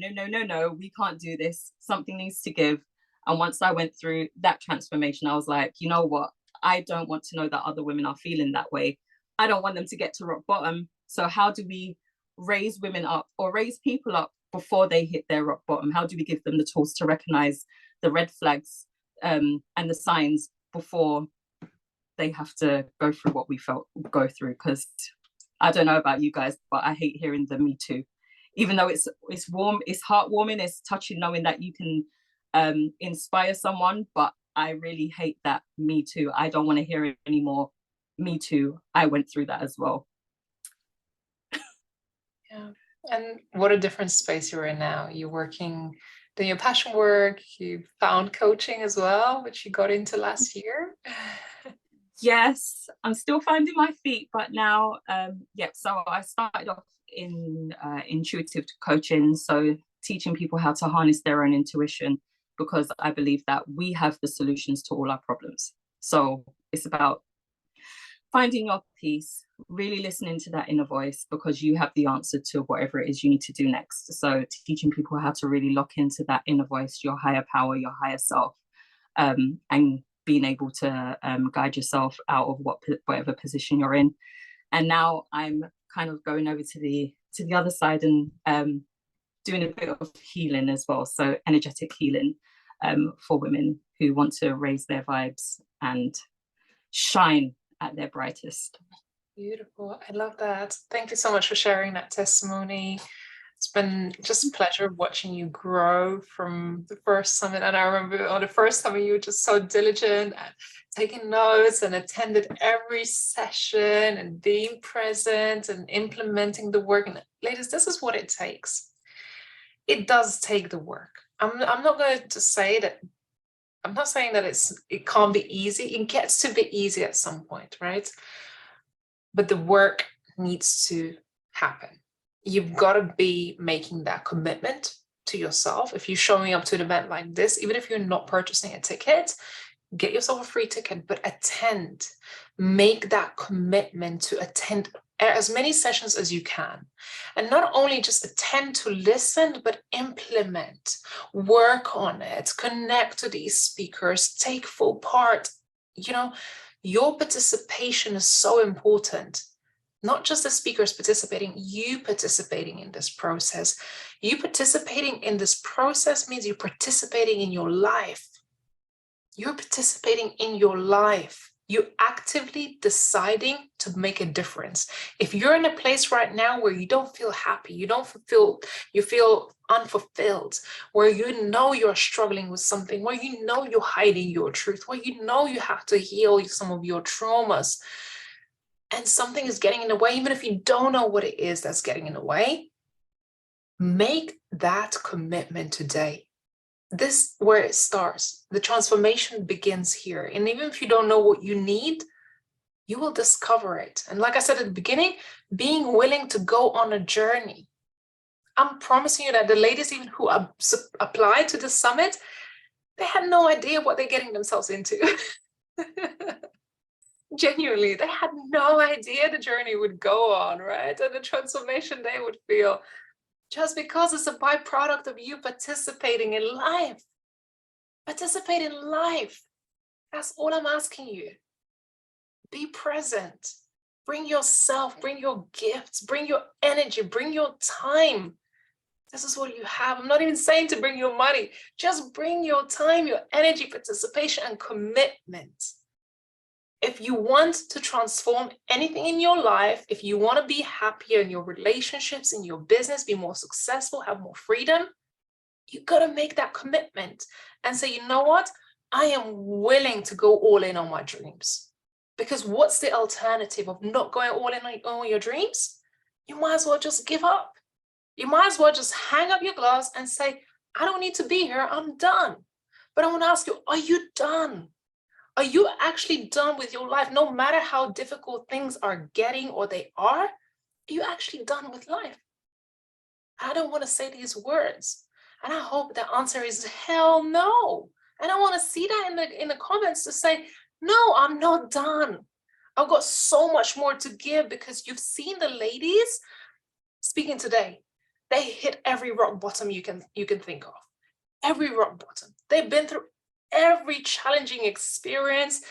we can't do this, something needs to give. And once I went through that transformation, I was like, you know what? I don't want to know that other women are feeling that way. I don't want them to get to rock bottom. So how do we raise women up, or raise people up, before they hit their rock bottom? How do we give them the tools to recognize the red flags and the signs before they have to go through what we go through? Because I don't know about you guys, but I hate hearing the Me Too. Even though it's warm, it's heartwarming, it's touching knowing that you can inspire someone, but I really hate that Me Too. I don't want to hear it anymore. Me Too. I went through that as well. Yeah. And what a different space you're in now. You're working, doing your passion work, you found coaching as well, which you got into last year. Yes, I'm still finding my feet, but now, so I started off in intuitive coaching, so teaching people how to harness their own intuition, because I believe that we have the solutions to all our problems. So it's about finding your peace, really listening to that inner voice, because you have the answer to whatever it is you need to do next. So teaching people how to really lock into that inner voice, your higher power, your higher self, and being able to guide yourself out of whatever position you're in. And now I'm kind of going over to the other side and doing a bit of healing as well. So energetic healing for women who want to raise their vibes and shine at their brightest. Beautiful. I love that. Thank you so much for sharing that testimony. It's been just a pleasure watching you grow from the first summit. And I remember on the first summit, you were just so diligent at taking notes and attended every session and being present and implementing the work. And ladies, this is what it takes. It does take the work. I'm not going to say that. I'm not saying that it can't be easy. It gets to be easy at some point, right? But the work needs to happen. You've got to be making that commitment to yourself. If you're showing up to an event like this, even if you're not purchasing a ticket, get yourself a free ticket, but attend. Make that commitment to attend as many sessions as you can. And not only just attend to listen, but implement, work on it, connect to these speakers, take full part. You know, your participation is so important. Not just the speakers participating, you participating in this process. You participating in this process means you're participating in your life. You're participating in your life. You're actively deciding to make a difference. If you're in a place right now where you don't feel happy, you feel unfulfilled, where you know you're struggling with something, where you know you're hiding your truth, where you know you have to heal some of your traumas, and something is getting in the way, even if you don't know what it is that's getting in the way, make that commitment today. This where it starts. The transformation begins here. And even if you don't know what you need, you will discover it. And like I said at the beginning, being willing to go on a journey. I'm promising you that the ladies even who applied to the summit, they had no idea what they're getting themselves into. Genuinely, they had no idea the journey would go on, right? And the transformation they would feel. Just because it's a byproduct of you participating in life. Participate in life. That's all I'm asking you. Be present. Bring yourself, bring your gifts, bring your energy, bring your time. This is what you have. I'm not even saying to bring your money. Just bring your time, your energy, participation, and commitment. If you want to transform anything in your life, if you want to be happier in your relationships, in your business, be more successful, have more freedom, you got to make that commitment and say, you know what? I am willing to go all in on my dreams. Because what's the alternative of not going all in on your dreams? You might as well just give up. You might as well just hang up your gloves and say, I don't need to be here, I'm done. But I want to ask you, are you done? Are you actually done with your life? No matter how difficult things are getting or they are you actually done with life? I don't want to say these words. And I hope the answer is hell no. And I want to see that in the comments to say, no, I'm not done. I've got so much more to give, because you've seen the ladies speaking today. They hit every rock bottom you can think of. Every rock bottom. They've been through every challenging experience,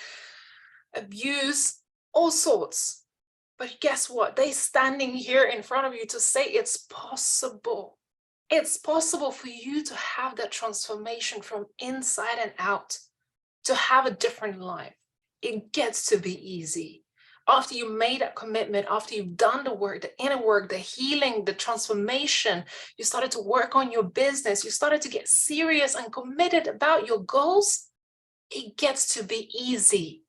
abuse, all sorts. But guess what? They're standing here in front of you to say it's possible. It's possible for you to have that transformation from inside and out, to have a different life. It gets to be easy. After you made that commitment, after you've done the work, the inner work, the healing, the transformation, you started to work on your business, you started to get serious and committed about your goals, it gets to be easy.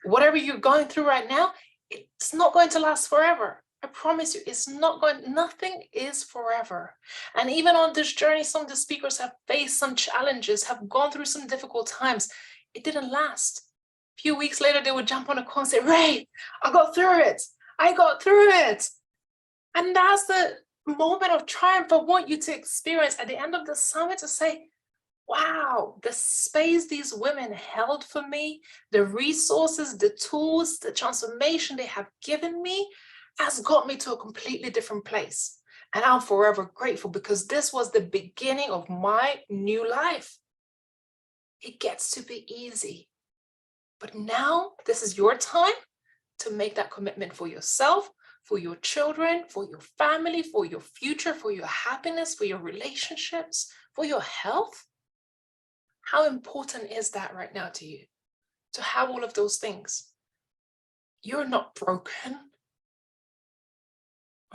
Whatever you're going through right now, it's not going to last forever. I promise you, nothing is forever. And even on this journey, some of the speakers have faced some challenges, have gone through some difficult times. It didn't last. A few weeks later, they would jump on a call and say, Ray, I got through it. I got through it. And that's the moment of triumph I want you to experience at the end of the summit, to say, wow, the space these women held for me, the resources, the tools, the transformation they have given me has got me to a completely different place. And I'm forever grateful, because this was the beginning of my new life. It gets to be easy. But now this is your time to make that commitment for yourself, for your children, for your family, for your future, for your happiness, for your relationships, for your health. How important is that right now to you, to have all of those things? You're not broken,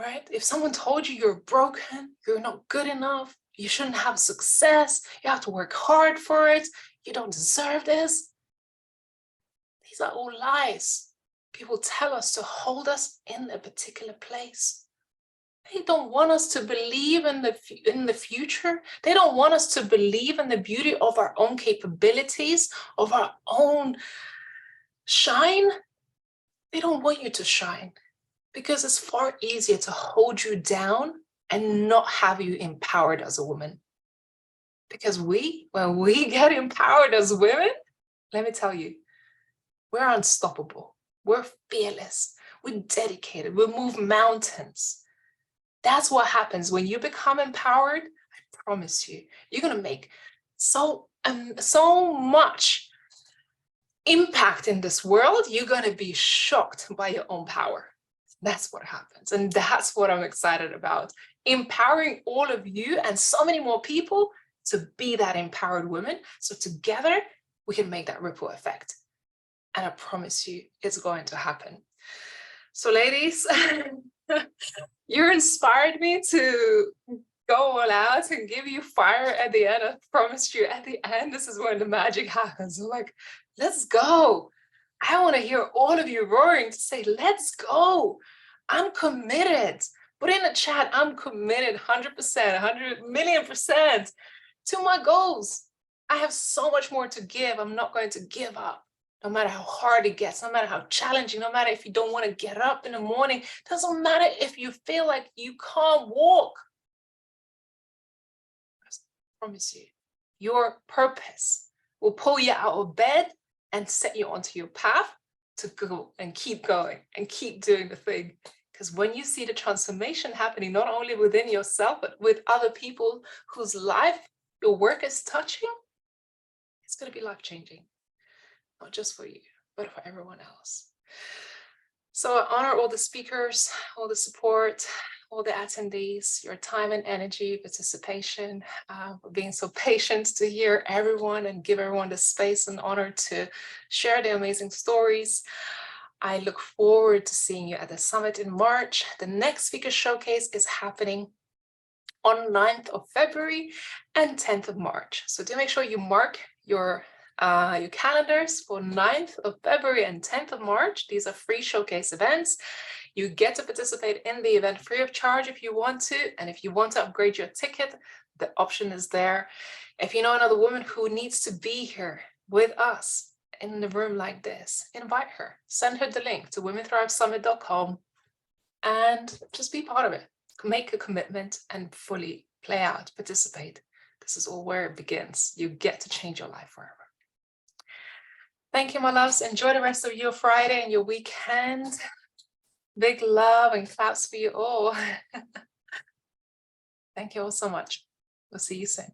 right? If someone told you you're broken, you're not good enough, you shouldn't have success, you have to work hard for it, you don't deserve this, these are all lies. People tell us to hold us in a particular place. They don't want us to believe in the future. They don't want us to believe in the beauty of our own capabilities, of our own shine. They don't want you to shine, because it's far easier to hold you down and not have you empowered as a woman. Because when we get empowered as women, let me tell you, we're unstoppable. We're fearless. We're dedicated. We move mountains. That's what happens when you become empowered. I promise you, you're going to make so much impact in this world. You're going to be shocked by your own power. That's what happens. And that's what I'm excited about. Empowering all of you and so many more people to be that empowered woman. So together we can make that ripple effect. And I promise you, it's going to happen. So ladies, you inspired me to go all out and give you fire at the end. I promised you at the end, this is when the magic happens. I'm like, let's go. I want to hear all of you roaring to say, let's go. I'm committed. Put in the chat, I'm committed 100%, 100 million% to my goals. I have so much more to give. I'm not going to give up. No matter how hard it gets, no matter how challenging, no matter if you don't want to get up in the morning, doesn't matter if you feel like you can't walk. I promise you, your purpose will pull you out of bed and set you onto your path to go and keep going and keep doing the thing. Because when you see the transformation happening, not only within yourself, but with other people whose life your work is touching, it's going to be life-changing. Not just for you, but for everyone else. So I honor all the speakers, all the support, all the attendees, your time and energy, participation, for being so patient to hear everyone and give everyone the space and honor to share their amazing stories. I look forward to seeing you at the summit in March. The next speaker showcase is happening on 9th of February and 10th of March. So do make sure you mark your calendars for 9th of February and 10th of March. These are free showcase events. You get to participate in the event free of charge if you want to. And if you want to upgrade your ticket, the option is there. If you know another woman who needs to be here with us in the room like this, invite her. Send her the link to womenthrivesummit.com and just be part of it. Make a commitment and fully play out, participate. This is all where it begins. You get to change your life forever. Thank you, my loves. Enjoy the rest of your Friday and your weekend. Big love and claps for you all. Thank you all so much. We'll see you soon.